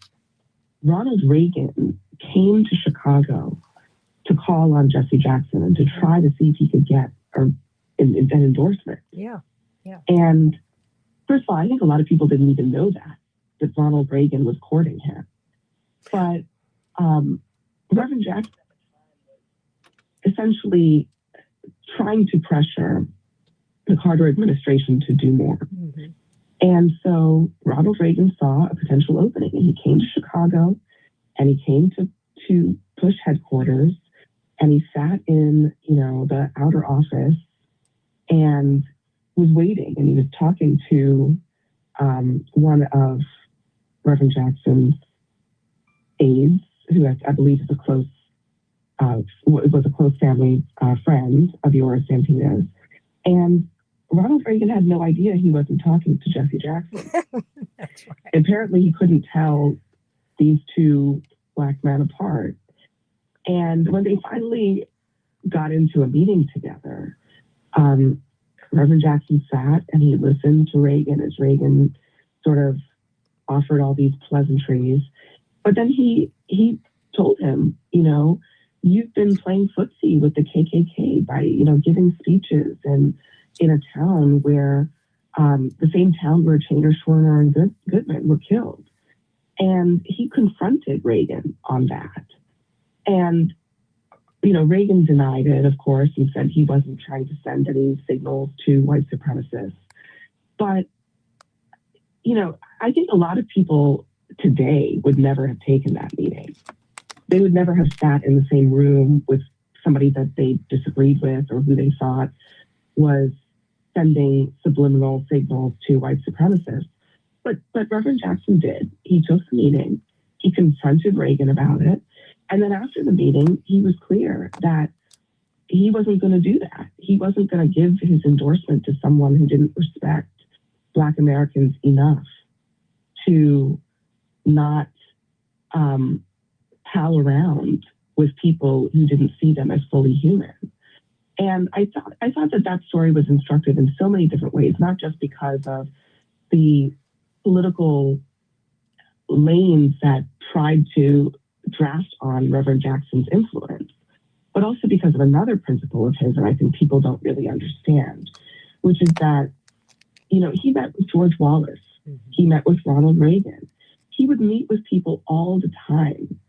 Ronald Reagan came to Chicago to call on Jesse Jackson and to try to see if he could get an endorsement. Yeah. And first of all, I think a lot of people didn't even know that Ronald Reagan was courting him. But Reverend Jackson essentially trying to pressure the Carter administration to do more. Mm-hmm. And so Ronald Reagan saw a potential opening and he came to Chicago and he came to Push headquarters and he sat in, the outer office and was waiting and he was talking to one of Reverend Jackson's aides, who I believe is was a close family friend of yours, Santina's. And Ronald Reagan had no idea he wasn't talking to Jesse Jackson. That's right. Apparently he couldn't tell these two Black men apart. And when they finally got into a meeting together, Reverend Jackson sat and he listened to Reagan as Reagan sort of offered all these pleasantries. But then he told him, you've been playing footsie with the KKK by, giving speeches and in a town where the same town where Chater, Schwerner, and Goodman were killed. And he confronted Reagan on that. And, Reagan denied it, of course, and said he wasn't trying to send any signals to white supremacists. But, I think a lot of people today would never have taken that meeting. They would never have sat in the same room with somebody that they disagreed with or who they thought was sending subliminal signals to white supremacists. But Reverend Jackson did. He took the meeting. He confronted Reagan about it. And then after the meeting, he was clear that he wasn't going to do that. He wasn't going to give his endorsement to someone who didn't respect Black Americans enough to not pal around with people who didn't see them as fully human. And I thought that story was instructive in so many different ways, not just because of the political lanes that tried to draft on Reverend Jackson's influence, but also because of another principle of his that I think people don't really understand, which is that, he met with George Wallace. Mm-hmm. He met with Ronald Reagan. He would meet with people all the time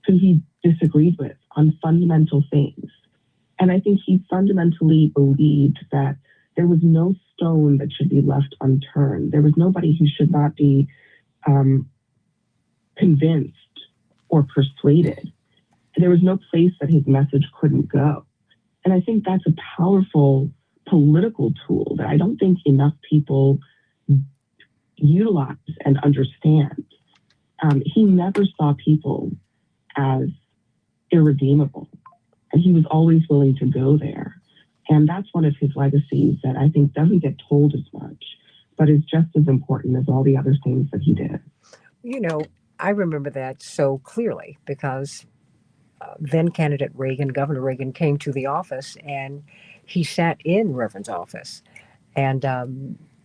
who he disagreed with on fundamental things. And I think he fundamentally believed that there was no stone that should be left unturned. There was nobody who should not be convinced or persuaded. There was no place that his message couldn't go. And I think that's a powerful political tool that I don't think enough people utilize and understand. He never saw people as irredeemable, and he was always willing to go there. And that's one of his legacies that I think doesn't get told as much, but is just as important as all the other things that he did. You know, I remember that so clearly because then candidate Reagan, Governor Reagan, came to the office and he sat in Reverend's office. And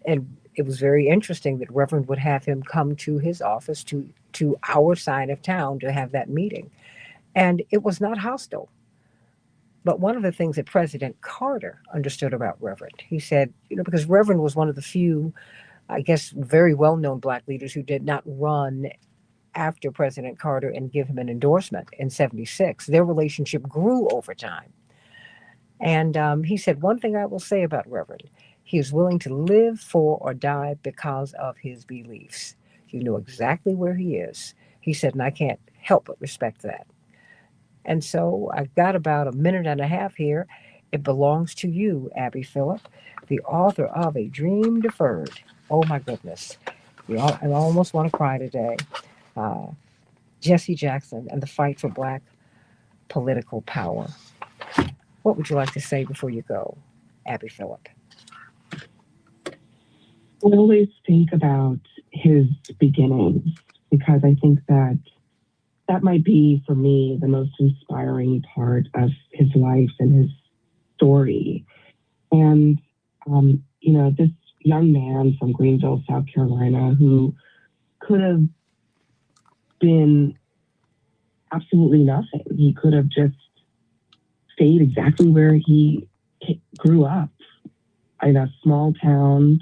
it was very interesting that Reverend would have him come to his office, to our side of town, to have that meeting. And it was not hostile. But one of the things that President Carter understood about Reverend, he said, you know, because Reverend was one of the few, I guess, very well-known Black leaders who did not run after President Carter and give him an endorsement in '76. Their relationship grew over time. And he said, one thing I will say about Reverend, he is willing to live for or die because of his beliefs. You know exactly where he is. He said, and I can't help but respect that. And so I've got about a minute and a half here. It belongs to you, Abby Phillip, the author of A Dream Deferred. Oh my goodness. I almost want to cry today. Jesse Jackson and the Fight for Black Political Power. What would you like to say before you go, Abby Phillip? I always think about his beginnings because I think that might be, for me, the most inspiring part of his life and his story. And, you know, this young man from Greenville, South Carolina, who could have been absolutely nothing. He could have just stayed exactly where he grew up, in a small town,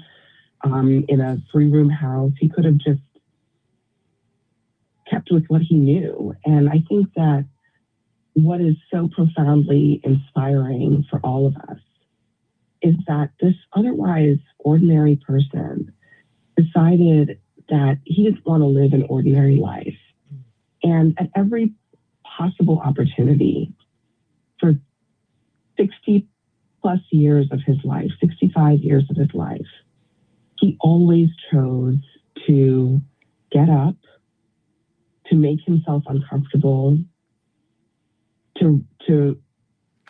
in a 3-room house. He could have just kept with what he knew. And I think that what is so profoundly inspiring for all of us is that this otherwise ordinary person decided that he didn't want to live an ordinary life. And at every possible opportunity for 60 plus years of his life, 65 years of his life, he always chose to get up, to make himself uncomfortable, to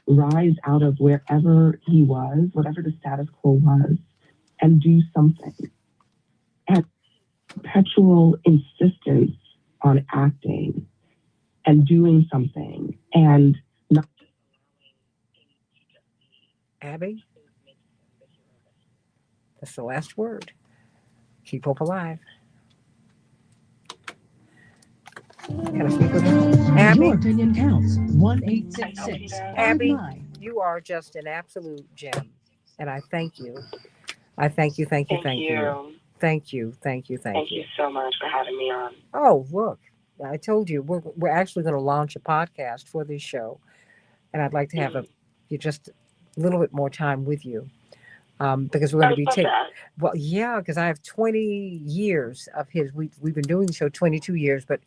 rise out of wherever he was, whatever the status quo was, and do something. And perpetual insistence on acting and doing something and not. Abby, that's the last word. Keep hope alive. Can I speak with you? Abby? Your opinion counts. 1-866. Abby, you are just an absolute gem. And I thank you. I thank you. Thank you. Thank you so much for having me on. Oh, look, I told you we're actually going to launch a podcast for this show. And I'd like to have just a little bit more time with you. Because we're going to be because I have 20 years of his. We've been doing the show 22 years, but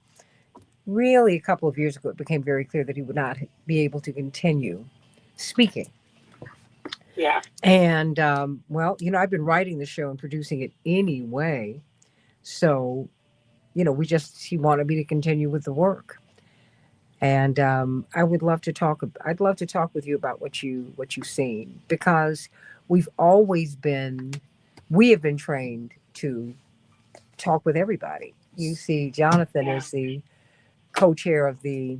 really a couple of years ago, it became very clear that he would not be able to continue speaking. Yeah. And, well, you know, I've been writing the show and producing it anyway. So, you know, he wanted me to continue with the work. And I'd love to talk with you about what you've seen, because we have been trained to talk with everybody. You see, Jonathan is the co-chair of the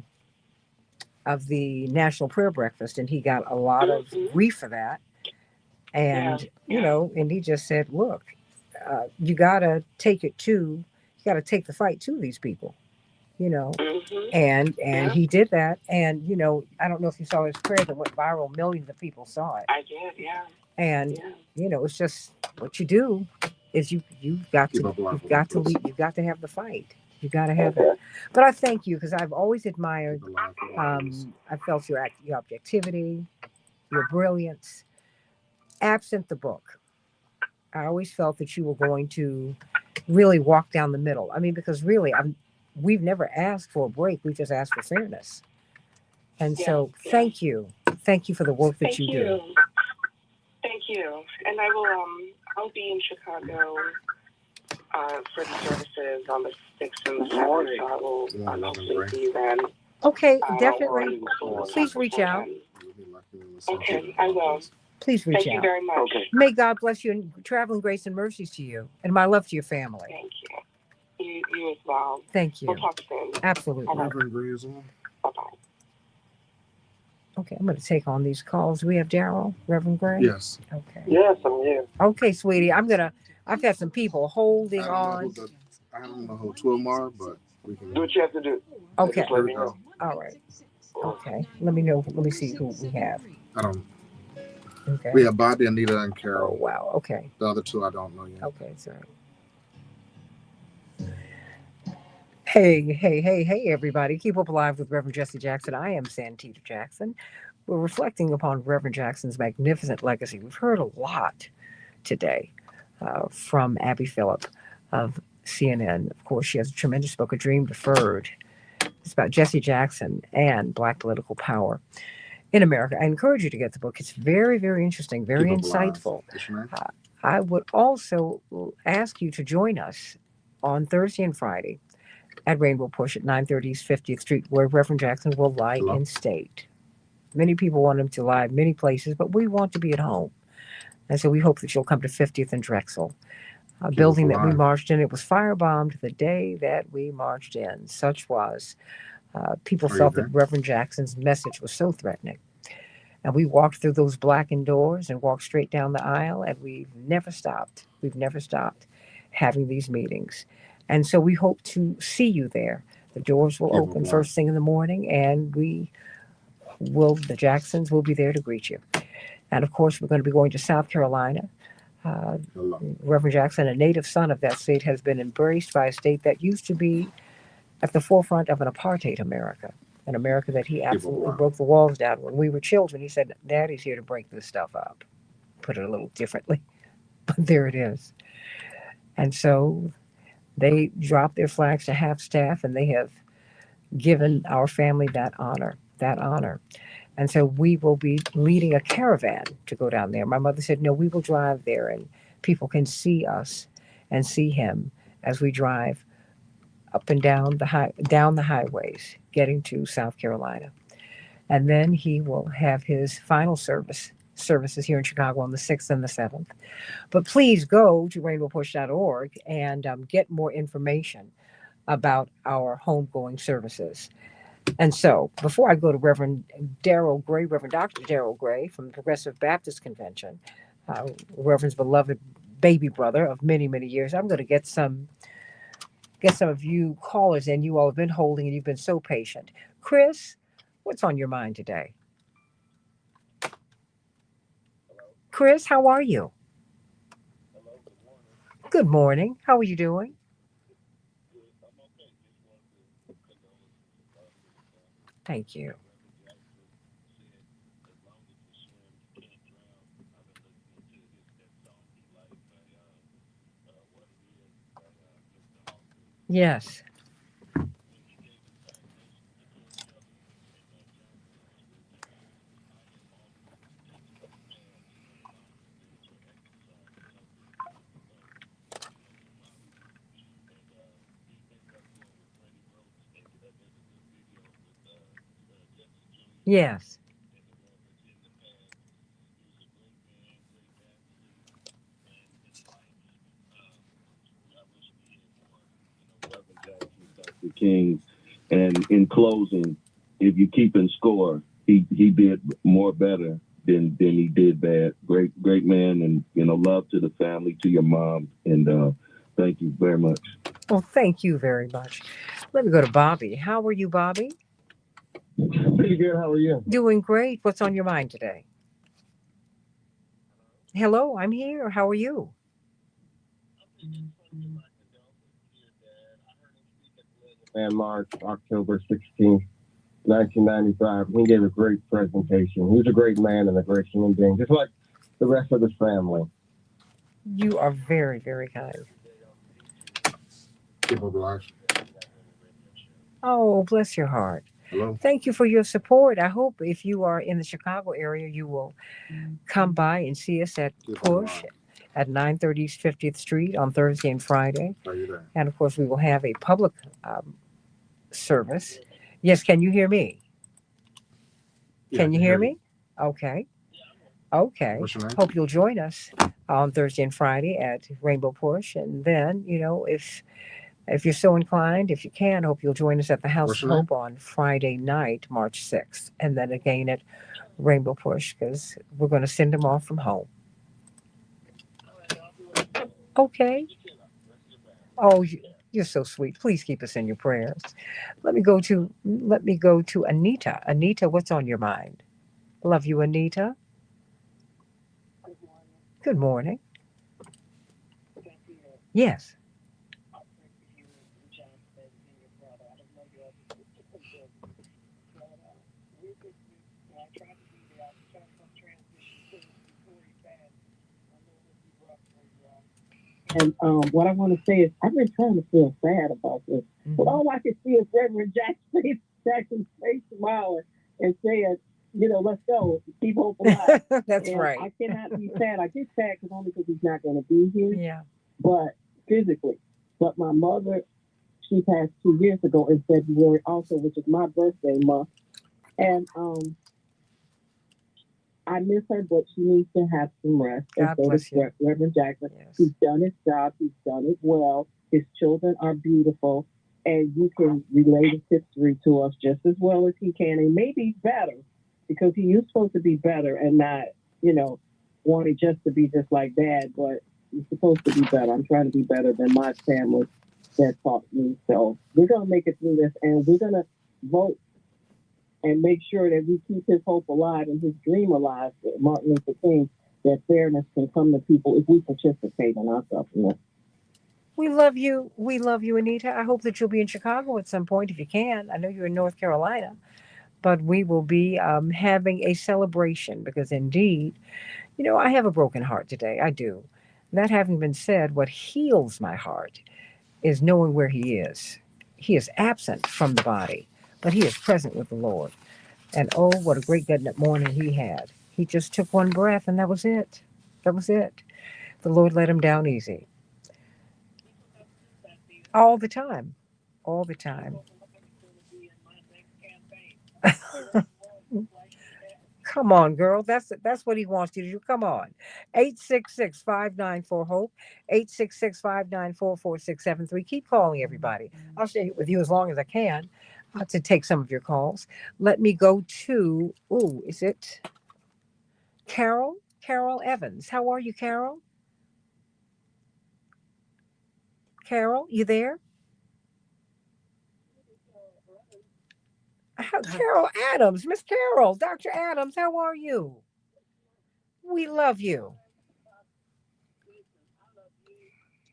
National Prayer Breakfast, and he got a lot of grief for that. And you know, and he just said, "Look, you gotta take the fight to these people." You know, and he did that. And you know, I don't know if you saw his prayer that went viral. Millions of people saw it. I did, yeah. And you know, it's just what you do is you've got to lead. You've got to have the fight. You got to have Okay. it. But I thank you because I've always admired. Keep it alive for always. I felt your objectivity, your brilliance. Absent the book, I always felt that you were going to really walk down the middle. I mean, because really, we've never asked for a break. We just asked for fairness. And Yeah, so, yeah. thank you for the work that Thank you do. you. Thank you. And I will I'll be in Chicago for the services on the 6th and the 7th, so I will hopefully see you then. Okay, Or definitely. we'll Please talk reach out. beforehand. You'll be lucky to listen to Okay, it. I will. Please reach Thank you out. very much. Okay. May God bless you and traveling grace and mercies to you, and my love to your family. Thank you. You as well. Thank you. We'll talk soon. Absolutely. Reverend Grizzle. Bye-bye. Okay, I'm going to take on these calls. We have Daryl, Reverend Gray. Yes. Okay. Yes, I'm here. Okay, sweetie. I've had some people holding on. I don't know who 12 are, but we can Do what you have to do. Okay. Just let me know. All right. Okay. Let me know. Let me see who we have. I don't. Okay. We have Bobby, Anita, and Oh, Carol. wow. Okay. The other two I don't know yet. Okay, sorry. Hey, everybody. Keep Up Alive with Reverend Jesse Jackson. I am Santita Jackson. We're reflecting upon Reverend Jackson's magnificent legacy. We've heard a lot today from Abby Phillip of CNN. Of course, she has a tremendous book, A Dream Deferred. It's about Jesse Jackson and Black political power in America. I encourage you to get the book. It's very, very interesting, very Keep Up Alive. insightful. What's your name? I would also ask you to join us on Thursday and Friday at Rainbow Push at 930 East 50th Street, where Reverend Jackson will lie Hello? in state. Many people want him to lie many places, but we want to be at home. And so we hope that you'll come to 50th and Drexel, a Keep building Up that we Alive. marched in. It was firebombed the day that we marched in. Such was. People Are you felt there? that Reverend Jackson's message was so threatening. And we walked through those blackened doors and walked straight down the aisle, and we've never stopped. We've never stopped having these meetings. And so we hope to see you there. The doors will Keep Up open Alive. first thing in the morning, and the Jacksons will be there to greet you. And of course, we're going to be going to South Carolina. Hello. Reverend Jackson, a native son of that state, has been embraced by a state that used to be at the forefront of an apartheid America, an America that he absolutely alive. broke the walls down. When we were children, he said, Daddy's here to break this stuff up. Put it a little differently, but there it is. And so they dropped their flags to half staff, and they have given our family that honor. And so we will be leading a caravan to go down there. My mother said, no, we will drive there, and people can see us and see him as we drive up and down the highways, getting to South Carolina. And then he will have his final services here in Chicago on the 6th and the 7th. But please go to rainbowpush.org and get more information about our homegoing services. And so, before I go to Reverend Daryl Gray, Reverend Dr. Daryl Gray from the Progressive Baptist Convention, Reverend's beloved baby brother of many, many years, I'm going to get some of you callers in. You all have been holding, and you've been so patient. Chris, what's on your mind today? Chris, how are you? Good morning. How are you doing? Thank you. Yes. Yes. King. And in closing, if you keep in score, he did more better than he did bad. Great man, and love to the family, to your mom, and thank you very much. Well, thank you very much. Let me go to Bobby. How are you, Bobby? Pretty good. How are you? Doing great. What's on your mind today? Hello, I'm here. How are you? landmark, October 16th, 1995. He gave a great presentation. He's a great man and a great human being, just like the rest of his family. You are very, very kind. Keep Hope Alive. Oh, bless your heart. Hello. Thank you for your support. I hope if you are in the Chicago area, you will come by and see us at Keep Hope Push Alive. at 930 50th Street on Thursday and Friday. Are you there? And of course, we will have a public service. Yes, can you hear me? Yeah, Can I you hear you. me? Okay. Okay. What's your name? Hope you'll join us on Thursday and Friday at Rainbow Push. And then, you know, if you're so inclined, if you can, hope you'll join us at the House What's of your Hope on Friday night, March 6th. And then again at Rainbow Push, because we're going to send them off from home. Okay. Oh, you're so sweet. Please keep us in your prayers. Let me go to Anita. Anita, what's on your mind? Love you, Anita. Good morning. Yes. And what I want to say is, I've been trying to feel sad about this, but all I can see is Reverend Jackson's face smiling and saying, you know, let's go, keep hope alive. That's and right. I cannot be sad. I get sad only because he's not going to be here. Yeah. But physically. But my mother, she passed 2 years ago in February also, which is my birthday month. And I miss her, but she needs to have some rest. God and so bless does you. Reverend Jackson. Yes. He's done his job. He's done it well. His children are beautiful. And you can relate his history to us just as well as he can, and maybe better, because he is supposed to be better and not, you know, wanting just to be just like Dad, but he's supposed to be better. I'm trying to be better than my family that taught me. So we're going to make it through this, and we're going to vote and make sure that we keep his hope alive and his dream alive, Martin Luther King, that fairness can come to people if we participate in our government. We love you. We love you, Anita. I hope that you'll be in Chicago at some point if you can. I know you're in North Carolina, but we will be having a celebration because indeed, you know, I have a broken heart today. I do. That having been said, what heals my heart is knowing where he is. He is absent from the body, but he is present with the Lord. And oh, what a great good morning he had. He just took one breath and that was it. That was it. The Lord let him down easy. All the time. All the time. Come on, girl. That's what he wants you to do. Come on. 866-594-HOPE. 866-594-4673. Keep calling, everybody. I'll stay with you as long as I can to take some of your calls. Let me go to, is it Carol? Carol Evans. How are you, Carol? Carol, you there? Carol Adams, Miss Carol, Dr. Adams, how are you? We love you.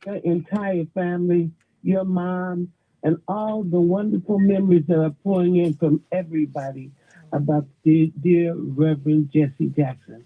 Your entire family, your mom, and all the wonderful memories that are pouring in from everybody about dear Reverend Jesse Jackson.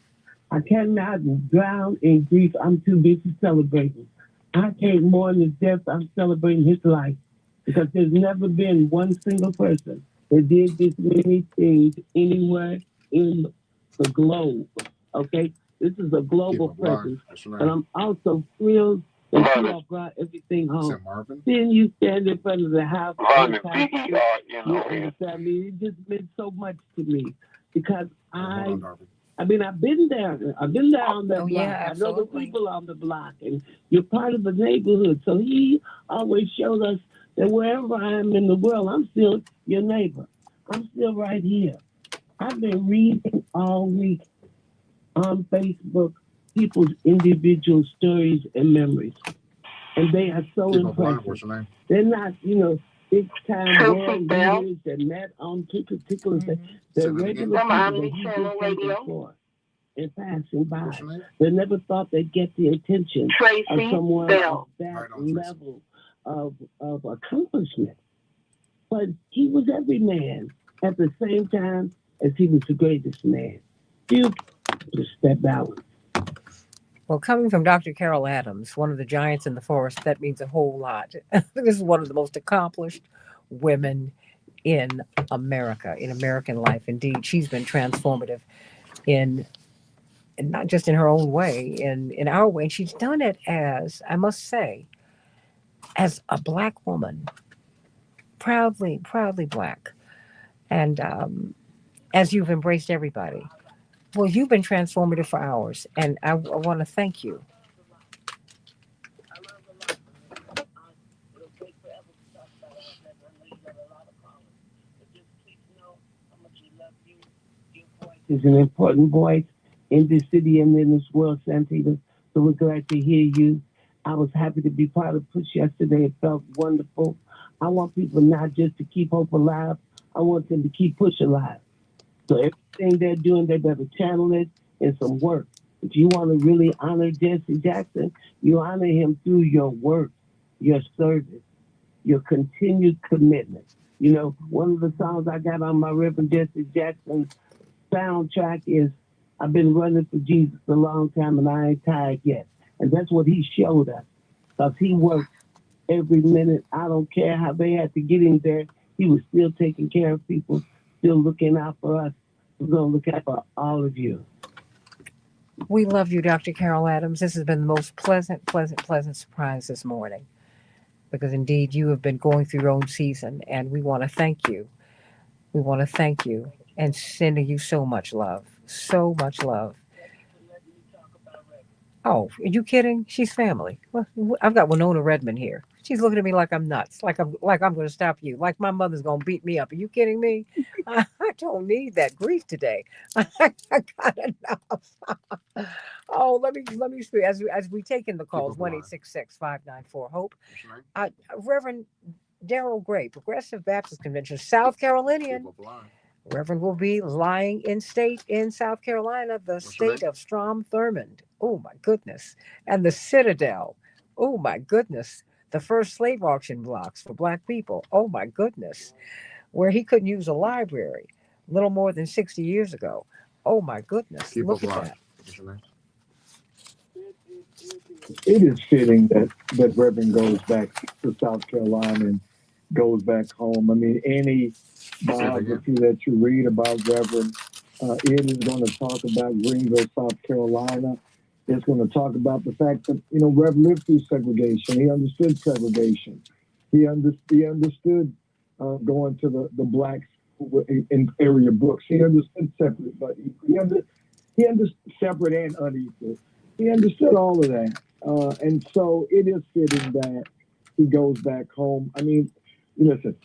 I cannot drown in grief. I'm too busy celebrating. I can't mourn his death. I'm celebrating his life because there's never been one single person that did this many things anywhere in the globe. Okay? This is a global presence. And I'm also thrilled that you all brought everything home. Seeing you stand in front of the house, you and the family, it just meant so much to me because I've been there. I've been there on that block. Yeah, I know the people on the block, and you're part of the neighborhood. So he always showed us that wherever I am in the world, I'm still your neighbor. I'm still right here. I've been reading all week on Facebook people's individual stories and memories. And they are so impressive. They're not, big time world leaders that met on two particular things. They're regular people that he did something for and passing by. They never thought they'd get the attention of someone of that level of accomplishment. but he was every man at the same time as he was the greatest man. Few just step out. Well, coming from Dr. Carol Adams, one of the giants in the forest, that means a whole lot. This is one of the most accomplished women in America, in American life. Indeed, she's been transformative in and not just in her own way, in our way. And she's done it as, I must say, as a Black woman, proudly Black. And as you've embraced everybody. Well, you've been transformative for ours, and I want to thank you. Is an important voice in this city and in this world, Santita. So we're glad to hear you. I was happy to be part of Push yesterday. It felt wonderful. I want people not just to keep hope alive. I want them to keep Push alive. So everything they're doing, they better channel it in some work. If you want to really honor Jesse Jackson, you honor him through your work, your service, your continued commitment. You know, one of the songs I got on my Reverend Jesse Jackson soundtrack is I've been running for Jesus a long time and I ain't tired yet. And that's what he showed us. Because he worked every minute. I don't care how they had to get him there. He was still taking care of people, still looking out for us. We're going to look out for all of you. We love you, Dr. Carol Adams. This has been the most pleasant surprise this morning. Because indeed, you have been going through your own season, and we want to thank you. We want to thank you and sending you so much love. So much love. Oh, are you kidding? She's family. Well, I've got Winona Redmond here. She's looking at me like I'm nuts, like I'm going to stop you, like my mother's going to beat me up. Are you kidding me? I don't need that grief today. I got enough. Oh, let me speak as we take in the calls. 1-866-594-HOPE. Reverend Daryl Gray, Progressive Baptist Convention, South Carolinian. Reverend will be lying in state in South Carolina, the state of Strom Thurmond. Oh my goodness. And the Citadel. Oh my goodness. The first slave auction blocks for Black people. Oh my goodness. Where he couldn't use a library a little more than 60 years ago. Oh my goodness. Look at that. It is fitting that Reverend goes back to South Carolina and goes back home. I mean, any biography that you read about Reverend, it is going to talk about Greenville, South Carolina. It's going to talk about the fact that, Reverend lived through segregation. He understood segregation. He understood going to the Black in area books. He understood separate, but he understood separate and unequal. He understood all of that. And so it is fitting that he goes back home. I mean, listen,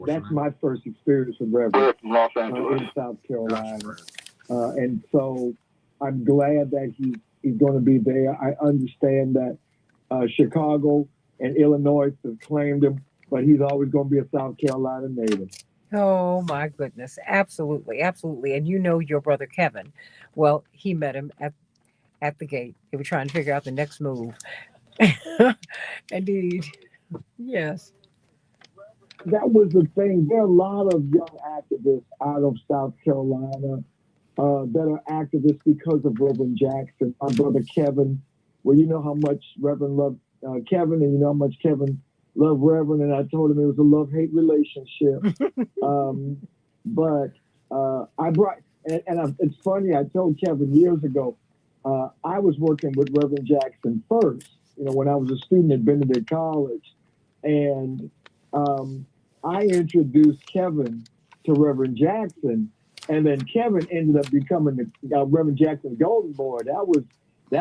that's my first experience with Reverend in South Carolina. And so I'm glad that he's going to be there. I understand that Chicago and Illinois have claimed him, but he's always going to be a South Carolina native. Oh my goodness. Absolutely. Absolutely. And your brother Kevin. Well, he met him at the gate. They were trying to figure out the next move. Indeed. Yes. That was the thing. There are a lot of young activists out of South Carolina that are activists because of Reverend Jackson. My brother Kevin, well, you know how much Reverend loved Kevin, and you know how much Kevin loved Reverend, and I told him it was a love-hate relationship. But I brought, and it's funny, I told Kevin years ago, I was working with Reverend Jackson first, when I was a student at Benedict College. And I introduced Kevin to Reverend Jackson, and then Kevin ended up becoming the Reverend Jackson Golden Boy. That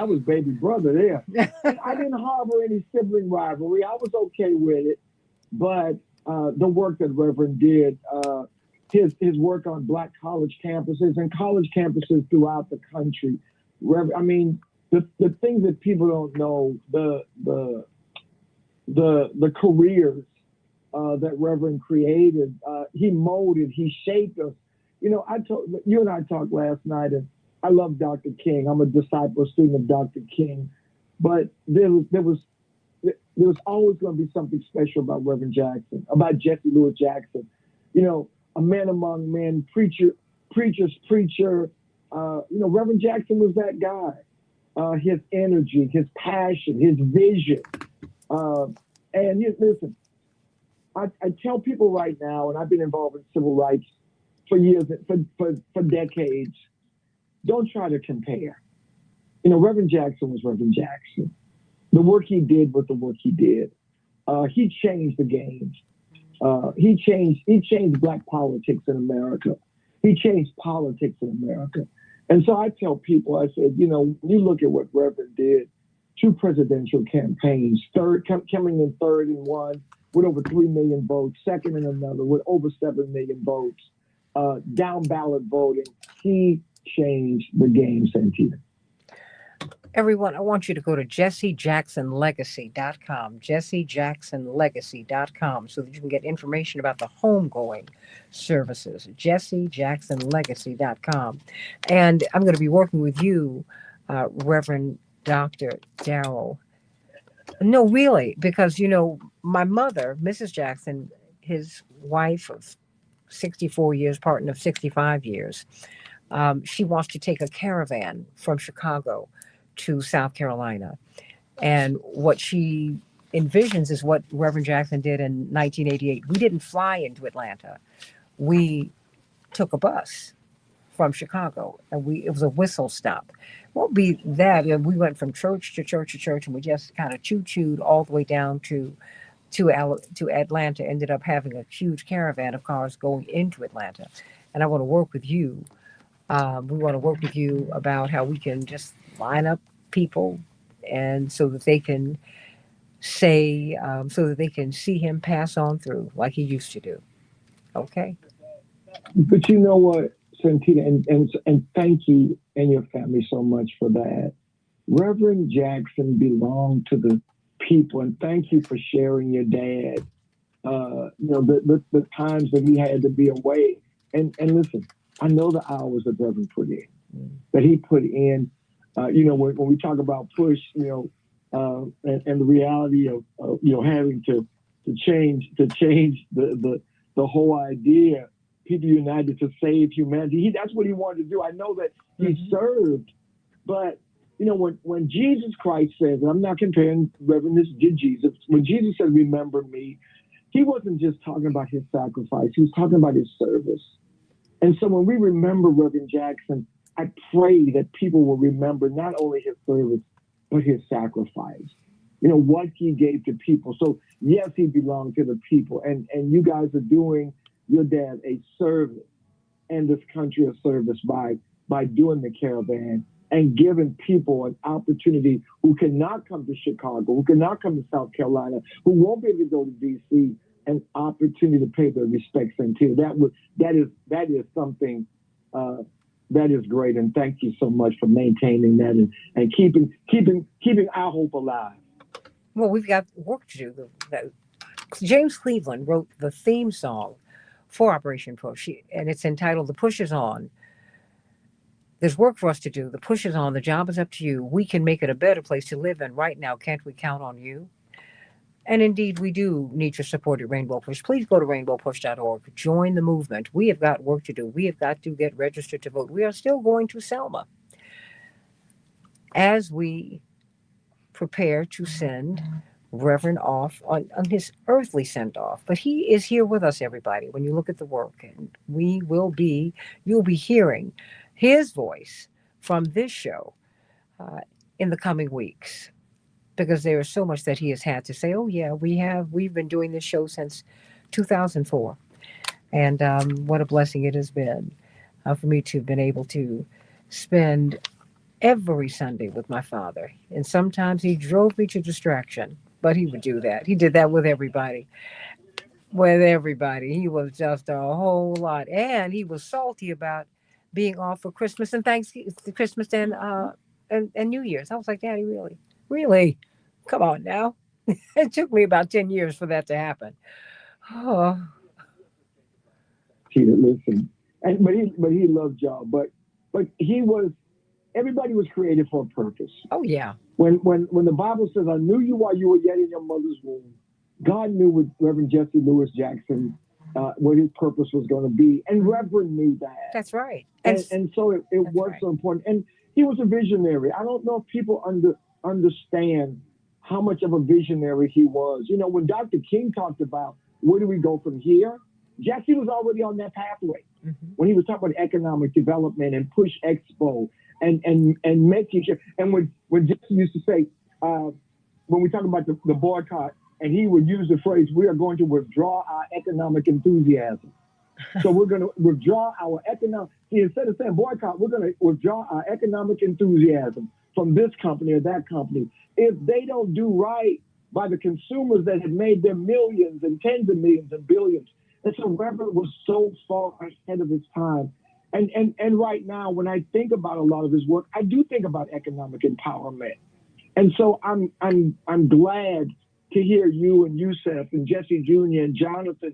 was baby brother there. And I didn't harbor any sibling rivalry. I was okay with it. But the work that Reverend did, his work on Black college campuses and college campuses throughout the country, I mean, the things that people don't know, the careers that Reverend created, he molded, he shaped us. You and I talked last night, and I love Dr. King. I'm a disciple student of Dr. King, but there was there was always going to be something special about Reverend Jackson, about Jesse Louis Jackson. You know, a man among men, preacher. Reverend Jackson was that guy. His energy, his passion, his vision. Listen, I tell people right now, and I've been involved in civil rights for years, for decades, don't try to compare. You know, Reverend Jackson was Reverend Jackson. The work he did was the work he did. He changed the game. He changed black politics in America. He changed politics in America. And so I tell people, I said, you know, when you look at what Reverend did, 2 presidential campaigns, coming in third in one with over 3 million votes, second in another with over 7 million votes, down ballot voting. He changed the game, Santita. Everyone, I want you to go to jessejacksonlegacy.com, jessejacksonlegacy.com, so that you can get information about the homegoing services, jessejacksonlegacy.com. And I'm going to be working with you, Reverend Dr. Darrell. No, really, because, you know, my mother, Mrs. Jackson, his wife of 64 years, partner of 65 years, she wants to take a caravan from Chicago to South Carolina. And what she envisions is what Reverend Jackson did in 1988. We didn't fly into Atlanta. We took a bus from Chicago, and it was a whistle stop. Won't be that. We went from church to church to church, and we just kind of choo-chooed all the way down to Atlanta. Ended up having a huge caravan of cars going into Atlanta. And I want to work with you. We want to work with you about how we can just line up people, and so that they can say, so that they can see him pass on through like he used to do. Okay. But you know what, Santita, and thank you and your family so much for that. Reverend Jackson belonged to the people, and thank you for sharing your dad. The times that he had to be away. And listen, I know the hours that Reverend put in, that he put in. When we talk about push, and the reality of having to change the whole idea, people united to save humanity. That's what he wanted to do. I know that he served, but when Jesus Christ says, and I'm not comparing Reverend this to Jesus, when Jesus said, "Remember me," he wasn't just talking about his sacrifice. He was talking about his service. And so when we remember Reverend Jackson, I pray that people will remember not only his service, but his sacrifice. What he gave to people. So yes, he belonged to the people. And you guys are doing your dad a service and this country a service by doing the caravan and giving people an opportunity who cannot come to Chicago, who cannot come to South Carolina, who won't be able to go to D.C., an opportunity to pay their respects until that is something that is great. And thank you so much for maintaining that and keeping our hope alive. Well, we've got work to do. James Cleveland wrote the theme song for Operation Push, and it's entitled "The Push Is On." There's work for us to do. The push is on. The job is up to you. We can make it a better place to live in right now. Can't we count on you? And indeed, we do need your support at Rainbow Push. Please go to rainbowpush.org. Join the movement. We have got work to do. We have got to get registered to vote. We are still going to Selma as we prepare to send Reverend off on his earthly send-off. But he is here with us, everybody, when you look at the work. And you'll be hearing his voice from this show in the coming weeks, because there is so much that he has had to say. Oh yeah, we've been doing this show since 2004, and what a blessing it has been for me to have been able to spend every Sunday with my father. And sometimes he drove me to distraction, but he would do that. He did that with everybody. He was just a whole lot, and he was salty about being off for Christmas and Christmas and New Year's. I was like, Daddy, really? Come on now. It took me about 10 years for that to happen. Oh. Listen, but he loved y'all. But he was everybody was created for a purpose. Oh yeah. When the Bible says, "I knew you while you were yet in your mother's womb," God knew what Reverend Jesse Lewis Jackson, what his purpose was going to be, and Reverend knew that. That's right. And so it was so important. And he was a visionary. I don't know if people understand how much of a visionary he was. You know, when Dr. King talked about where do we go from here, Jesse was already on that pathway. Mm-hmm. When he was talking about economic development and Push Expo and making sure, and when Jesse used to say, when we talk about the boycott, and he would use the phrase, "We are going to withdraw our economic enthusiasm." So we're going to withdraw our economic, instead of saying boycott, we're going to withdraw our economic enthusiasm from this company or that company. If they don't do right by the consumers that have made them millions and tens of millions and billions. And so Reverend was so far ahead of his time. And right now, when I think about a lot of his work, I do think about economic empowerment. And so I'm glad to hear you and Yusef and Jesse Jr. and Jonathan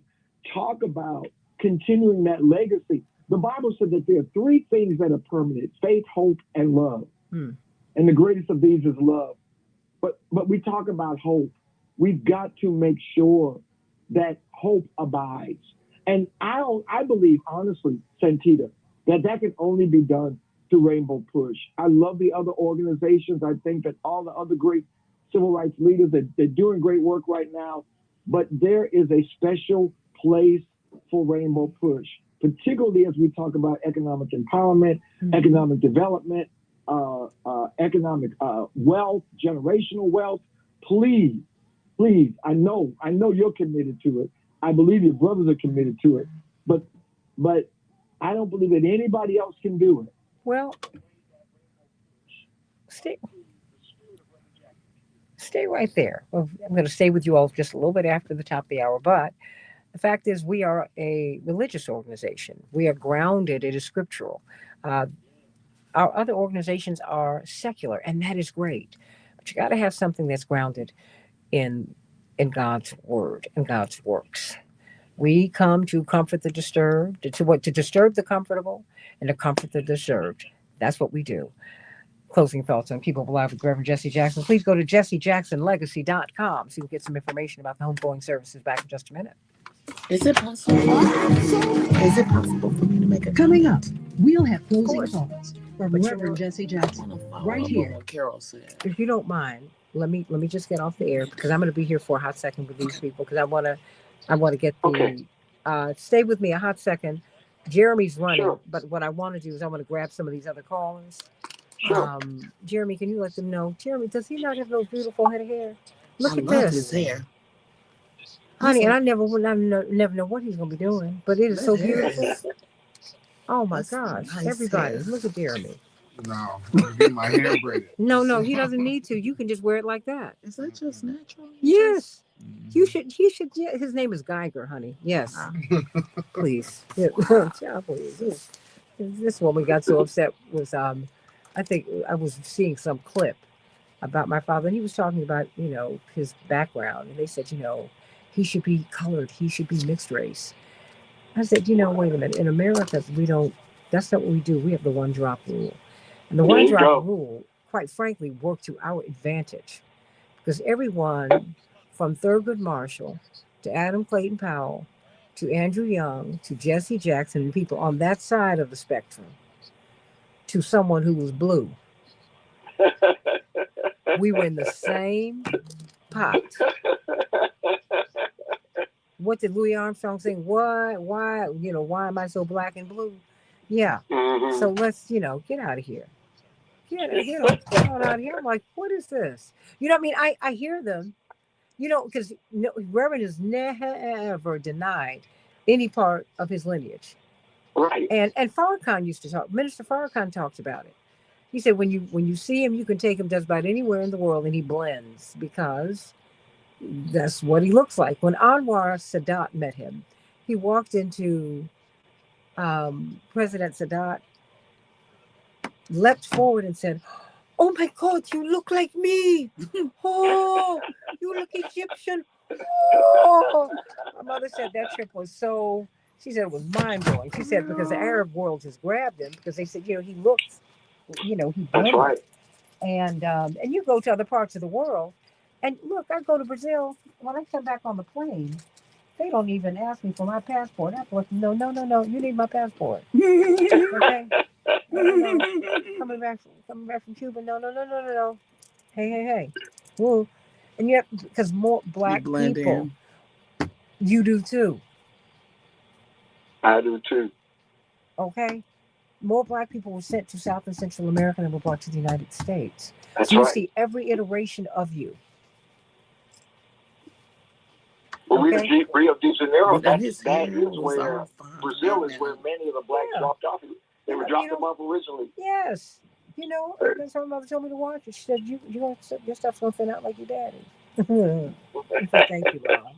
talk about continuing that legacy. The Bible said that there are three things that are permanent: faith, hope, and love. And the greatest of these is love. But we talk about hope. We've got to make sure that hope abides. And I believe, honestly, Santita, that can only be done through Rainbow Push. I love the other organizations. I think that all the other great civil rights leaders, they're doing great work right now. But there is a special place for Rainbow Push, particularly as we talk about economic empowerment, economic development, economic wealth, generational wealth. Please, I know you're committed to it. I believe your brothers are committed to it, but I don't believe that anybody else can do it. Well, stay right there. Well, I'm going to stay with you all just a little bit after the top of the hour, but the fact is we are a religious organization. We are grounded. It is scriptural. Our other organizations are secular, and that is great. But you got to have something that's grounded in God's word and God's works. We come to comfort the disturbed, to disturb the comfortable, and to comfort the disturbed. That's what we do. Closing thoughts on Keep Hope Alive with Reverend Jesse Jackson. Please go to jessejacksonlegacy.com so you can get some information about the homegoing services. Back in just a minute. Is it possible? Is it possible for me to make a Coming up, comment? we'll have closing thoughts from Reverend Jesse Jackson right here. What Carol said. If you don't mind, let me just get off the air because I'm going to be here for a hot second with these people because I want to get the stay with me a hot second. Jeremy's running, but what I want to do is I want to grab some of these other callers. Jeremy, can you let them know? Jeremy, does he not have those beautiful head of hair? Look at this. His hair. Honey, and I never know what he's going to be doing, but it is so beautiful. Oh my gosh. Nice everybody, hair. look at Jeremy. No, I'm gonna get my hair braided. No, he doesn't need to. You can just wear it like that. Is that just natural? Yes. He should. Yeah, his name is Geiger, honey. Yes. Please. Yeah, please. This woman got so upset was I think I was seeing some clip about my father, and he was talking about, his background. And they said, he should be colored, he should be mixed race. I said, wait a minute. In America, that's not what we do. We have the one drop rule. And the one drop rule, quite frankly, worked to our advantage. Because everyone from Thurgood Marshall to Adam Clayton Powell to Andrew Young to Jesse Jackson and people on that side of the spectrum to someone who was blue, we were in the same pot. What did Louis Armstrong say? Why am I so black and blue? Yeah. So let's, get out of here. Get out of here. I'm like, what is this? I mean? I hear them, because Reverend has never denied any part of his lineage. Right. And Farrakhan used to talk. Minister Farrakhan talks about it. He said when you see him, you can take him just about anywhere in the world, and he blends because that's what he looks like. When Anwar Sadat met him, he walked into President Sadat, leapt forward and said, "Oh my God, you look like me. Oh, you look Egyptian. Oh." My mother said that trip was she said it was mind-blowing. She said because the Arab world has grabbed him because they said, he looks you know, he That's blended. right. And you go to other parts of the world, and look, I go to Brazil. When I come back on the plane, they don't even ask me for my passport. I have to let them know, no, you need my passport. Okay, no, coming back from Cuba, no. Hey. Woo. And you have, because more You black blend people, in. you do too. I do too. Okay, more black people were sent to South and Central America than were brought to the United States. That's So you right. see every iteration of you. Well, Okay. Rio de Janeiro, But that his is hair where was all fine Brazil is now. where many of the blacks Yeah. dropped off. They were Yeah, dropped you them off originally. Yes. You know, that's what my mother told me to watch it. She said, your stuff's gonna thin out like your daddy. I said, thank you, Mom.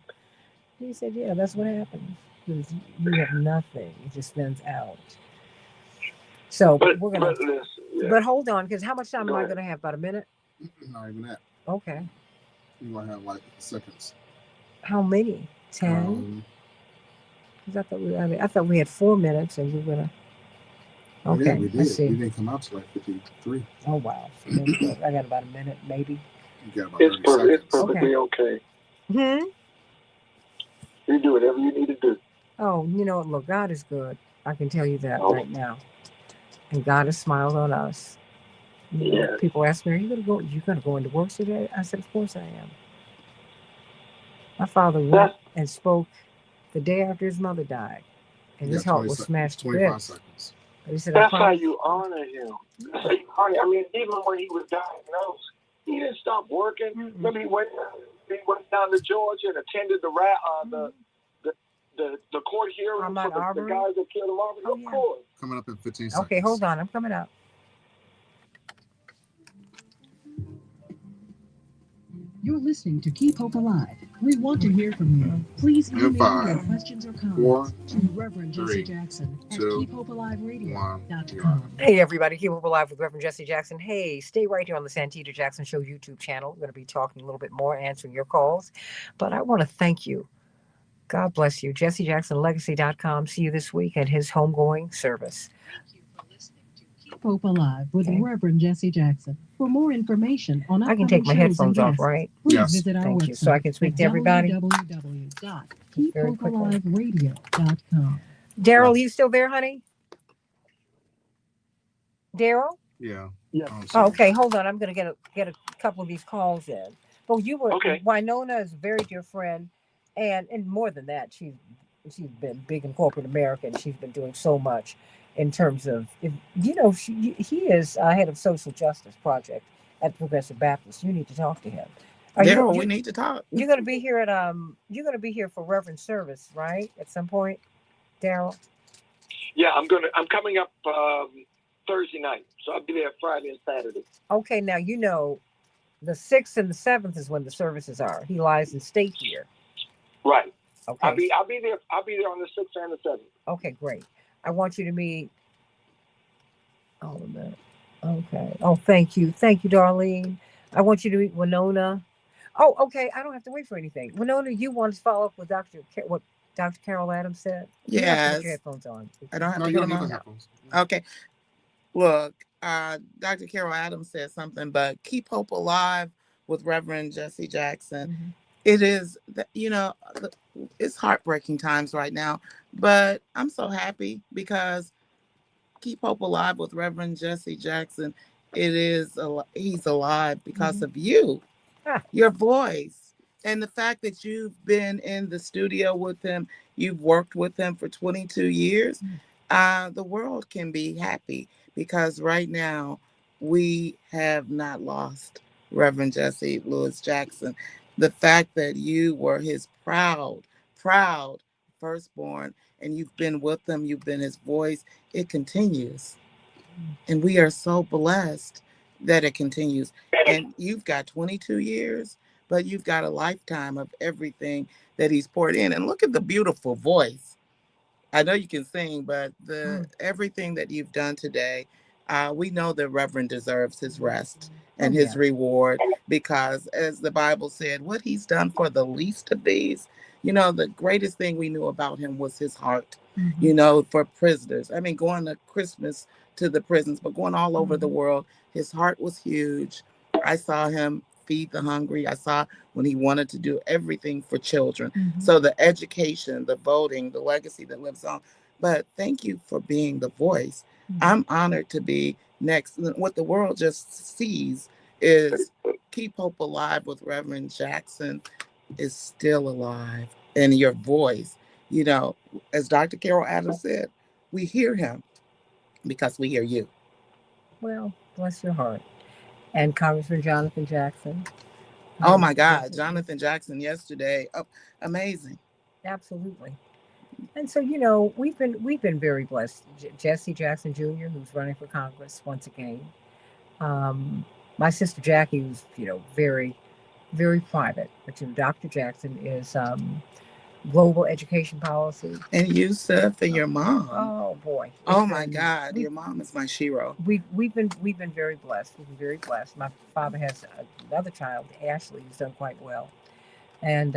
He said, yeah, that's what happens. Because you have nothing. It just thins out. So But we're gonna listen, yeah. but hold on, because how much time Go am I ahead. gonna have? About a minute? Not even that. Okay. You're gonna have like seconds. How many? 10? Because I thought we had 4 minutes and we were gonna. Okay, Yeah, we did. I see. We didn't come out to like 53. Oh wow. So then I got about a minute, maybe. You got about 30 It's seconds. perfectly okay. You do whatever you need to do. Oh, you know what? Look, God is good. I can tell you that right now. And God has smiled on us. You know, Yeah. people ask me, "Are you gonna go into work today?" I said, "Of course I am." My father went and spoke the day after his mother died, and his heart was smashed to 25 bits. seconds. But he said, That's how you honor him. That's how you honor. I mean, even when he was diagnosed, he didn't stop working. Remember, he went down to Georgia and attended the court hearing for the guys that killed him. Of course. Coming up in 15 seconds. Okay, hold on. I'm coming up. You're listening to Keep Hope Alive. We want to hear from you. Please email your questions or comments to Reverend Jesse Jackson at keephopealiveradio.com. Hey, everybody. Keep Hope Alive with Reverend Jesse Jackson. Hey, stay right here on the Santita Jackson Show YouTube channel. We're going to be talking a little bit more, answering your calls. But I want to thank you. God bless you. JesseJacksonLegacy.com. See you this week at his homegoing service. Keep Hope Alive with Reverend Jesse Jackson. For more information on I can take my headphones off, right? Please visit our Thank website you. So I can speak at to everybody. www.keephopealiveradio.com. Daryl, are you still there, honey? Daryl? Yeah. Oh, okay, hold on. I'm going to get a couple of these calls in. Well, you were Winona is a very dear friend, and more than that, she's been big in corporate America, and she's been doing so much in terms of, he is head of social justice project at Progressive Baptist. You need to talk to him. Daryl, we need to talk. You're going to be here for Reverend service, right? At some point, Daryl. Yeah, I'm coming up Thursday night, so I'll be there Friday and Saturday. Okay, now you know the 6th and the 7th is when the services are. He lies in state here. Right. Okay. I'll be there. I'll be there on the 6th and the 7th. Okay, great. I want you to meet. Oh, man. Okay. Oh, thank you, Darlene. I want you to meet Winona. Oh, okay. I don't have to wait for anything. Winona, you want to follow up with what Dr. Carol Adams said? You have to put your headphones on. I don't have to put them on. Okay. Look, Dr. Carol Adams said something, but Keep Hope Alive with Reverend Jesse Jackson. Mm-hmm. It is, it's heartbreaking times right now, but I'm so happy because Keep Hope Alive with Reverend Jesse Jackson, he's alive because of you, your voice, and the fact that you've been in the studio with him, you've worked with him for 22 years. The world can be happy because right now we have not lost Reverend Jesse Louis Jackson. The fact that you were his proud firstborn, and you've been with him, you've been his voice, it continues. And we are so blessed that it continues. And you've got 22 years, but you've got a lifetime of everything that he's poured in. And look at the beautiful voice. I know you can sing, but everything that you've done today, we know the Reverend deserves his rest and his reward, because as the Bible said, what he's done for the least of these, the greatest thing we knew about him was his heart, for prisoners. I mean, going to Christmas to the prisons, but going all over the world. His heart was huge. I saw him feed the hungry. I saw when he wanted to do everything for children. So the education, the voting, the legacy that lives on. But thank you for being the voice. I'm honored to be next. What the world just sees is Keep Hope Alive with Reverend Jackson is still alive. And your voice, you know, as Dr. Carol Adams said, we hear him because we hear you. Well, bless your heart. And Congressman Jonathan Jackson. Oh my God, Jonathan Jackson yesterday, amazing. Absolutely. And so, you know, we've been very blessed. Jesse Jackson Jr., who's running for Congress once again. My sister Jackie, who's, you know, very, very private. But, you know, Dr. Jackson is global education policy. And Yusuf and your mom. Oh boy. Oh my God, your mom is my shero. We've been very blessed. We've been very blessed. My father has another child, Ashley, who's done quite well. And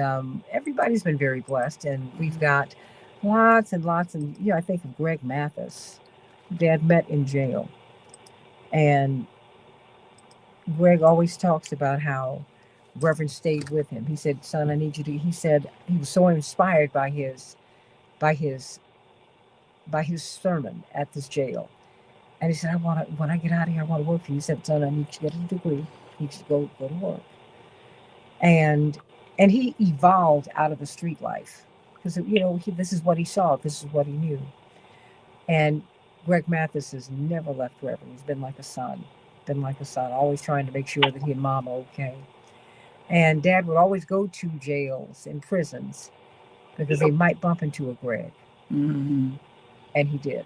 everybody's been very blessed. And we've got lots and lots. And, you know, I think of Greg Mathis. Dad met in jail. And Greg always talks about how Reverend stayed with him. He said, son, I need you to, he said he was so inspired by his sermon at this jail. And he said, when I get out of here, I want to work for you. He said, son, I need you to get a degree. You need to go to work. And he evolved out of the street life because, you know, this is what he saw. This is what he knew. And Greg Mathis has never left Reverend. He's been like a son, always trying to make sure that he and mom are okay. And Dad would always go to jails and prisons because they might bump into a Greg. And he did.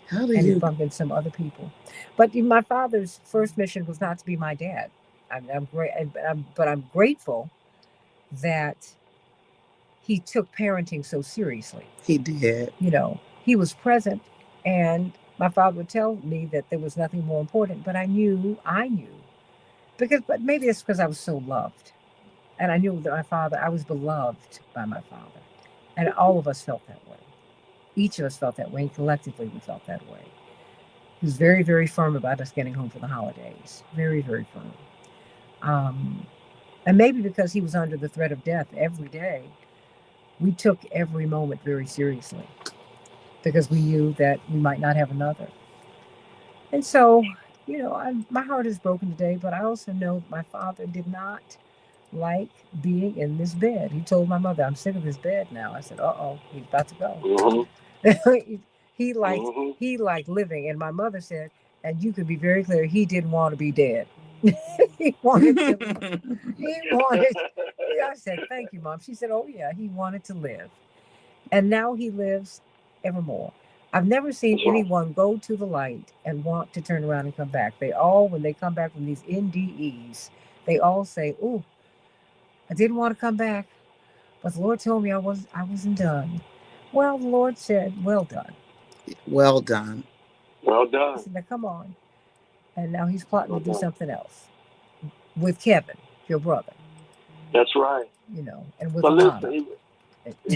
He bumped into some other people. But my father's first mission was not to be my dad. But I'm grateful that he took parenting so seriously. He did. You know, he was present, and my father would tell me that there was nothing more important, but I knew. But maybe it's because I was so loved. And I knew that I was beloved by my father. And all of us felt that way. Each of us felt that way, and collectively we felt that way. He was very, very firm about us getting home for the holidays. Very, very firm. And maybe because he was under the threat of death every day, we took every moment very seriously because we knew that we might not have another. And so, you know, my heart is broken today, but I also know that my father did not like being in this bed. He told my mother, I'm sick of this bed now. I said, he's about to go. He liked living. And my mother said, and you could be very clear, he didn't want to be dead. I said, thank you, Mom. She said, oh yeah, he wanted to live. And now he lives evermore. I've never seen anyone go to the light and want to turn around and come back. They all, when they come back from these NDEs, they all say, "Ooh, I didn't want to come back, but the Lord told me I wasn't done." Well, the Lord said, "Well done." Well done. Well done. I said, now come on. And now he's plotting to do something else with Kevin, your brother. That's right. You know, and with but Alana. listen,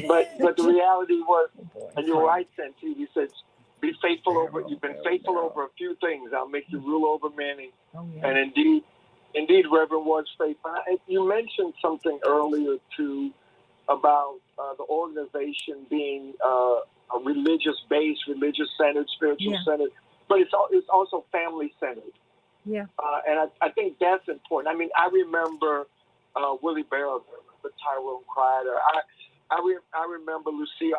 but the reality was, and you're right, Santee. He said, "Be faithful over. You've been faithful over a few things. I'll make you rule over many." Oh, yeah. And indeed, Reverend was faithful. You mentioned something earlier too about the organization being a religious-based, religious-centered, spiritual-centered, but it's also family-centered. Yeah. And I think that's important. I mean, I remember Willie Barrow, the Tyrone Crider. I remember Lucille.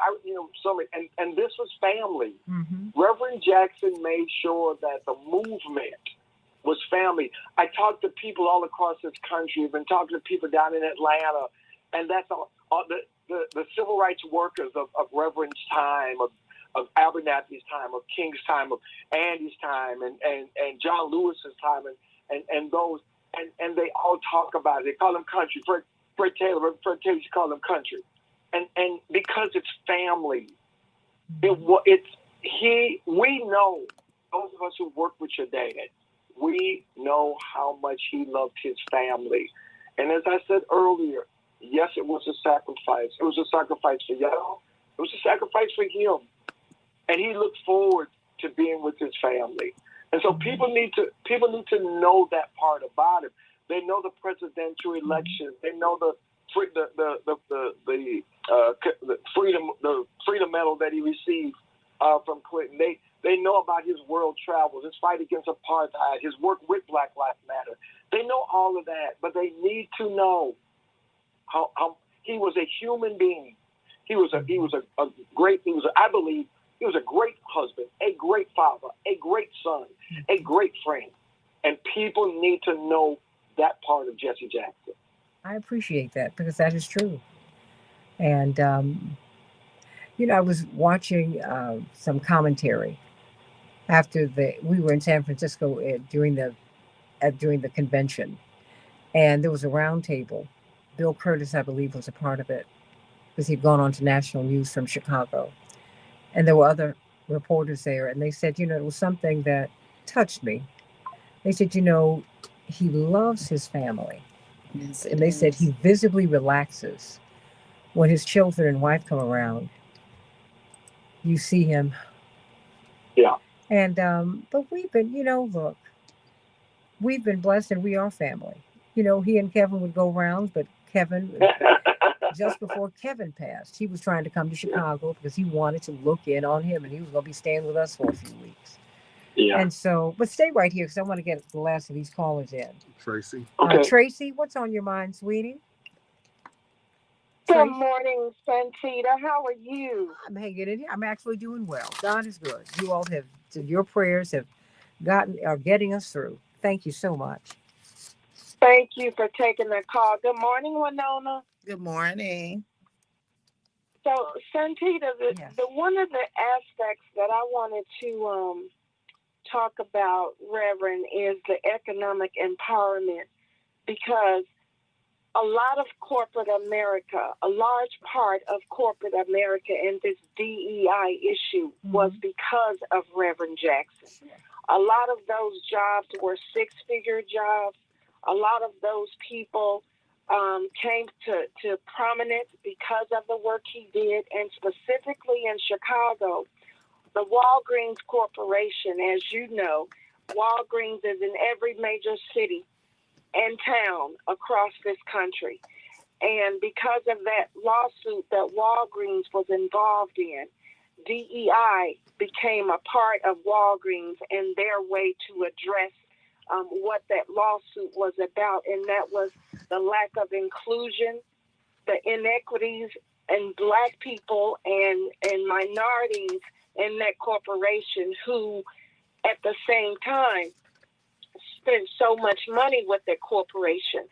So many, and this was family. Mm-hmm. Reverend Jackson made sure that the movement was family. I talked to people all across this country. I've been talking to people down in Atlanta, and that's all the civil rights workers of Reverend's time, of Abernathy's time, of King's time, of Andy's time, and John Lewis's time, and those, and they all talk about it. They call them country. Fred Taylor used to call them country, and because it's family, we know, those of us who work with your dad, we know how much he loved his family, and as I said earlier, yes, it was a sacrifice. It was a sacrifice for y'all. It was a sacrifice for him. And he looked forward to being with his family. And so people need to know that part about him. They know the presidential election. They know the freedom medal that he received from Clinton. They know about his world travels, his fight against apartheid, his work with Black Lives Matter. They know all of that, but they need to know how he was a human being. I believe he was a great husband, a great father, a great son, a great friend. And people need to know that part of Jesse Jackson. I appreciate that because that is true. And, I was watching some commentary after we were in San Francisco during the convention, and there was a round table. Bill Curtis, I believe, was a part of it because he'd gone on to national news from Chicago. And there were other reporters there, and they said, it was something that touched me. They said, he loves his family. Yes, and they said he visibly relaxes when his children and wife come around. You see him. Yeah. And, but we've been, look, we've been blessed and we are family. He and Kevin would go rounds, but Kevin, just before Kevin passed, he was trying to come to Chicago because he wanted to look in on him and he was going to be staying with us for a few weeks. Yeah. And so, but stay right here because I want to get the last of these callers in. Tracy. Okay. Tracy, what's on your mind, sweetie? Good morning, Santita. How are you? I'm hanging in here. I'm actually doing well. God is good. You all your prayers are getting us through. Thank you so much. Thank you for taking the call. Good morning, Winona. Good morning. So, Santita, the one of the aspects that I wanted to talk about, Reverend, is the economic empowerment, because a lot of corporate America, a large part of corporate America in this DEI issue was because of Reverend Jackson. A lot of those jobs were six-figure jobs. A lot of those people came to prominence because of the work he did, and specifically in Chicago, the Walgreens Corporation, as you know, Walgreens is in every major city and town across this country. And because of that lawsuit that Walgreens was involved in, DEI became a part of Walgreens and their way to address what that lawsuit was about, and that was the lack of inclusion, the inequities in Black people and minorities in that corporation, who at the same time spent so much money with their corporation.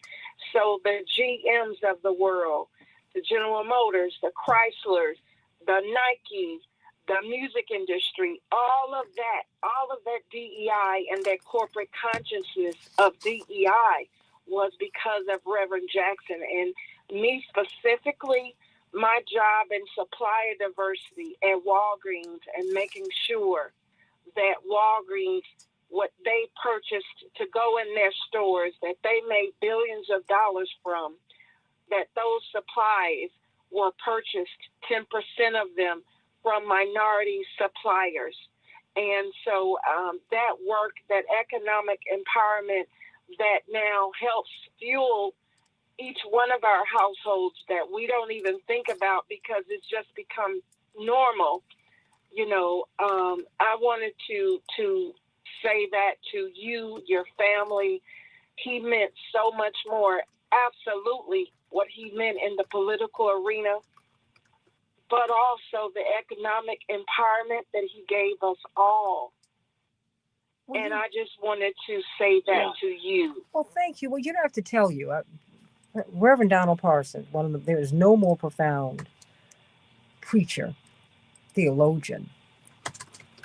So the GMs of the world, the General Motors, the Chryslers, the Nike, the music industry, all of that DEI and that corporate consciousness of DEI was because of Reverend Jackson. And me specifically, my job in supplier diversity at Walgreens and making sure that Walgreens, what they purchased to go in their stores, that they made billions of dollars from, that those supplies were purchased, 10% of them, from minority suppliers. And so that work, that economic empowerment that now helps fuel each one of our households that we don't even think about because it's just become normal. I wanted to say that to you, your family. He meant so much more, absolutely, what he meant in the political arena, but also the economic empowerment that he gave us all. And I just wanted to say that to you. Well, thank you. Well, you don't have to tell you. Reverend Donald Parson, there is no more profound preacher, theologian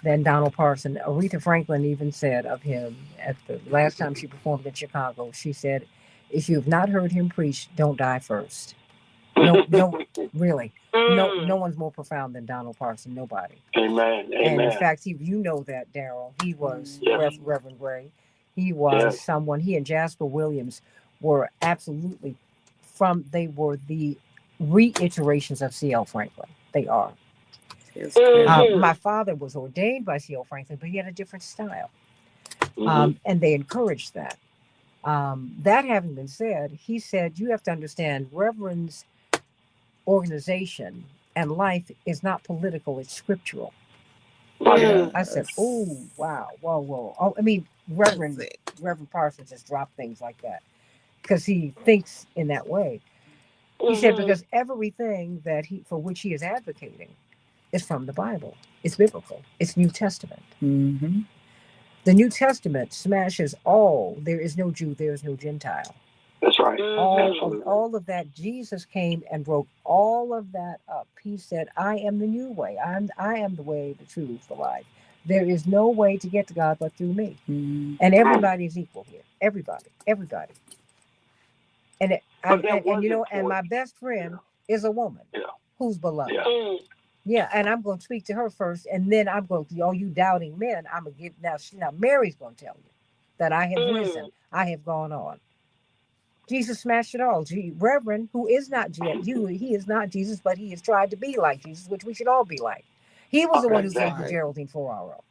than Donald Parson. Aretha Franklin even said of him at the last time she performed in Chicago, she said, if you've not heard him preach, don't die first. No, really. No one's more profound than Donald Parson. Nobody. Amen. And in fact, you know that, Daryl. He was Reverend Gray. He was someone. He and Jasper Williams were absolutely they were the reiterations of C.L. Franklin. They are. It's true. My father was ordained by C.L. Franklin, but he had a different style. Mhm. And they encouraged that. That having been said, he said, you have to understand Reverend's organization and life is not political, it's scriptural. I said, oh, wow, whoa. Oh, I mean, Reverend Parsons just dropped things like that because he thinks in that way. He said, because everything that for which he is advocating is from the Bible. It's biblical. It's New Testament. Mm-hmm. The New Testament smashes all. There is no Jew, there is no Gentile. That's right. All of that. Jesus came and broke all of that up. He said, I am the new way. I am the way, the truth, the life. There is no way to get to God but through me. Mm-hmm. And everybody is equal here. Everybody. And you know, and my best friend is a woman who's beloved. Yeah, and I'm going to speak to her first, and then I'm going to all you doubting men. I'm going to give now. Mary's going to tell you that I have risen, I have gone on. Jesus smashed it all. Reverend, who is not he is not Jesus, but he has tried to be like Jesus, which we should all be like. He was the one who said to Geraldine Ferraro.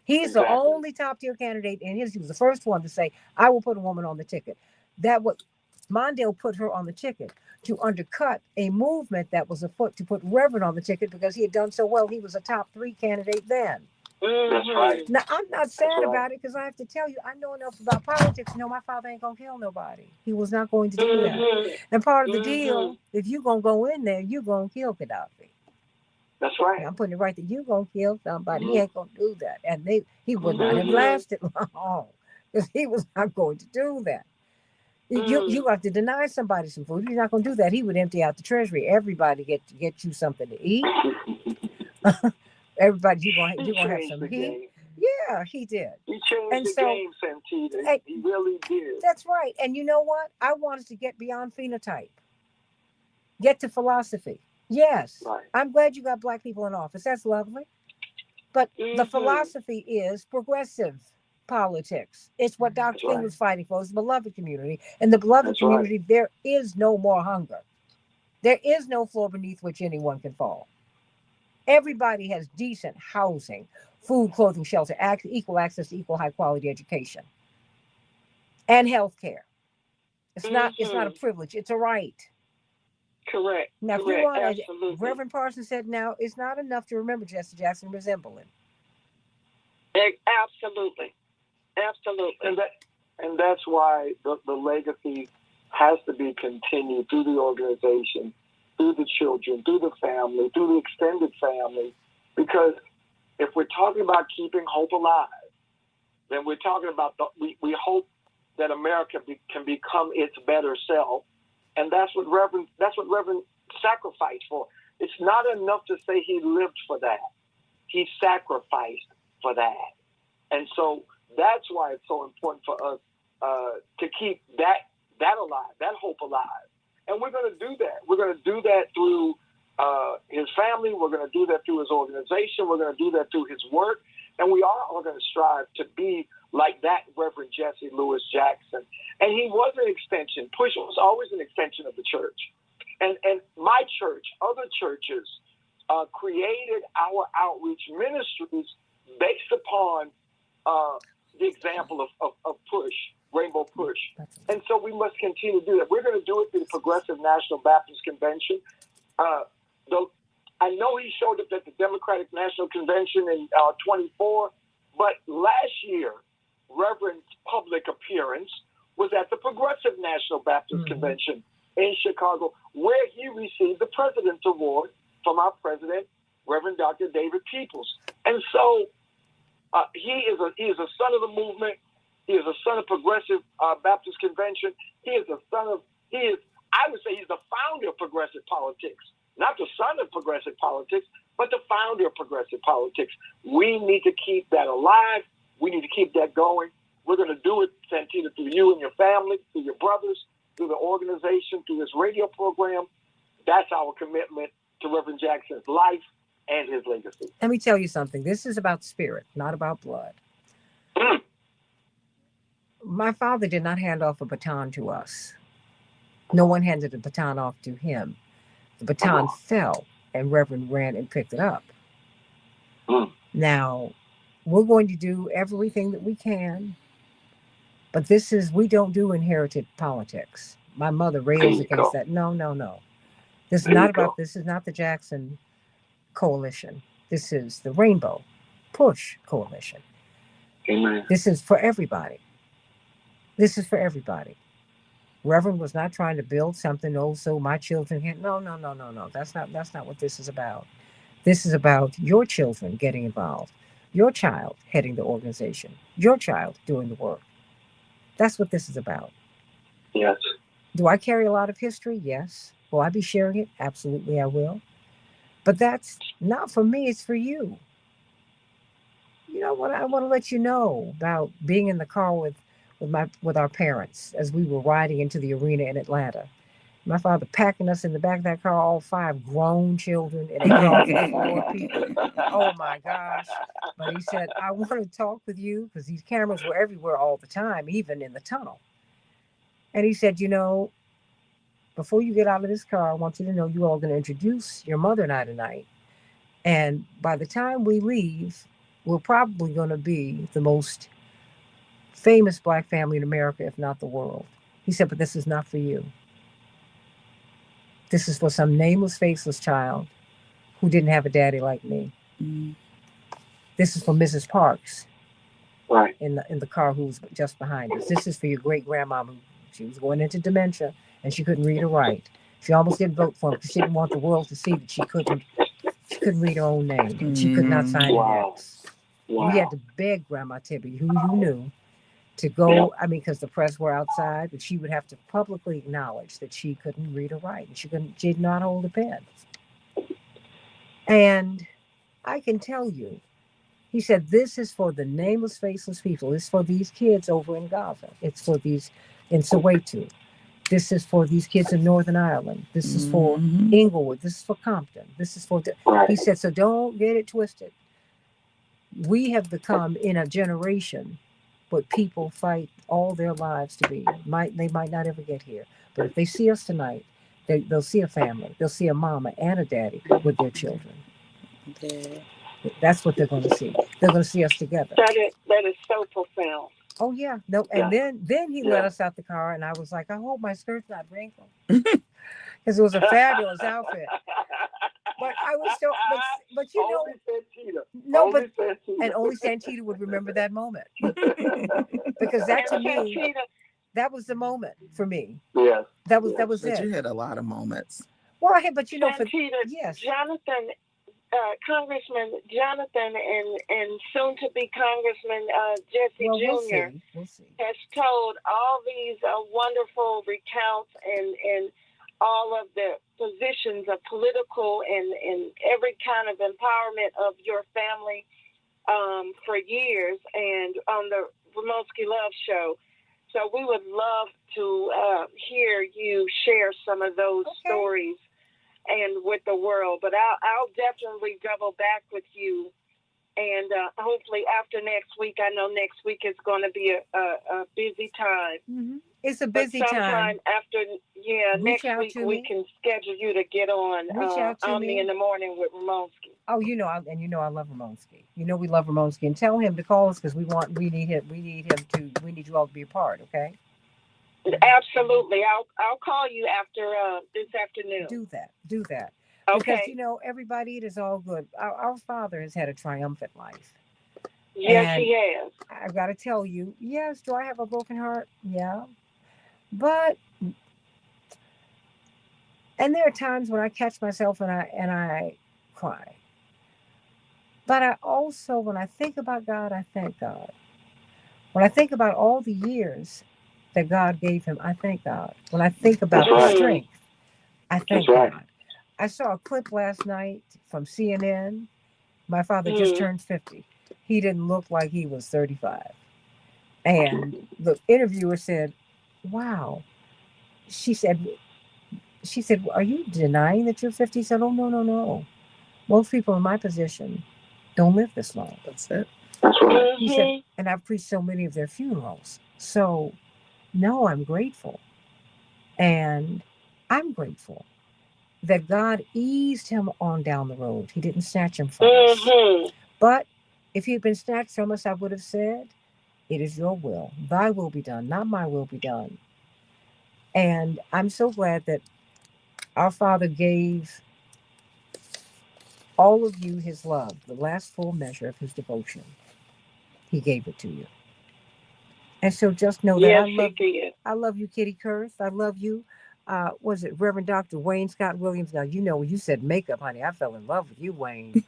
He's the only top tier candidate, and he was the first one to say, "I will put a woman on the ticket." That what Mondale put her on the ticket to undercut a movement that was afoot to put Reverend on the ticket because he had done so well. He was a top 3 candidate then. That's right. Now, I'm not sad about it because I have to tell you, I know enough about politics to know my father ain't going to kill nobody. He was not going to do that. And part of the deal, if you're going to go in there, you're going to kill Gaddafi. That's right. I'm putting it right that you're going to kill somebody. He ain't going to do that. And he would not have lasted long because he was not going to do that. You have to deny somebody some food. You're not going to do that. He would empty out the treasury. Everybody get you something to eat. Everybody, you're gonna have some heat. Yeah, he did. He changed the game, Santita. He really did. That's right. And you know what? I wanted to get beyond phenotype. Get to philosophy. Yes. Right. I'm glad you got Black people in office. That's lovely. But the philosophy is progressive politics. It's what Dr. King was fighting for. It's the beloved community. In the beloved community, there is no more hunger. There is no floor beneath which anyone can fall. Everybody has decent housing, food, clothing, shelter, equal access to equal high quality education and health care. It's not a privilege, it's a right. Correct. Now, if you want, Reverend Parsons said, now it's not enough to remember Jesse Jackson, resemble him. Absolutely. And that's why the legacy has to be continued through the organization, through the children, through the family, through the extended family. Because if we're talking about keeping hope alive, then we're talking about we hope that America can become its better self. And that's what Reverend sacrificed for. It's not enough to say he lived for that. He sacrificed for that. And so that's why it's so important for us to keep that alive, that hope alive. And we're going to do that. We're going to do that through his family. We're going to do that through his organization. We're going to do that through his work. And we are all going to strive to be like that Reverend Jesse Louis Jackson. And he was an extension. Push was always an extension of the church. And my church, other churches, created our outreach ministries based upon the example of Push, Rainbow Push. And so we must continue to do that. We're going to do it through the Progressive National Baptist Convention. I know he showed up at the Democratic National Convention in 24, but last year, Reverend's public appearance was at the Progressive National Baptist Convention in Chicago, where he received the President's Award from our president, Reverend Dr. David Peoples. And so he is a son of the movement. He is a son of Progressive Baptist Convention. I would say he's the founder of progressive politics. Not the son of progressive politics, but the founder of progressive politics. We need to keep that alive. We need to keep that going. We're going to do it, Santita, through you and your family, through your brothers, through the organization, through this radio program. That's our commitment to Reverend Jackson's life and his legacy. Let me tell you something. This is about spirit, not about blood. My father did not hand off a baton to us. No one handed the baton off to him. The baton fell, and Reverend ran and picked it up. Now, we're going to do everything that we can, but we don't do inherited politics. My mother rails against that. No, no, no. This is not the Jackson Coalition. This is the Rainbow Push Coalition. Amen. This is for everybody. This is for everybody. Reverend was not trying to build something, so my children can. No. That's not what this is about. This is about your children getting involved, your child heading the organization, your child doing the work. That's what this is about. Yes. Do I carry a lot of history? Yes. Will I be sharing it? Absolutely, I will. But that's not for me, it's for you. You know what? I want to let you know about being in the car with our parents as we were riding into the arena in Atlanta. My father packing us in the back of that car, all 5 grown children in a car for 4 people. Oh my gosh. But he said, I want to talk with you, because these cameras were everywhere all the time, even in the tunnel. And he said, before you get out of this car, I want you to know you all are going to introduce your mother and I tonight. And by the time we leave, we're probably going to be the most famous Black family in America, if not the world. He said, but this is not for you. This is for some nameless, faceless child who didn't have a daddy like me. Mm-hmm. This is for Mrs. Parks, right, in the car who's just behind us. This is for your great grandmama. She was going into dementia and she couldn't read or write. She almost didn't vote for him because she didn't want the world to see that she couldn't read her own name. And she could not sign an X. Wow. We had to beg Grandma Tibby, who you knew, to go. I mean, because the press were outside, but she would have to publicly acknowledge that she couldn't read or write, and she did not hold a pen. And I can tell you, he said, this is for the nameless, faceless people. It's for these kids over in Gaza. It's for these in Soweto. This is for these kids in Northern Ireland. This is for Inglewood. This is for Compton. This is for. He said, so don't get it twisted. We have become in a generation what people fight all their lives to be. They might not ever get here, but if they see us tonight, they'll see a family. They'll see a mama and a daddy with their children. Okay. That's what they're going to see. They're going to see us together. That is so profound. Oh yeah, no, and then he let us out the car, and I was like, I hope my skirt's not wrinkled, because it was a fabulous outfit. But I was still, but you know, no, but and only Santita would remember that moment, because that to me, that was the moment for me. Yes, that was but it. You had a lot of moments. Well, but you know, Santita, yes, Jonathan. Congressman Jonathan and soon to be Congressman Jesse Jr. We'll see. Has told all these wonderful recounts and all of the positions of political and every kind of empowerment of your family for years, and on the Ramoski Love Show. So we would love to hear you share some of those stories and with the world, but I'll definitely double back with you, and hopefully after next week. I know next week is going to be a busy time. Mm-hmm. It's a busy time. After next week we can schedule you to get on me in the morning with Ramonski. Oh, I love Ramonski. We love Ramonski, and tell him to call us because we need you all to be a part. Okay. Absolutely. I'll call you after this afternoon. Do that. Okay. Because, everybody, it is all good. Our father has had a triumphant life. Yes, he has. I've got to tell you, yes, do I have a broken heart? Yeah. But, and there are times when I catch myself and I cry. But I also, when I think about God, I thank God. When I think about all the years that God gave him, I thank God. When I think about the strength, I thank God. I saw a clip last night from CNN. My father just turned 50. He didn't look like he was 35. And the interviewer said, wow. She said, are you denying that you're 50? He said, oh, no. Most people in my position don't live this long. That's it. That's right. He said, and I've preached so many of their funerals. So, no, I'm grateful. And I'm grateful that God eased him on down the road. He didn't snatch him from us. But if he had been snatched from us, I would have said, it is your will. Thy will be done, not my will be done. And I'm so glad that our Father gave all of you his love, the last full measure of his devotion. He gave it to you. And so just know that Yes, he did. I love you, Kitty Kurth. I love you. Was it Reverend Dr. Wayne Scott Williams? Now, you know, when you said makeup, honey, I fell in love with you, Wayne.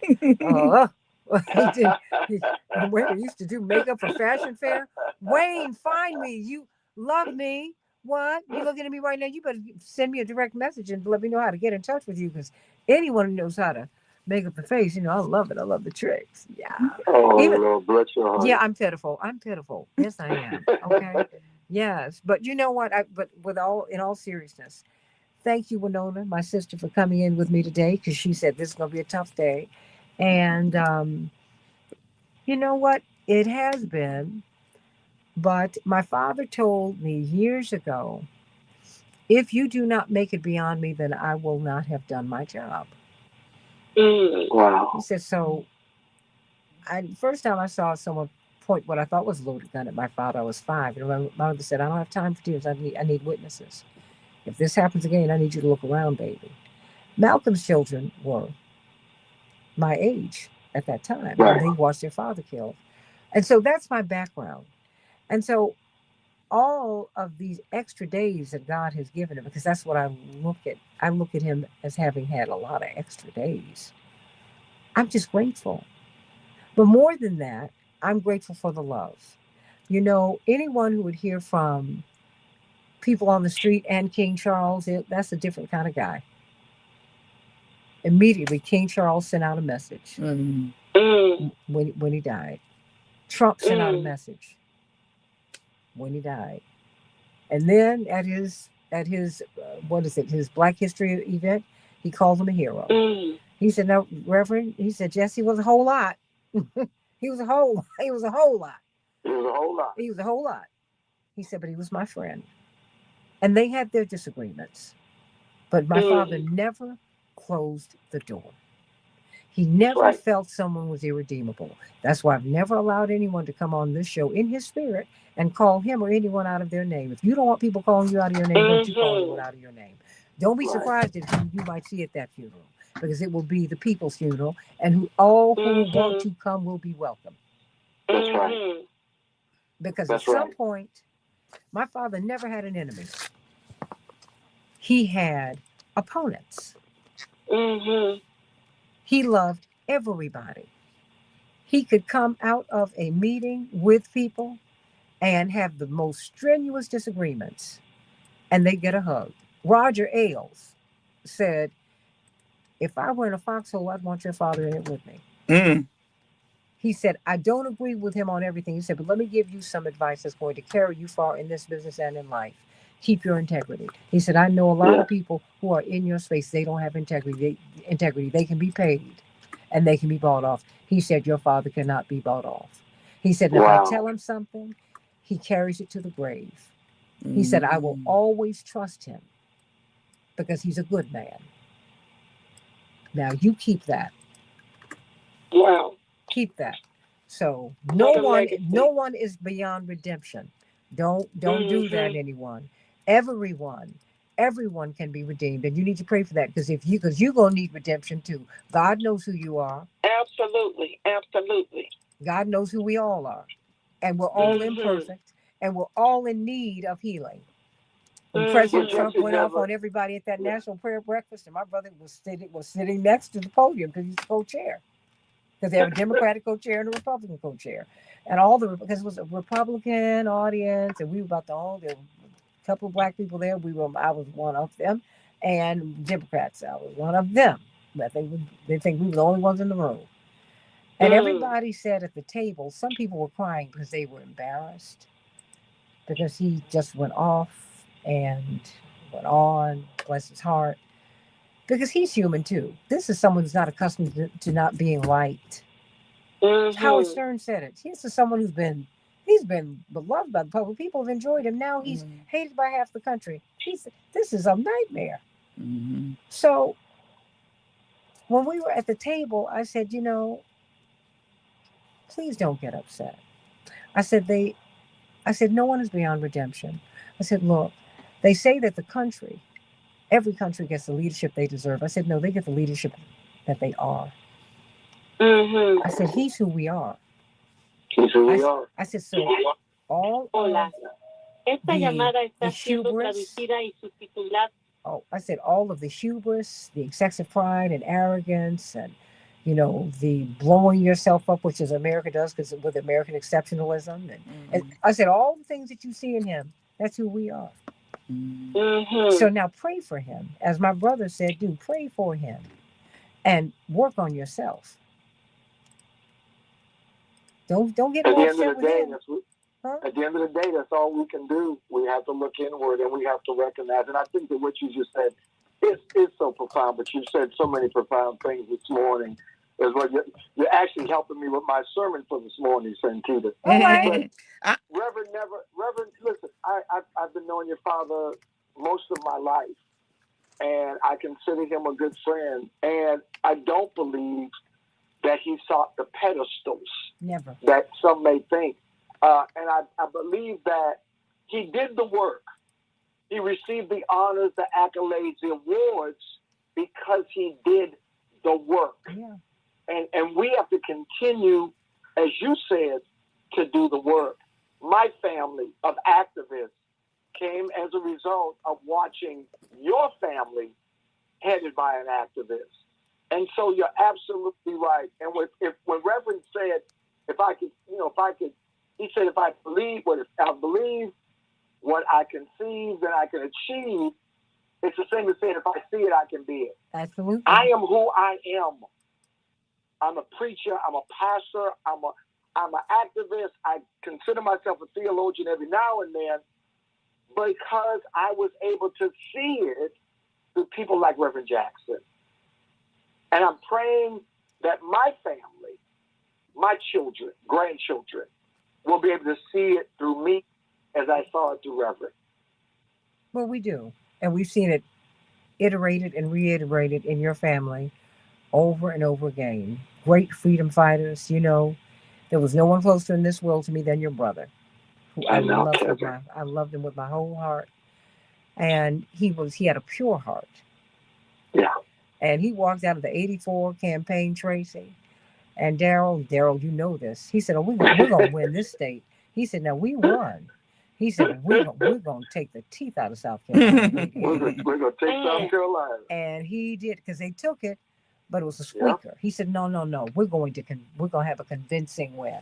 Wayne used to do makeup for Fashion Fair. Wayne, find me. You love me. What? You looking at me right now? You better send me a direct message and let me know how to get in touch with you, because anyone who knows how to make up the face, you know, I love it. I love the tricks. Yeah. Oh, Lord, bless your heart. Yeah, I'm pitiful. Yes, I am. Okay. Yes. But you know what? But in all seriousness, thank you, Winona, my sister, for coming in with me today, because she said this is going to be a tough day. And you know what? It has been. But my father told me years ago, if you do not make it beyond me, then I will not have done my job. Wow. He said, so first time I saw someone point what I thought was a loaded gun at my father, I was 5. And my mother said, I don't have time for tears. I need witnesses. If this happens again, I need you to look around, baby. Malcolm's children were my age at that time. Right. They watched their father killed. And so that's my background. And so all of these extra days that God has given him, because that's what I look at him as having had a lot of extra days. I'm just grateful. But more than that, I'm grateful for the love. You know, anyone who would hear from people on the street and King Charles, that's a different kind of guy. Immediately, King Charles sent out a message when he died. Trump sent out a message when he died. And then at his his Black History event, he called him a hero. He said, no, Reverend, he said, Jesse was a whole lot. He was a whole lot. He was a whole lot. He said, but he was my friend. And they had their disagreements. But my father never closed the door. He never felt someone was irredeemable. That's why I've never allowed anyone to come on this show in his spirit and call him or anyone out of their name. If you don't want people calling you out of your name, don't you call anyone out of your name. Don't be surprised if you might see at that funeral, because it will be the people's funeral, and who want to come will be welcome. That's right. Because at some point, my father never had an enemy. He had opponents. He loved everybody. He could come out of a meeting with people and have the most strenuous disagreements, and they get a hug. Roger Ailes said, if I were in a foxhole, I'd want your father in it with me. He said, I don't agree with him on everything. He said, but let me give you some advice that's going to carry you far in this business and in life. Keep your integrity. He said, I know a lot of people who are in your space. They don't have integrity. They can be paid and they can be bought off. He said, your father cannot be bought off. He said, if I tell him something, he carries it to the grave. He said, I will always trust him because he's a good man. Now you keep that. Wow. Keep that. So no one is beyond redemption. Don't do that, anyone. Everyone can be redeemed, and you need to pray for that, because you're gonna need redemption too. God knows who you are. Absolutely. God knows who we all are, and we're all imperfect, and we're all in need of healing. When President Trump went off on everybody at that National Prayer Breakfast, and my brother was sitting next to the podium because he's the co-chair. Because they have a Democratic co-chair and a Republican co-chair. And because it was a Republican audience, and we were about there were a couple of Black people there. I was one of them. And Democrats, I was one of them. But they think we were the only ones in the room. And everybody said at the table, some people were crying because they were embarrassed. Because he just went off and went on, bless his heart. Because he's human too. This is someone who's not accustomed to not being liked. Howard Stern said it. This is someone he's been beloved by the public. People have enjoyed him. Now he's hated by half the country. This is a nightmare. So when we were at the table, I said, please don't get upset. I said, no one is beyond redemption. I said, look, they say that every country gets the leadership they deserve. I said, no, they get the leadership that they are. Mm-hmm. I said, he's who we are. He's who we are. I said, so all Hola. Esta llamada está the siendo hubris, traducida y subtitulada. I said all of the hubris, the excessive pride and arrogance, and the blowing yourself up, which is America does, because with American exceptionalism, and I said all the things that you see in him, that's who we are. Mm-hmm. So now pray for him, as my brother said, pray for him, and work on yourself. Don't get more upset with him. At the end of the day, that's all we can do. We have to look inward and we have to recognize. And I think that what you just said is so profound, but you said so many profound things this morning. Is what you're actually helping me with my sermon for this morning, Santita. Reverend, listen, I've been knowing your father most of my life, and I consider him a good friend. And I don't believe that he sought the pedestals Never. that some may think. And I believe that he did the work. He received the honors, the accolades, the awards because he did the work. Yeah. And we have to continue, as you said, to do the work. My family of activists came as a result of watching your family headed by an activist. And so you're absolutely right. And when Reverend said, he said, if I believe what I conceive, then I can achieve. It's the same as saying, if I see it, I can be it. Absolutely. I am who I am. I'm a preacher. I'm a pastor. I'm an activist. I consider myself a theologian every now and then because I was able to see it through people like Reverend Jackson. And I'm praying that my family, my children, grandchildren, will be able to see it through me as I saw it through Reverend. Well, we do. And we've seen it iterated and reiterated in your family over and over again. Great freedom fighters. There was no one closer in this world to me than your brother, who I loved him with my whole heart. And he had a pure heart. Yeah. And he walked out of the 84 campaign, Tracy. And Daryl, you know this. He said, we're going to win this state. He said, now we won. He said, we're going to take the teeth out of South Carolina. We're going to take South Carolina. And he did, because they took it, but it was a squeaker. Yeah. He said, no, we're going to have a convincing win.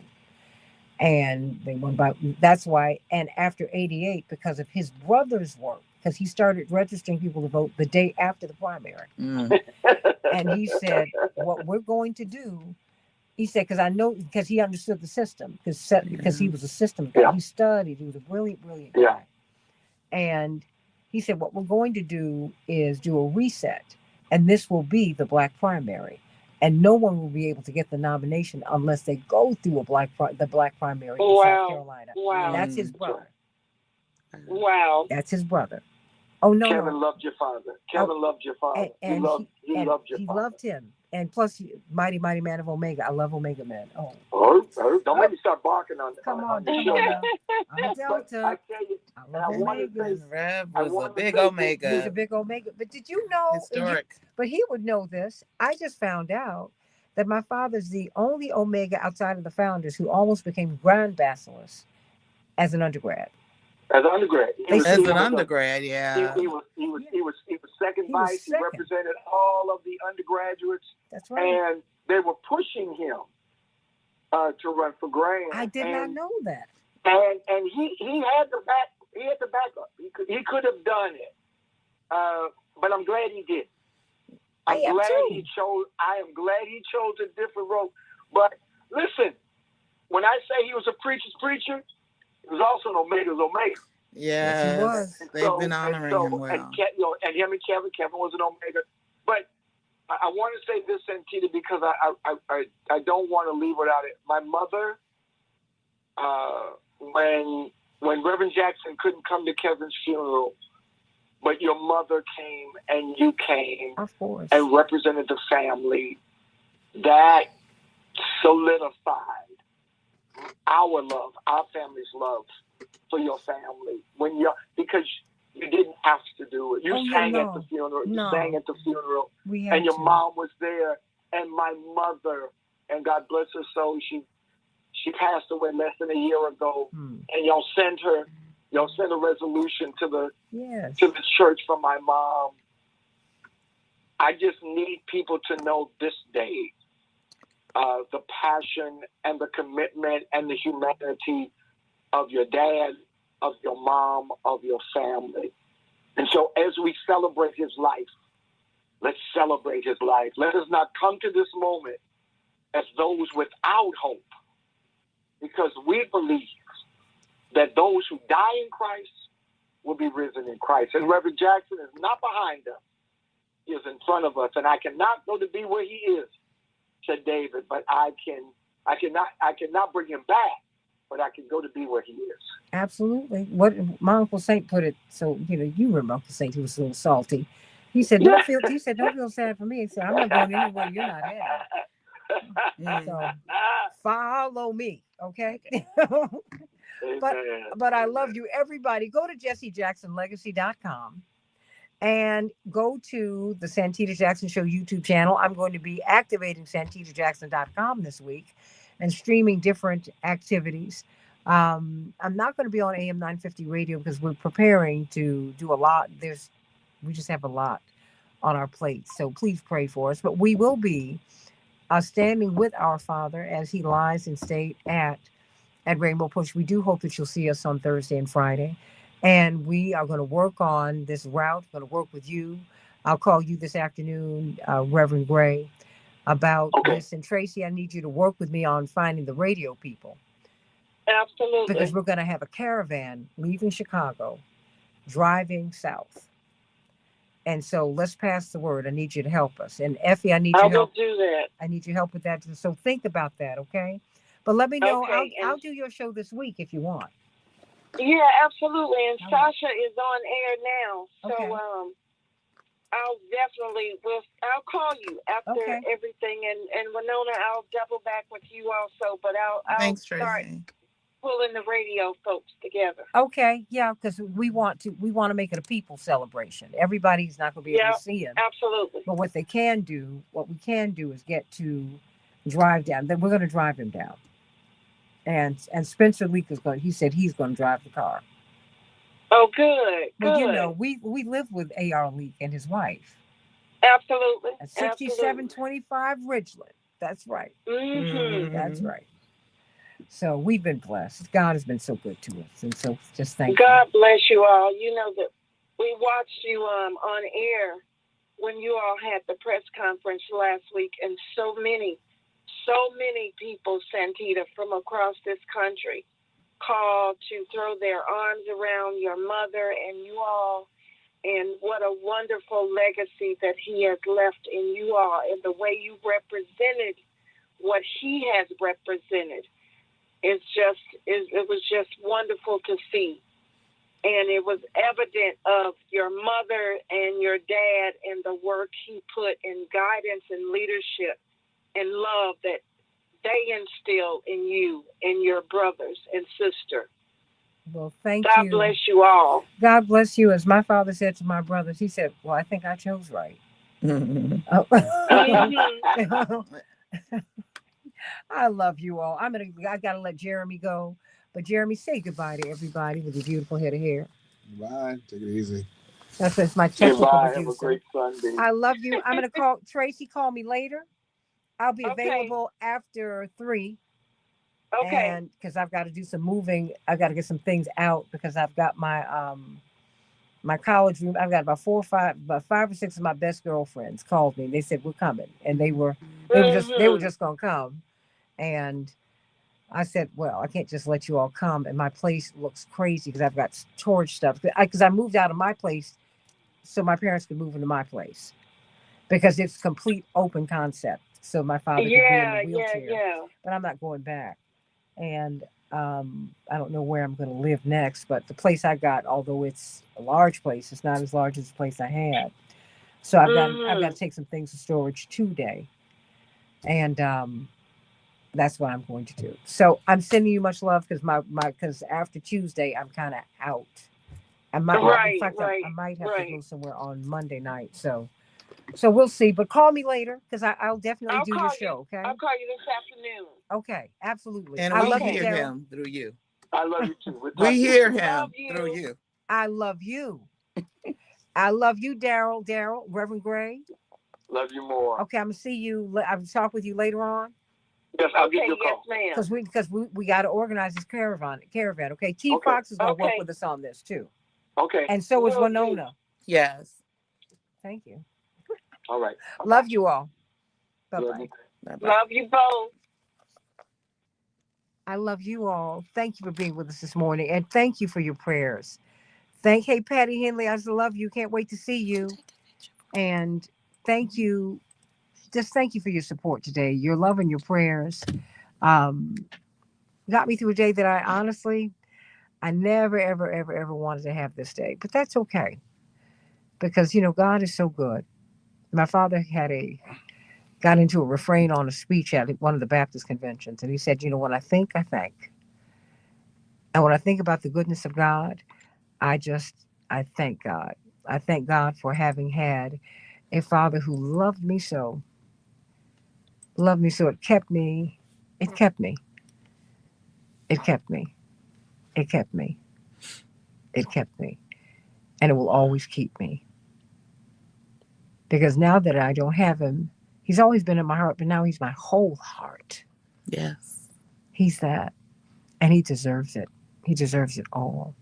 And they won by, that's why, and after 88, because of his brother's work, because he started registering people to vote the day after the primary. And he said, what we're going to do, he said, because he understood the system, because he was a system guy. Yeah. He studied. He was a brilliant guy. Yeah. And he said, what we're going to do is do a reset, and this will be the Black primary. And no one will be able to get the nomination unless they go through the Black primary in South Carolina. Wow. That's his brother. Wow. That's his brother. Oh, no. Kevin loved your father. Kevin loved your father. And he loved your he father. loved him. And plus, mighty man of Omega. I love Omega Men. Don't make me start barking on. Come on now. I'm Delta. I tell you, I love Omega. Rev was a big Omega. He's a big Omega. But did you know? Historic. But he would know this. I just found out that my father's the only Omega outside of the founders who almost became Grand Basileus as an undergrad. As an undergrad, yeah. He was second vice. He represented all of the undergraduates. That's right. And they were pushing him to run for Grand. I did not know that. And he had the back. He had the backup. He could have done it. But I'm glad he did. I am glad he chose a different road. But listen, when I say he was a preacher's preacher, he was also an Omega's Omega. Yes, he was. They've been honoring him well. And him and Kevin was an Omega. But I want to say this, Santita, because I don't want to leave without it. My mother, when Reverend Jackson couldn't come to Kevin's funeral, but your mother came and you came and represented the family, that solidified our love, our family's love for your family because you didn't have to do it. You sang at the funeral. You sang at the funeral, and your mom was there, and my mother, and God bless her soul, she passed away less than a year ago, and y'all sent a resolution to the church for my mom. I just need people to know this day the passion and the commitment and the humanity of your dad, of your mom, of your family. And so as we celebrate his life, let's celebrate his life. Let us not come to this moment as those without hope, because we believe that those who die in Christ will be risen in Christ. And Reverend Jackson is not behind us. He is in front of us. And I cannot go to be where he is, said David, but I cannot bring him back, but I can go to be where he is. Absolutely. What my Uncle Saint put it, so you remember Uncle Saint, he was a little salty. He said, don't feel sad for me. He said, I'm not going anywhere you're not headed. So follow me, okay? But I love you. Everybody, go to JessieJacksonLegacy.com and go to the Santita Jackson Show YouTube channel. I'm going to be activating SantitaJackson.com this week and streaming different activities. I'm not going to be on AM 950 radio because we're preparing to do a lot. We just have a lot on our plate. So please pray for us. But we will be standing with our Father as he lies in state at Rainbow Push. We do hope that you'll see us on Thursday and Friday. And we are going to work on this route. We're going to work with you. I'll call you this afternoon, Reverend Gray, about this. And Tracy, I need you to work with me on finding the radio people. Absolutely. Because we're going to have a caravan leaving Chicago, driving south. And so let's pass the word. I need you to help us. And Effie, I need your help. I will do that. I need your help with that. So think about that, okay? But let me know. Okay, I'll do your show this week if you want. Yeah, absolutely. And Sasha is on air now. So I'll definitely I'll call you after everything, and Winona, I'll double back with you also, but I'll start pulling the radio folks together. Okay, yeah, because we want to make it a people celebration. Everybody's not going to be able to see it. Absolutely. But what we can do is get to drive down. Then we're going to drive him down. And Spencer Leak he said he's going to drive the car. Oh, good. Well, we live with A.R. Leak and his wife. Absolutely. At 6725 Ridgeland. That's right. Mm-hmm. That's right. So we've been blessed. God has been so good to us. And so just thank God bless you all. You know that we watched you on air when you all had the press conference last week, and so many people, Santita, from across this country called to throw their arms around your mother and you all, and what a wonderful legacy that he has left in you all, and the way you represented what he has represented. It was just wonderful to see. And it was evident of your mother and your dad and the work he put in guidance and leadership and love that they instill in you and your brothers and sister. Well, thank you. God bless you all. God bless you. As my father said to my brothers, he said, well, I think I chose right. I love you all. I got to let Jeremy go. But Jeremy, say goodbye to everybody with your beautiful head of hair. Bye. Take it easy. That's my technical Goodbye. producer. Have a great Sunday. I love you. I'm going to call Tracy. Call me later. I'll be available after 3. Okay. And because I've got to do some moving, I've got to get some things out because I've got my my college room. I've got about 5 or 6 of my best girlfriends called me. They said we're coming, and they were just gonna come, and I said, well, I can't just let you all come. And my place looks crazy because I've got storage stuff. Because I moved out of my place so my parents could move into my place because it's complete open concept. So my father could be in the wheelchair. But I'm not going back. And I don't know where I'm going to live next. But the place I got, although it's a large place, it's not as large as the place I had. So I've got to take some things to storage today. And That's what I'm going to do. So I'm sending you much love because because after Tuesday I'm kind of out. I might, in fact, I might have to go somewhere on Monday night. So we'll see. But call me later because I'll definitely do your show. Okay. I'll call you this afternoon. Okay, absolutely. And I we love hear you, him through you. I love you too. We hear him through you. I love you. I love you, Daryl. Daryl, Reverend Gray. Love you more. Okay, I'm gonna see you. I'll talk with you later on. Yes, I'll give you a call. Yes, ma'am. Because we got to organize this caravan. Okay, T Fox is gonna work with us on this too. Okay. And so is Winona. Yes. Thank you. All right. Love you all. Bye-bye. Love you both. I love you all. Thank you for being with us this morning, and thank you for your prayers. Hey, Patty Henley, I just love you. Can't wait to see you. And thank you. Just thank you for your support today. Your love and your prayers got me through a day that I never, ever, ever, ever wanted to have this day. But that's okay. Because, God is so good. My father got into a refrain on a speech at one of the Baptist conventions. And he said, when I think, I thank. And when I think about the goodness of God, I thank God. I thank God for having had a father who loved me so. Loved me so. It kept me. It kept me. It kept me. It kept me. It kept me. And it will always keep me. Because now that I don't have him, he's always been in my heart, but now he's my whole heart. Yes. He's that. And he deserves it. He deserves it all.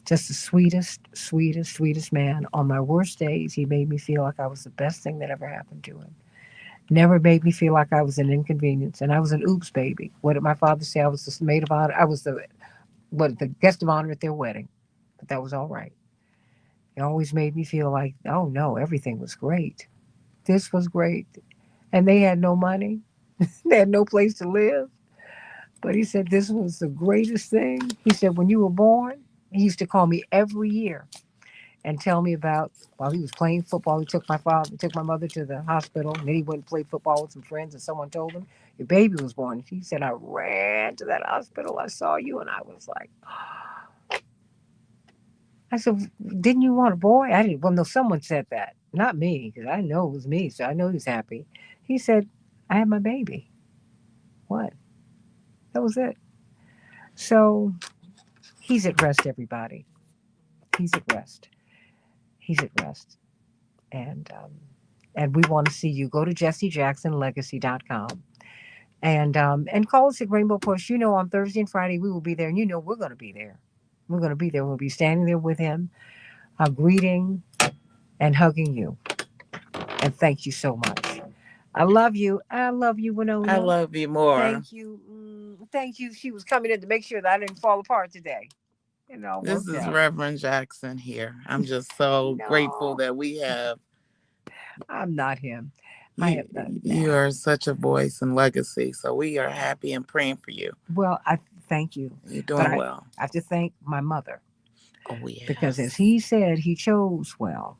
Just the sweetest, sweetest, sweetest man. On my worst days, he made me feel like I was the best thing that ever happened to him. Never made me feel like I was an inconvenience. And I was an oops baby. What did my father say? I was the maid of honor. I was the guest of honor at their wedding. But that was all right. He always made me feel like, oh no, everything was great. This was great. And they had no money. They had no place to live. But he said this was the greatest thing. He said when you were born, he used to call me every year and tell me about while he was playing football. He took my mother to the hospital, and then he went and played football with some friends, and someone told him your baby was born. He said, I ran to that hospital. I saw you, and I was like, oh. I said, didn't you want a boy? I didn't. Well, no, someone said that. Not me, because I know it was me, so I know he was happy. He said, I had my baby. What? That was it. So he's at rest, everybody. He's at rest. He's at rest. And we want to see you. Go to JessieJacksonLegacy.com and call us at Rainbow Push. On Thursday and Friday we will be there, and we're going to be there. We're going to be there. We'll be standing there with him, greeting and hugging you. And thank you so much. I love you. I love you, Winona. I love you more. Thank you. Thank you. She was coming in to make sure that I didn't fall apart today. This is Reverend Jackson here. I'm just so grateful that we have. I'm not him. You are such a voice and legacy. So we are happy and praying for you. Well, I thank you. You're doing well. I have to thank my mother. Oh, yeah. Because as he said, he chose well.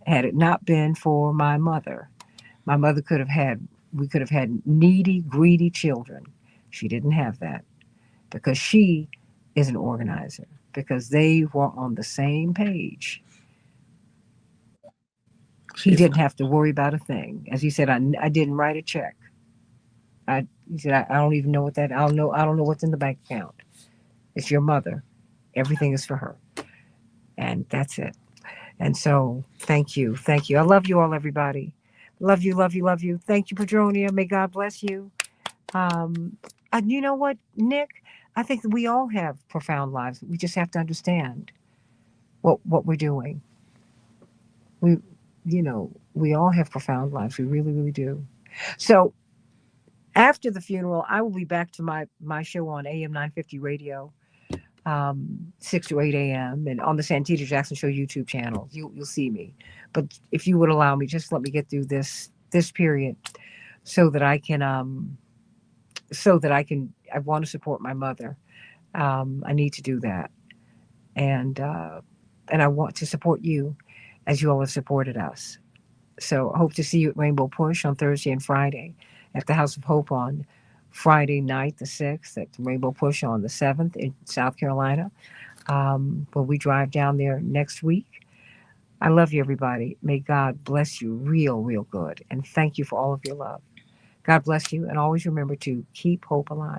Had it not been for my mother we could have had needy, greedy children. She didn't have that because she is an organizer, because they were on the same page. He didn't have to worry about a thing. As he said, I didn't write a check. He said, I don't even know what that, I don't know what's in the bank account. It's your mother. Everything is for her. And that's it. And so thank you. Thank you. I love you all, everybody. Love you, love you, love you. Thank you, Padronia. May God bless you. And you know what, Nick? I think that we all have profound lives. We just have to understand what we're doing. We all have profound lives. We really, really do. So after the funeral, I will be back to my show on AM 950 radio, 6 to 8 a.m. and on the Santita Jackson Show YouTube channel. You'll see me. But if you would allow me, just let me get through this period so that I can I want to support my mother. I need to do that. And I want to support you as you all have supported us. So I hope to see you at Rainbow Push on Thursday and Friday, at the House of Hope on Friday night, the 6th, at the Rainbow Push on the 7th in South Carolina. When we drive down there next week. I love you, everybody. May God bless you real, real good. And thank you for all of your love. God bless you. And always remember to keep hope alive.